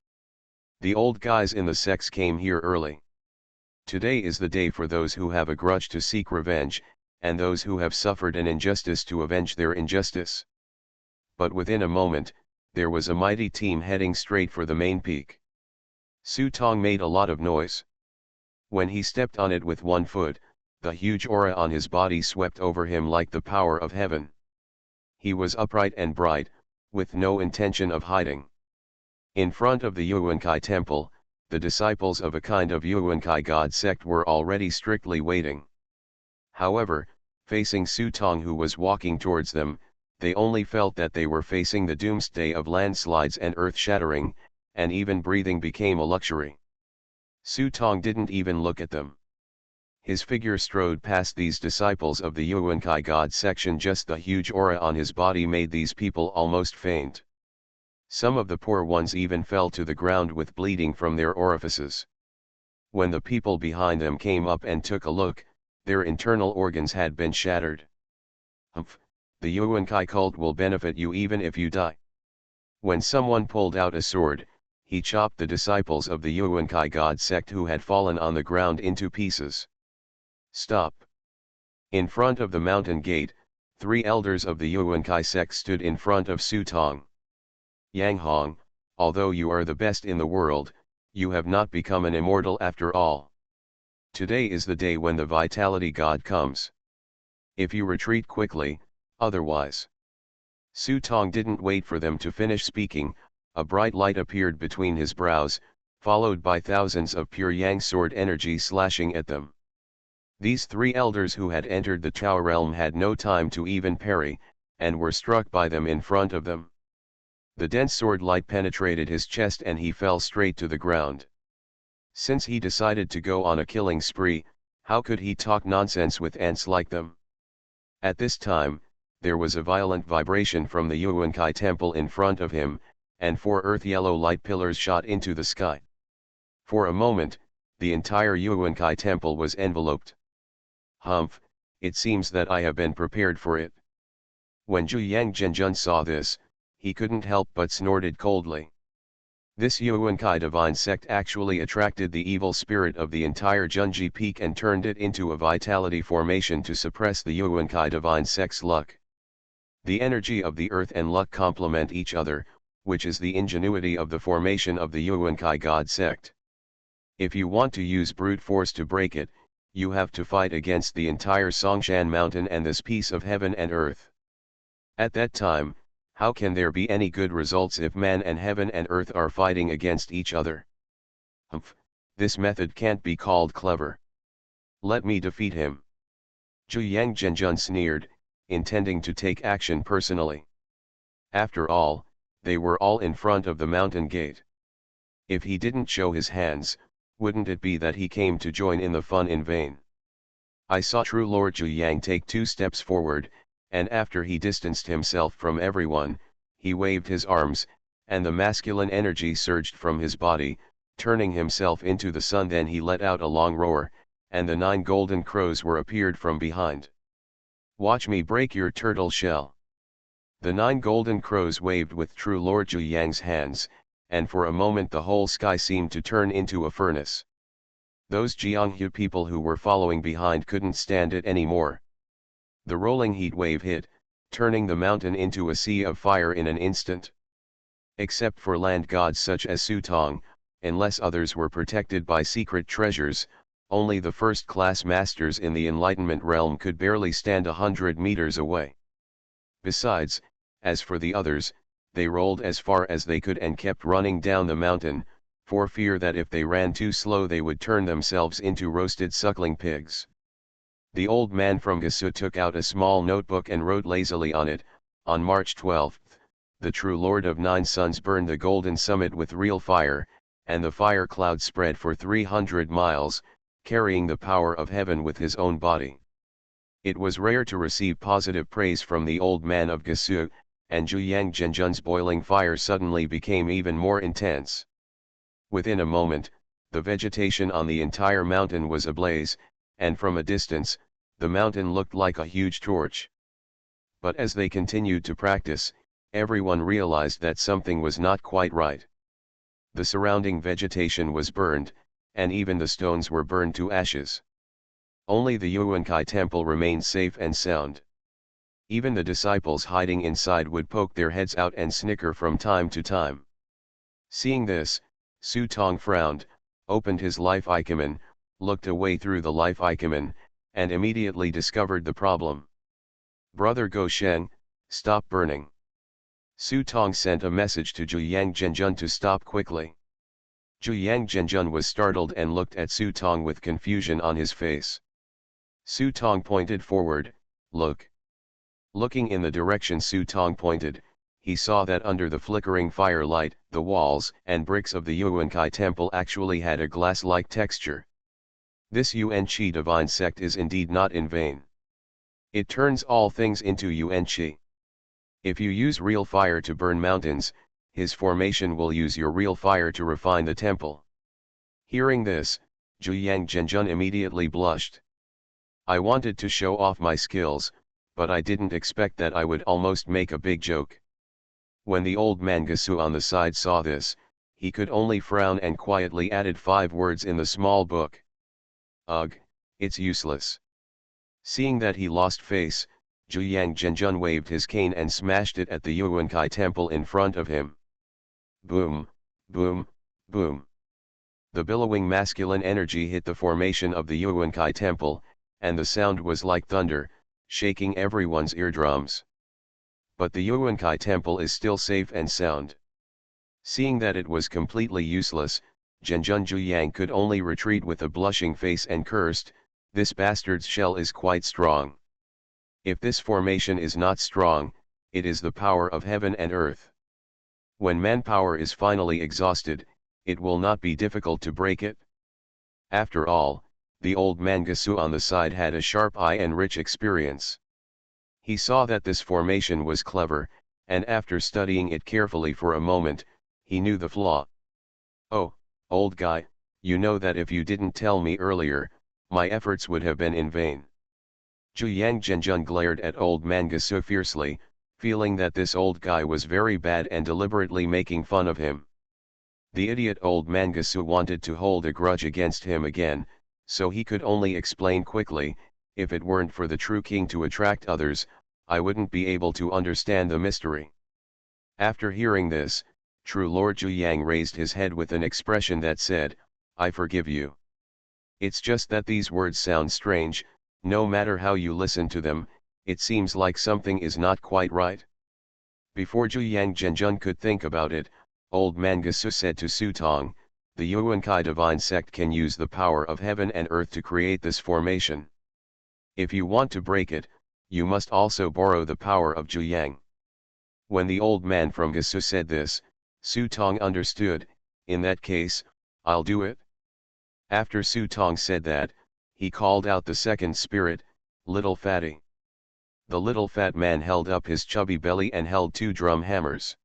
The old guys in the sects came here early. Today is the day for those who have a grudge to seek revenge, and those who have suffered an injustice to avenge their injustice. But within a moment, there was a mighty team heading straight for the main peak. Su Tong made a lot of noise. When he stepped on it with one foot, the huge aura on his body swept over him like the power of heaven. He was upright and bright, with no intention of hiding. In front of the Yuankai temple, the disciples of a kind of Yuankai god sect were already strictly waiting. However, facing Su Tong, who was walking towards them, they only felt that they were facing the doomsday of landslides and earth-shattering, and even breathing became a luxury. Su Tong didn't even look at them. His figure strode past these disciples of the Yuankai god section. Just the huge aura on his body made these people almost faint. Some of the poor ones even fell to the ground with bleeding from their orifices. When the people behind them came up and took a look, their internal organs had been shattered. Humph, the Yuankai cult will benefit you even if you die. When someone pulled out a sword, he chopped the disciples of the Yuankai god sect who had fallen on the ground into pieces. Stop! In front of the mountain gate, 3 elders of the Yuankai sect stood in front of Su Tong. Yang Hong, although you are the best in the world, you have not become an immortal after all. Today is the day when the vitality god comes. If you retreat quickly, otherwise. Su Tong didn't wait for them to finish speaking. A bright light appeared between his brows, followed by thousands of pure yang sword energy slashing at them. These 3 elders who had entered the Chao realm had no time to even parry, and were struck by them in front of them. The dense sword light penetrated his chest and he fell straight to the ground. Since he decided to go on a killing spree, how could he talk nonsense with ants like them? At this time, there was a violent vibration from the Yuankai temple in front of him, and 4 earth-yellow light pillars shot into the sky. For a moment, the entire Yuankai temple was enveloped. Humph, it seems that I have been prepared for it. When Zhu Yang Zhenjun saw this, he couldn't help but snorted coldly. This Yuankai divine sect actually attracted the evil spirit of the entire Junji Peak and turned it into a vitality formation to suppress the Yuankai divine sect's luck. The energy of the earth and luck complement each other, which is the ingenuity of the formation of the Yuankai god sect. If you want to use brute force to break it, you have to fight against the entire Songshan mountain and this piece of heaven and earth. At that time, how can there be any good results if man and heaven and earth are fighting against each other? Humph, this method can't be called clever. Let me defeat him. Zhu Yang Zhenjun sneered, intending to take action personally. After all, they were all in front of the mountain gate. If he didn't show his hands, wouldn't it be that he came to join in the fun in vain? I saw true Lord Zhu Yang take 2 steps forward, and after he distanced himself from everyone, he waved his arms, and the masculine energy surged from his body, turning himself into the sun. Then he let out a long roar, and the 9 golden crows were appeared from behind. Watch me break your turtle shell. The 9 golden crows waved with true Lord Zhu Yang's hands, and for a moment the whole sky seemed to turn into a furnace. Those Jianghu people who were following behind couldn't stand it anymore. The rolling heat wave hit, turning the mountain into a sea of fire in an instant. Except for land gods such as Su Tong, unless others were protected by secret treasures, only the first-class masters in the Enlightenment realm could barely stand 100 meters away. Besides, as for the others, they rolled as far as they could and kept running down the mountain, for fear that if they ran too slow they would turn themselves into roasted suckling pigs. The old man from Gasu took out a small notebook and wrote lazily on it, on March 12th, the true Lord of 9 Suns burned the golden summit with real fire, and the fire cloud spread for 300 miles, carrying the power of heaven with his own body. It was rare to receive positive praise from the old man of Gasu, and Zhu Yang Zhenjun's boiling fire suddenly became even more intense. Within a moment, the vegetation on the entire mountain was ablaze, and from a distance, the mountain looked like a huge torch. But as they continued to practice, everyone realized that something was not quite right. The surrounding vegetation was burned, and even the stones were burned to ashes. Only the Yuankai temple remained safe and sound. Even the disciples hiding inside would poke their heads out and snicker from time to time. Seeing this, Su Tong frowned, opened his life icon, looked away through the life icon, and immediately discovered the problem. Brother Go Sheng, stop burning. Su Tong sent a message to Zhu Yang Zhenjun to stop quickly. Zhu Yang Zhenjun was startled and looked at Su Tong with confusion on his face. Su Tong pointed forward, look. Looking in the direction Su Tong pointed, he saw that under the flickering firelight, the walls and bricks of the Yuankai temple actually had a glass-like texture. This Yuan Qi divine sect is indeed not in vain. It turns all things into Yuan Qi. If you use real fire to burn mountains, his formation will use your real fire to refine the temple. Hearing this, Zhu Yang Zhenjun immediately blushed. I wanted to show off my skills, but I didn't expect that I would almost make a big joke. When the old man Gasu on the side saw this, he could only frown and quietly added 5 words in the small book. Ugh, it's useless. Seeing that he lost face, Zhu Yang Zhenjun waved his cane and smashed it at the Yuankai temple in front of him. Boom, boom, boom. The billowing masculine energy hit the formation of the Yuankai temple, and the sound was like thunder, shaking everyone's eardrums. But the Yuankai temple is still safe and sound. Seeing that it was completely useless, Zhenjun Zhu Yang could only retreat with a blushing face and cursed, this bastard's shell is quite strong. If this formation is not strong, it is the power of heaven and earth. When manpower is finally exhausted, it will not be difficult to break it. After all, the old man Gasu on the side had a sharp eye and rich experience. He saw that this formation was clever, and after studying it carefully for a moment, he knew the flaw. Oh, old guy, you know that if you didn't tell me earlier, my efforts would have been in vain. Zhu Yang Zhenjun glared at old man Gasu fiercely, feeling that this old guy was very bad and deliberately making fun of him. The idiot old man Gasu wanted to hold a grudge against him again, so he could only explain quickly, if it weren't for the true king to attract others, I wouldn't be able to understand the mystery. After hearing this, true Lord Zhu Yang raised his head with an expression that said, I forgive you. It's just that these words sound strange, no matter how you listen to them, it seems like something is not quite right. Before Zhu Yang Zhenjun could think about it, old man Gasu said to Su Tong, the Yuankai divine sect can use the power of heaven and earth to create this formation. If you want to break it, you must also borrow the power of Zhu Yang. When the old man from Gasu said this, Su Tong understood, in that case, I'll do it. After Su Tong said that, he called out the second spirit, Little Fatty. The little fat man held up his chubby belly and held 2 drum hammers.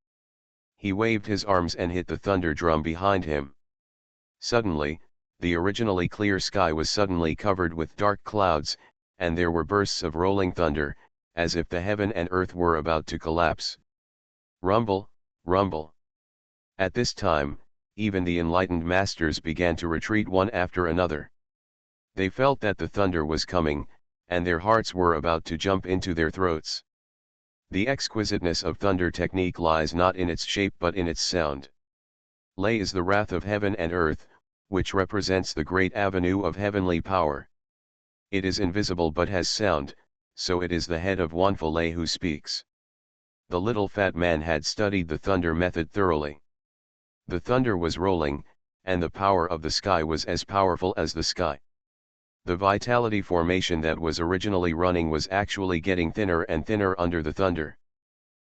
He waved his arms and hit the thunder drum behind him. Suddenly, the originally clear sky was suddenly covered with dark clouds, and there were bursts of rolling thunder, as if the heaven and earth were about to collapse. Rumble, rumble. At this time, even the enlightened masters began to retreat one after another. They felt that the thunder was coming, and their hearts were about to jump into their throats. The exquisiteness of thunder technique lies not in its shape but in its sound. Lay is the wrath of heaven and earth, which represents the great avenue of heavenly power. It is invisible but has sound, so it is the head of Wanfu Lei who speaks. The little fat man had studied the thunder method thoroughly. The thunder was rolling, and the power of the sky was as powerful as the sky. The vitality formation that was originally running was actually getting thinner and thinner under the thunder.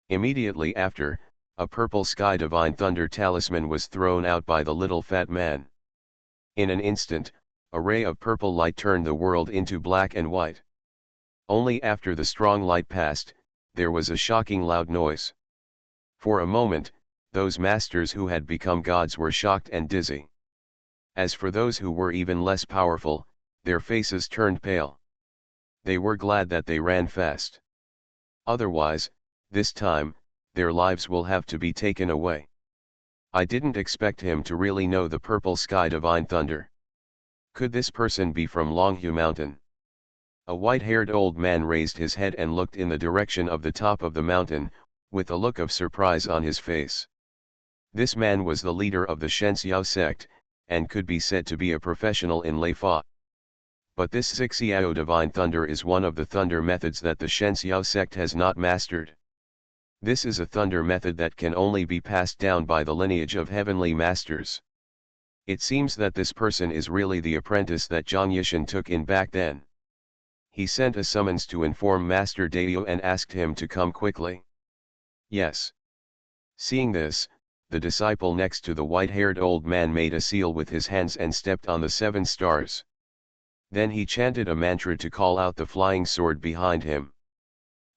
Immediately after, a purple sky divine thunder talisman was thrown out by the little fat man. In an instant, a ray of purple light turned the world into black and white. Only after the strong light passed, there was a shocking loud noise. For a moment, those masters who had become gods were shocked and dizzy. As for those who were even less powerful, their faces turned pale. They were glad that they ran fast. Otherwise, this time, their lives will have to be taken away. I didn't expect him to really know the purple sky divine thunder. Could this person be from Longhu Mountain? A white-haired old man raised his head and looked in the direction of the top of the mountain, with a look of surprise on his face. This man was the leader of the Shenxiao sect, and could be said to be a professional in Lei Fa. But this Xixiao divine thunder is one of the thunder methods that the Shenxiao sect has not mastered. This is a thunder method that can only be passed down by the lineage of heavenly masters. It seems that this person is really the apprentice that Zhang Yishan took in back then. He sent a summons to inform Master Daio and asked him to come quickly. Yes. Seeing this, the disciple next to the white-haired old man made a seal with his hands and stepped on the 7 stars. Then he chanted a mantra to call out the flying sword behind him.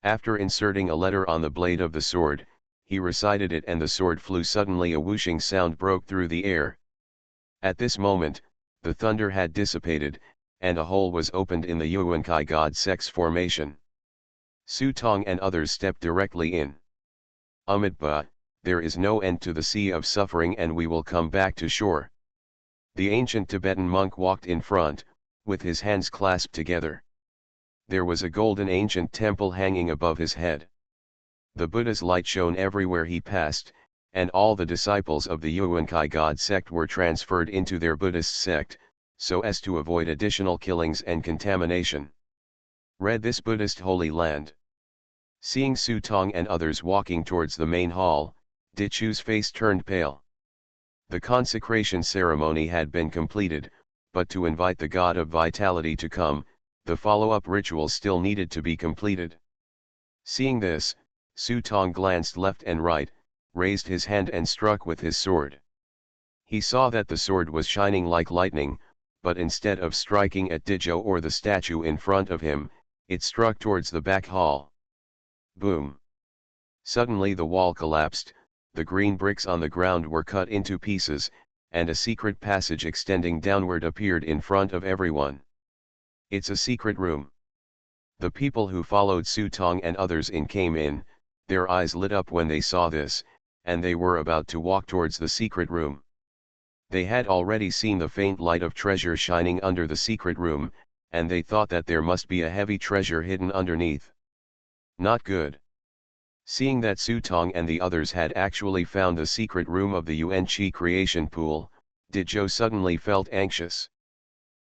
After inserting a letter on the blade of the sword, he recited it and the sword flew. Suddenly a whooshing sound broke through the air. At this moment, the thunder had dissipated, and a hole was opened in the Yuankai God Sect's formation. Su Tong and others stepped directly in. Amitabha, there is no end to the sea of suffering and we will come back to shore. The ancient Tibetan monk walked in front, with his hands clasped together. There was a golden ancient temple hanging above his head. The Buddha's light shone everywhere he passed, and all the disciples of the Yuankai God sect were transferred into their Buddhist sect, so as to avoid additional killings and contamination. Read this Buddhist holy land. Seeing Su Tong and others walking towards the main hall, Dichu's face turned pale. The consecration ceremony had been completed, but to invite the god of vitality to come, the follow-up ritual still needed to be completed. Seeing this, Su Tong glanced left and right, raised his hand and struck with his sword. He saw that the sword was shining like lightning, but instead of striking at Dijo or the statue in front of him, it struck towards the back hall. Boom! Suddenly the wall collapsed, the green bricks on the ground were cut into pieces, and a secret passage extending downward appeared in front of everyone. It's a secret room. The people who followed Su Tong and others in came in, their eyes lit up when they saw this, and they were about to walk towards the secret room. They had already seen the faint light of treasure shining under the secret room, and they thought that there must be a heavy treasure hidden underneath. Not good. Seeing that Su Tong and the others had actually found the secret room of the Yuan Qi creation pool, Dijo suddenly felt anxious.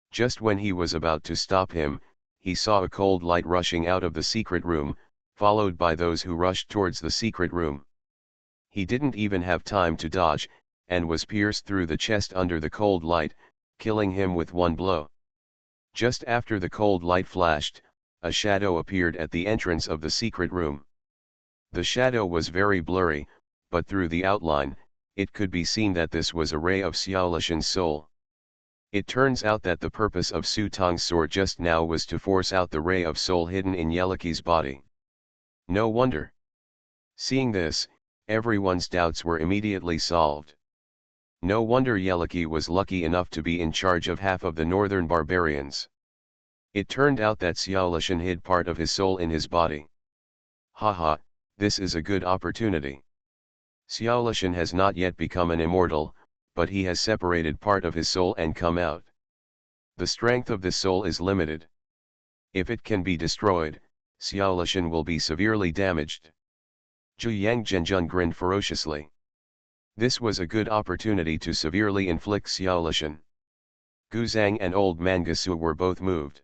Just when he was about to stop him, he saw a cold light rushing out of the secret room, followed by those who rushed towards the secret room. He didn't even have time to dodge, and was pierced through the chest under the cold light, killing him with one blow. Just after the cold light flashed, a shadow appeared at the entrance of the secret room. The shadow was very blurry, but through the outline, it could be seen that this was a ray of Xiaolishan's soul. It turns out that the purpose of Su Tong's sword just now was to force out the ray of soul hidden in Yeliki's body. No wonder. Seeing this, everyone's doubts were immediately solved. No wonder Yeliki was lucky enough to be in charge of half of the northern barbarians. It turned out that Xiaolishan hid part of his soul in his body. Haha, this is a good opportunity. Xiaolishan has not yet become an immortal, but he has separated part of his soul and come out. The strength of this soul is limited. If it can be destroyed, Xiaolishan will be severely damaged. Zhu Yang Zhenjun grinned ferociously. This was a good opportunity to severely inflict Xiaolishan. Gu Zhang and old Mangasu were both moved.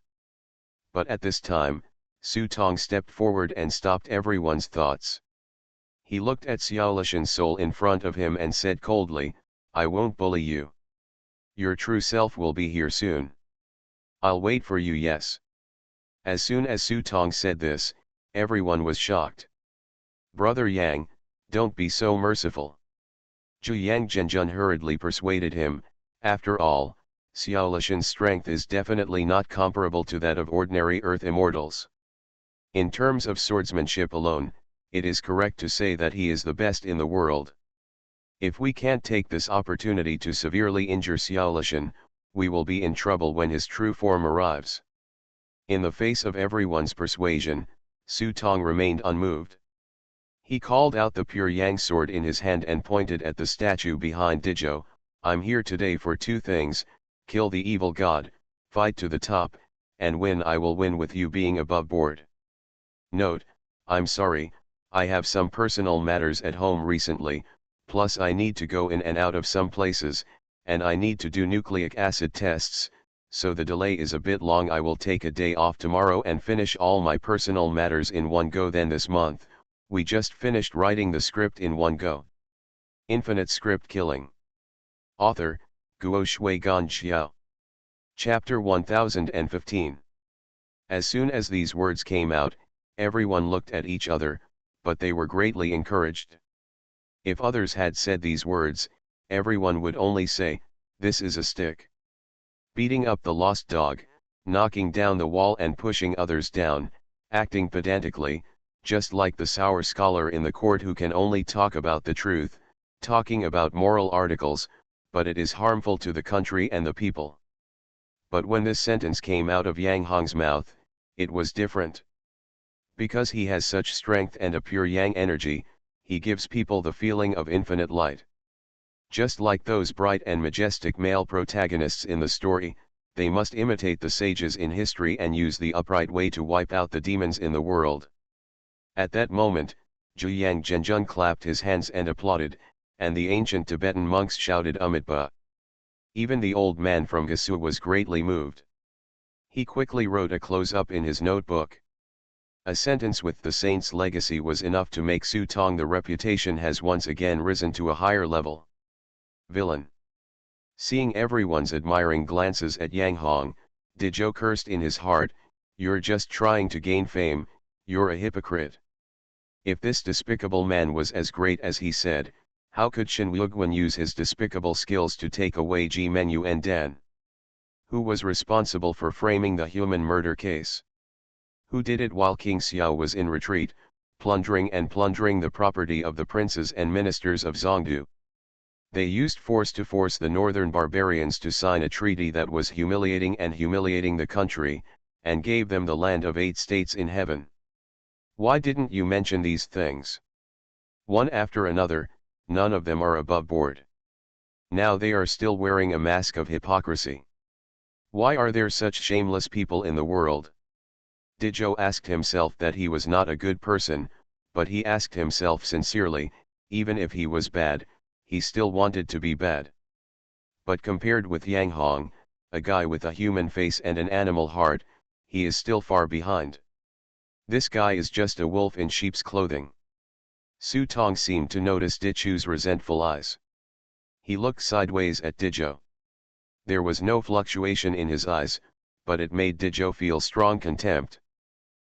But at this time, Su Tong stepped forward and stopped everyone's thoughts. He looked at Xiaolishan's soul in front of him and said coldly, "I won't bully you. Your true self will be here soon. I'll wait for you, yes." As soon as Su Tong said this, everyone was shocked. "Brother Yang, don't be so merciful." Zhu Yang Zhenjun hurriedly persuaded him, after all, Xiaolishan's strength is definitely not comparable to that of ordinary earth immortals. In terms of swordsmanship alone, it is correct to say that he is the best in the world. If we can't take this opportunity to severely injure Xiaolishan, we will be in trouble when his true form arrives. In the face of everyone's persuasion, Su Tong remained unmoved. He called out the pure yang sword in his hand and pointed at the statue behind Dijo. "I'm here today for two things: kill the evil god, fight to the top, and win. I will win with you being above board. Note, I'm sorry, I have some personal matters at home recently, plus I need to go in and out of some places, and I need to do nucleic acid tests, so the delay is a bit long. I will take a day off tomorrow and finish all my personal matters in one go. Then this month, we just finished writing the script in one go. Infinite script killing. Author, Guo Shuigan Xiao. Chapter 1015. As soon as these words came out, everyone looked at each other, but they were greatly encouraged. If others had said these words, everyone would only say, "This is a stick." Beating up the lost dog, knocking down the wall and pushing others down, acting pedantically, just like the sour scholar in the court who can only talk about the truth, talking about moral articles, but it is harmful to the country and the people. But when this sentence came out of Yang Hong's mouth, it was different. Because he has such strength and a pure yang energy, he gives people the feeling of infinite light. Just like those bright and majestic male protagonists in the story, they must imitate the sages in history and use the upright way to wipe out the demons in the world. At that moment, Zhuyang Zhenjun clapped his hands and applauded, and the ancient Tibetan monks shouted Amitabha. Even the old man from Gasu was greatly moved. He quickly wrote a close-up in his notebook. A sentence with the saint's legacy was enough to make Su Tong. The reputation has once again risen to a higher level. Villain. Seeing everyone's admiring glances at Yang Hong, Dizhou cursed in his heart, "You're just trying to gain fame, you're a hypocrite." If this despicable man was as great as he said, how could Shen Yuguan use his despicable skills to take away Ji Menyu and Dan? Who was responsible for framing the human murder case? Who did it while King Xiao was in retreat, plundering the property of the princes and ministers of Zhongdu? They used force to force the northern barbarians to sign a treaty that was humiliating the country, and gave them the land of 8 states in heaven. Why didn't you mention these things? One after another, none of them are above board. Now they are still wearing a mask of hypocrisy. Why are there such shameless people in the world? Dizhou asked himself that he was not a good person, but he asked himself sincerely, even if he was bad, he still wanted to be bad. But compared with Yang Hong, a guy with a human face and an animal heart, he is still far behind. This guy is just a wolf in sheep's clothing. Su Tong seemed to notice Dizhou's resentful eyes. He looked sideways at Dizhou. There was no fluctuation in his eyes, but it made Dizhou feel strong contempt.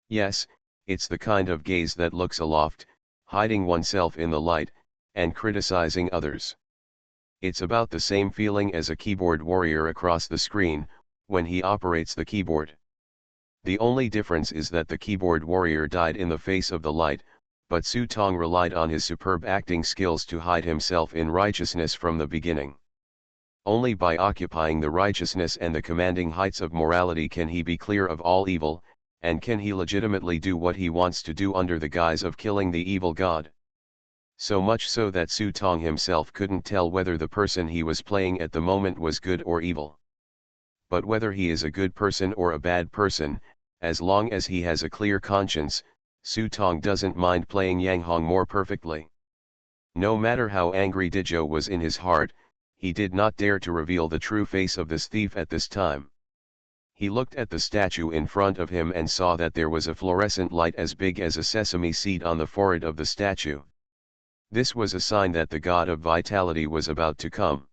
Yes, it's the kind of gaze that looks aloft, hiding oneself in the light, and criticizing others. It's about the same feeling as a keyboard warrior across the screen, when he operates the keyboard. The only difference is that the keyboard warrior died in the face of the light, but Su Tong relied on his superb acting skills to hide himself in righteousness from the beginning. Only by occupying the righteousness and the commanding heights of morality can he be clear of all evil, and can he legitimately do what he wants to do under the guise of killing the evil god. So much so that Su Tong himself couldn't tell whether the person he was playing at the moment was good or evil. But whether he is a good person or a bad person, as long as he has a clear conscience, Su Tong doesn't mind playing Yang Hong more perfectly. No matter how angry Dizhou was in his heart, he did not dare to reveal the true face of this thief at this time. He looked at the statue in front of him and saw that there was a fluorescent light as big as a sesame seed on the forehead of the statue. This was a sign that the god of vitality was about to come.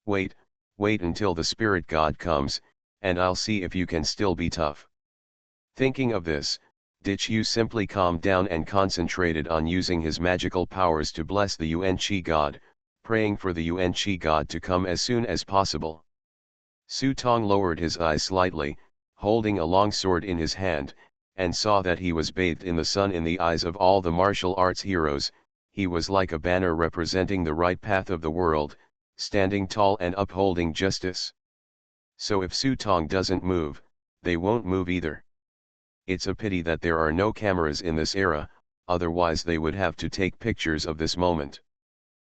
Wait until the spirit god comes, and I'll see if you can still be tough. Thinking of this, Dizhou simply calmed down and concentrated on using his magical powers to bless the Yuan Qi god, praying for the Yuan Qi god to come as soon as possible. Su Tong lowered his eyes slightly, holding a long sword in his hand, and saw that he was bathed in the sun. In the eyes of all the martial arts heroes, he was like a banner representing the right path of the world, standing tall and upholding justice. So if Su Tong doesn't move, they won't move either. It's a pity that there are no cameras in this era, otherwise they would have to take pictures of this moment.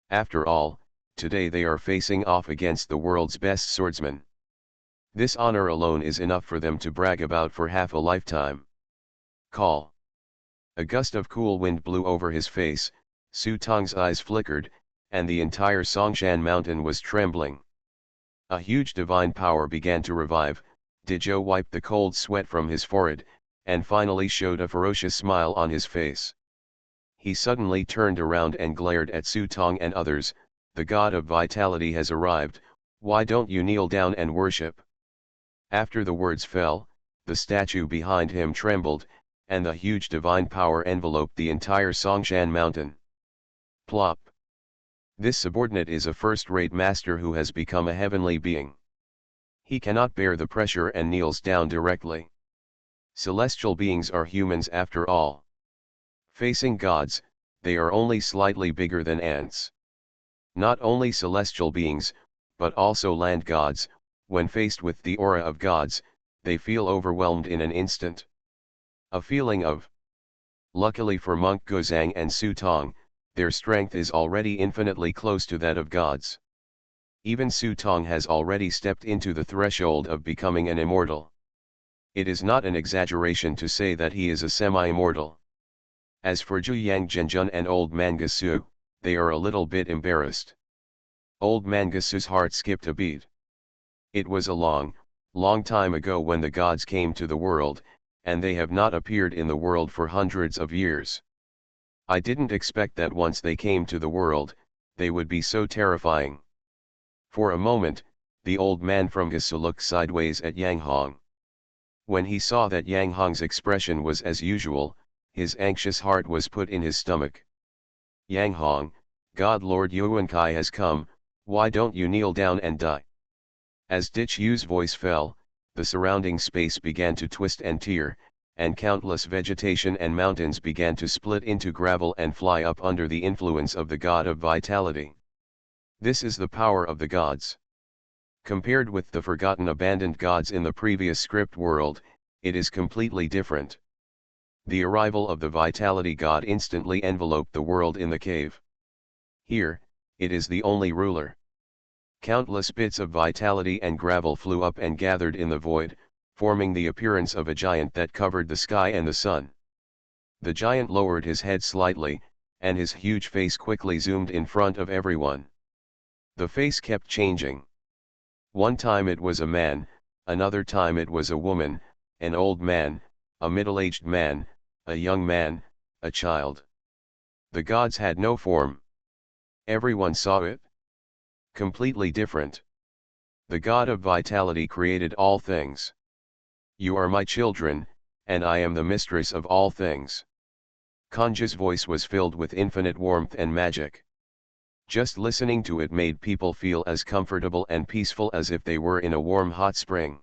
After all, today they are facing off against the world's best swordsmen. This honor alone is enough for them to brag about for half a lifetime. Call. A gust of cool wind blew over his face. Su Tong's eyes flickered, and the entire Songshan mountain was trembling. A huge divine power began to revive. Dezhou wiped the cold sweat from his forehead, and finally showed a ferocious smile on his face. He suddenly turned around and glared at Su Tong and others. The god of vitality has arrived, why don't you kneel down and worship? After the words fell, the statue behind him trembled, and the huge divine power enveloped the entire Songshan mountain. Plop. This subordinate is a first-rate master who has become a heavenly being. He cannot bear the pressure and kneels down directly. Celestial beings are humans after all. Facing gods, they are only slightly bigger than ants. Not only celestial beings, but also land gods, when faced with the aura of gods, they feel overwhelmed in an instant. A feeling of. Luckily for Monk Gozang and Su Tong, their strength is already infinitely close to that of gods. Even Su Tong has already stepped into the threshold of becoming an immortal. It is not an exaggeration to say that he is a semi-immortal. As for Zhu Yang Zhenjun and Old Mangasu, they are a little bit embarrassed. Old Mangasu's heart skipped a beat. It was a long, long time ago when the gods came to the world, and they have not appeared in the world for hundreds of years. I didn't expect that once they came to the world, they would be so terrifying. For a moment, the old man from Gasu looked sideways at Yang Hong. When he saw that Yang Hong's expression was as usual, his anxious heart was put in his stomach. Yang Hong, God Lord Yuankai has come, why don't you kneel down and die? As Dichu's voice fell, the surrounding space began to twist and tear, and countless vegetation and mountains began to split into gravel and fly up under the influence of the god of vitality. This is the power of the gods. Compared with the forgotten abandoned gods in the previous script world, it is completely different. The arrival of the vitality god instantly enveloped the world in the cave. Here, it is the only ruler. Countless bits of vitality and gravel flew up and gathered in the void, forming the appearance of a giant that covered the sky and the sun. The giant lowered his head slightly, and his huge face quickly zoomed in front of everyone. The face kept changing. One time it was a man, another time it was a woman, an old man, a middle-aged man, a young man, a child. The gods had no form. Everyone saw it. Completely different. The god of vitality created all things. You are my children, and I am the mistress of all things. Kanja's voice was filled with infinite warmth and magic. Just listening to it made people feel as comfortable and peaceful as if they were in a warm hot spring.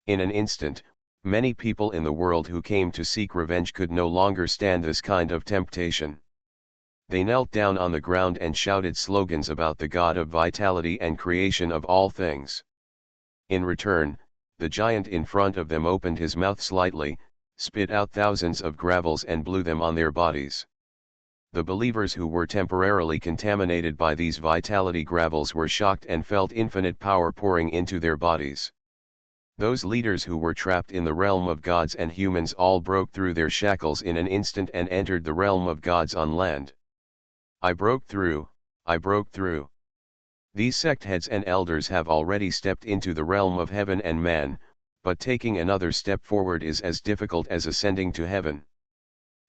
In an instant, many people in the world who came to seek revenge could no longer stand this kind of temptation. They knelt down on the ground and shouted slogans about the god of vitality and creation of all things. In return, the giant in front of them opened his mouth slightly, spit out thousands of gravels and blew them on their bodies. The believers who were temporarily contaminated by these vitality gravels were shocked and felt infinite power pouring into their bodies. Those leaders who were trapped in the realm of gods and humans all broke through their shackles in an instant and entered the realm of gods on land. I broke through, I broke through. These sect heads and elders have already stepped into the realm of heaven and man, but taking another step forward is as difficult as ascending to heaven.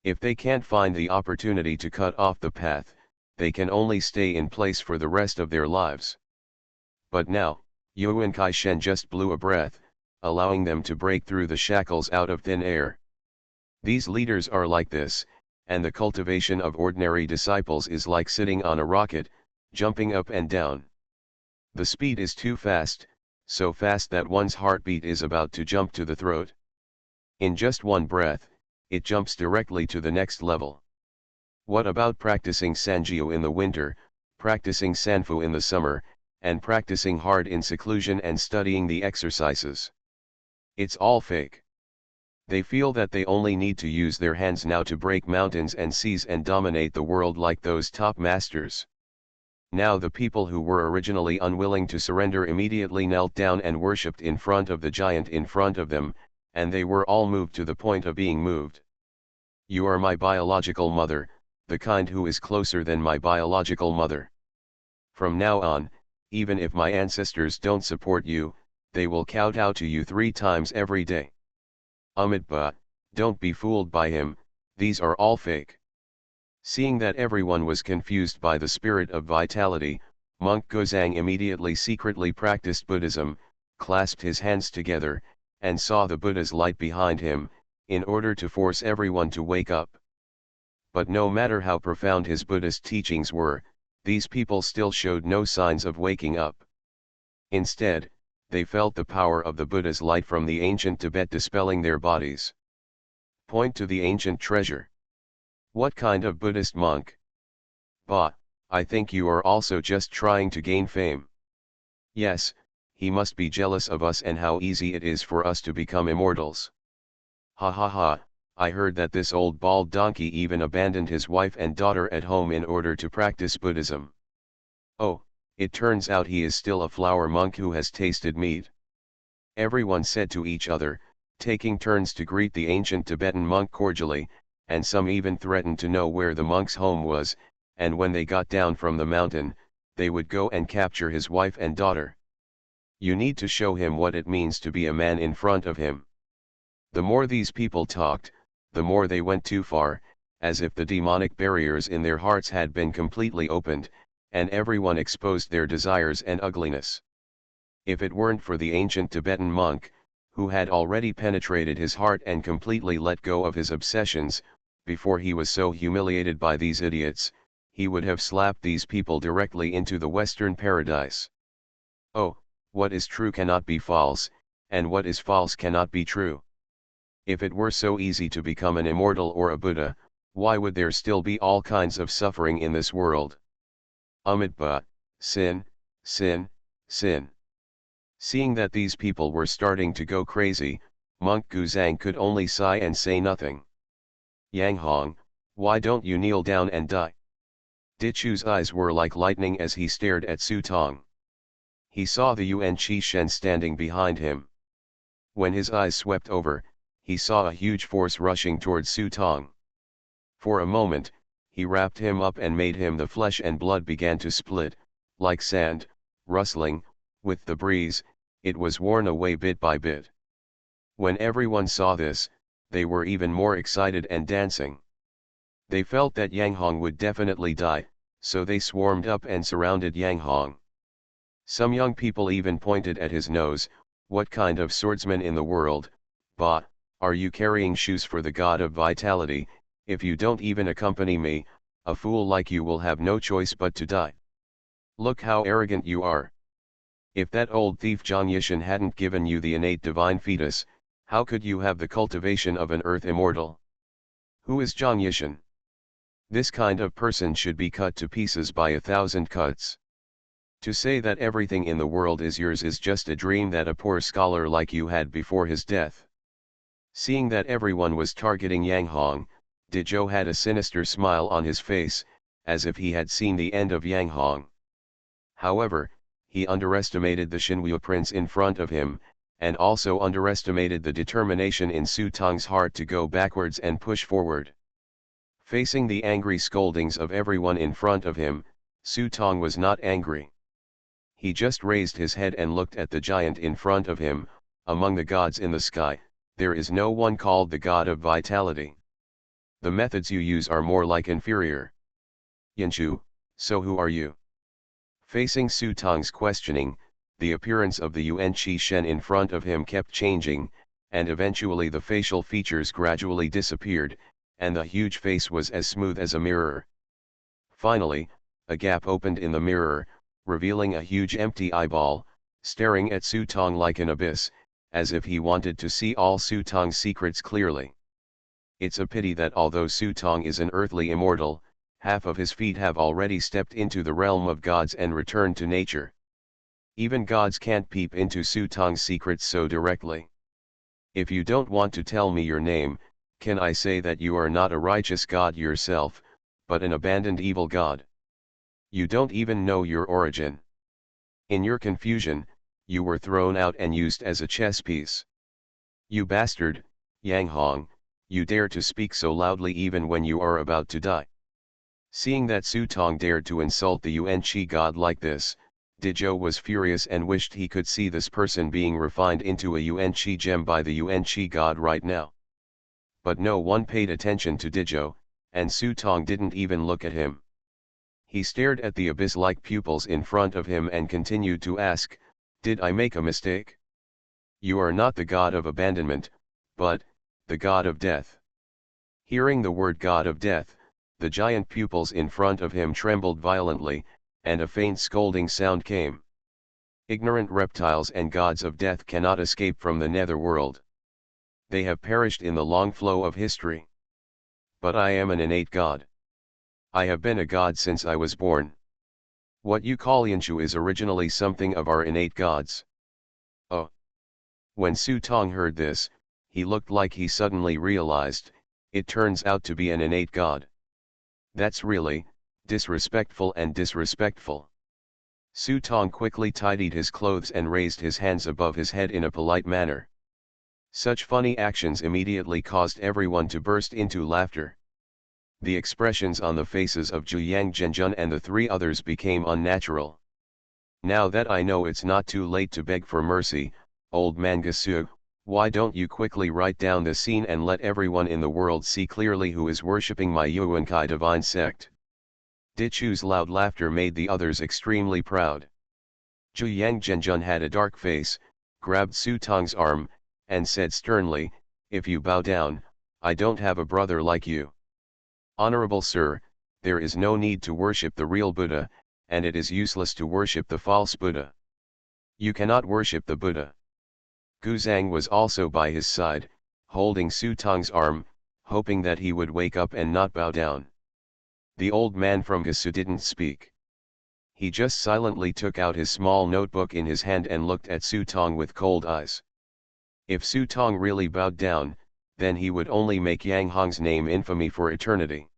If they can't find the opportunity to cut off the path, they can only stay in place for the rest of their lives. But now, Yuan Kai Shen just blew a breath, allowing them to break through the shackles out of thin air. These leaders are like this, and the cultivation of ordinary disciples is like sitting on a rocket, jumping up and down. The speed is too fast, so fast that one's heartbeat is about to jump to the throat. In just one breath, it jumps directly to the next level. What about practicing Sanjiu in the winter, practicing Sanfu in the summer, and practicing hard in seclusion and studying the exercises? It's all fake. They feel that they only need to use their hands now to break mountains and seas and dominate the world like those top masters. Now the people who were originally unwilling to surrender immediately knelt down and worshipped in front of the giant in front of them, and they were all moved to the point of being moved. You are my biological mother, the kind who is closer than my biological mother. From now on, even if my ancestors don't support you, they will kowtow to you 3 times every day. But don't be fooled by him, these are all fake. Seeing that everyone was confused by the spirit of vitality, monk Gozang immediately secretly practiced Buddhism, clasped his hands together, and saw the Buddha's light behind him, in order to force everyone to wake up. But no matter how profound his Buddhist teachings were, these people still showed no signs of waking up. Instead, they felt the power of the Buddha's light from the ancient Tibet dispelling their bodies. Point to the ancient treasure. What kind of Buddhist monk? Bah, I think you are also just trying to gain fame. Yes, he must be jealous of us and how easy it is for us to become immortals. Ha ha ha, I heard that this old bald donkey even abandoned his wife and daughter at home in order to practice Buddhism. Oh, it turns out he is still a flower monk who has tasted meat. Everyone said to each other, taking turns to greet the ancient Tibetan monk cordially, and some even threatened to know where the monk's home was, and when they got down from the mountain, they would go and capture his wife and daughter. You need to show him what it means to be a man in front of him. The more these people talked, the more they went too far, as if the demonic barriers in their hearts had been completely opened, and everyone exposed their desires and ugliness. If it weren't for the ancient Tibetan monk, who had already penetrated his heart and completely let go of his obsessions, before he was so humiliated by these idiots, he would have slapped these people directly into the Western paradise. Oh, what is true cannot be false, and what is false cannot be true. If it were so easy to become an immortal or a Buddha, why would there still be all kinds of suffering in this world? But sin, sin, sin. Seeing that these people were starting to go crazy, monk Guzang could only sigh and say nothing. Yang Hong, why don't you kneel down and die? Dichu's eyes were like lightning as he stared at Su Tong. He saw the Yuan Qi Shen standing behind him. When his eyes swept over, he saw a huge force rushing towards Su Tong. For a moment, he wrapped him up and made him the flesh and blood began to split, like sand, rustling, with the breeze, it was worn away bit by bit. When everyone saw this, they were even more excited and dancing. They felt that Yang Hong would definitely die, so they swarmed up and surrounded Yang Hong. Some young people even pointed at his nose, what kind of swordsman in the world, bah, are you carrying shoes for the god of vitality? If you don't even accompany me, a fool like you will have no choice but to die. Look how arrogant you are. If that old thief Zhang Yishan hadn't given you the innate divine fetus, how could you have the cultivation of an earth immortal? Who is Zhang Yishan? This kind of person should be cut to pieces by 1,000 cuts. To say that everything in the world is yours is just a dream that a poor scholar like you had before his death. Seeing that everyone was targeting Yang Hong, Dezhou had a sinister smile on his face, as if he had seen the end of Yang Hong. However, he underestimated the Xinwu prince in front of him, and also underestimated the determination in Su Tong's heart to go backwards and push forward. Facing the angry scoldings of everyone in front of him, Su Tong was not angry. He just raised his head and looked at the giant in front of him. Among the gods in the sky, there is no one called the god of vitality. The methods you use are more like inferior. Yanchu, so who are you? Facing Su Tong's questioning, the appearance of the Yuan Qi Shen in front of him kept changing, and eventually the facial features gradually disappeared, and the huge face was as smooth as a mirror. Finally, a gap opened in the mirror, revealing a huge empty eyeball, staring at Su Tong like an abyss, as if he wanted to see all Su Tong's secrets clearly. It's a pity that although Su Tong is an earthly immortal, half of his feet have already stepped into the realm of gods and returned to nature. Even gods can't peep into Su Tong's secrets so directly. If you don't want to tell me your name, can I say that you are not a righteous god yourself, but an abandoned evil god? You don't even know your origin. In your confusion, you were thrown out and used as a chess piece. You bastard, Yang Hong, you dare to speak so loudly even when you are about to die. Seeing that Su Tong dared to insult the Yuan-Chi god like this, Dizhou was furious and wished he could see this person being refined into a Yuan-Chi gem by the Yuan-Chi god right now. But no one paid attention to Dizhou, and Su Tong didn't even look at him. He stared at the abyss-like pupils in front of him and continued to ask, "Did I make a mistake? You are not the god of abandonment, but the god of death." Hearing the word god of death, the giant pupils in front of him trembled violently, and a faint scolding sound came. Ignorant reptiles and gods of death cannot escape from the netherworld. They have perished in the long flow of history. But I am an innate god. I have been a god since I was born. What you call Yanshu is originally something of our innate gods. Oh. When Su Tong heard this, he looked like he suddenly realized, it turns out to be an innate god. That's really disrespectful and disrespectful. Su Tong quickly tidied his clothes and raised his hands above his head in a polite manner. Such funny actions immediately caused everyone to burst into laughter. The expressions on the faces of Zhuyang Zhenjun and the three others became unnatural. "Now that I know it's not too late to beg for mercy, old man Gasu, why don't you quickly write down the scene and let everyone in the world see clearly who is worshipping my Yuankai divine sect?" Dichu's loud laughter made the others extremely proud. Zhuyang Zhenjun had a dark face, grabbed Su Tong's arm, and said sternly, "If you bow down, I don't have a brother like you. Honorable sir, there is no need to worship the real Buddha, and it is useless to worship the false Buddha. You cannot worship the Buddha." Guzang was also by his side, holding Su Tong's arm, hoping that he would wake up and not bow down. The old man from Gasu didn't speak. He just silently took out his small notebook in his hand and looked at Su Tong with cold eyes. If Su Tong really bowed down, then he would only make Yang Hong's name infamy for eternity.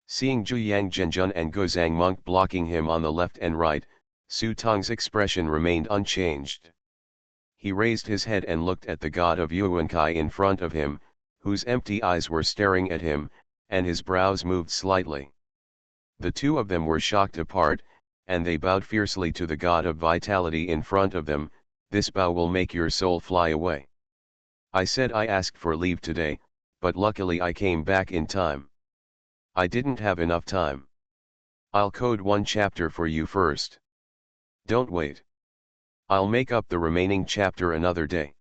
Seeing Zhuyang Zhenjun and Guzang Monk blocking him on the left and right, Su Tong's expression remained unchanged. He raised his head and looked at the god of Yuankai in front of him, whose empty eyes were staring at him, and his brows moved slightly. The two of them were shocked apart, and they bowed fiercely to the god of vitality in front of them. "This bow will make your soul fly away. I said I asked for leave today, but luckily I came back in time. I didn't have enough time. I'll code one chapter for you first. Don't wait. I'll make up the remaining chapter another day."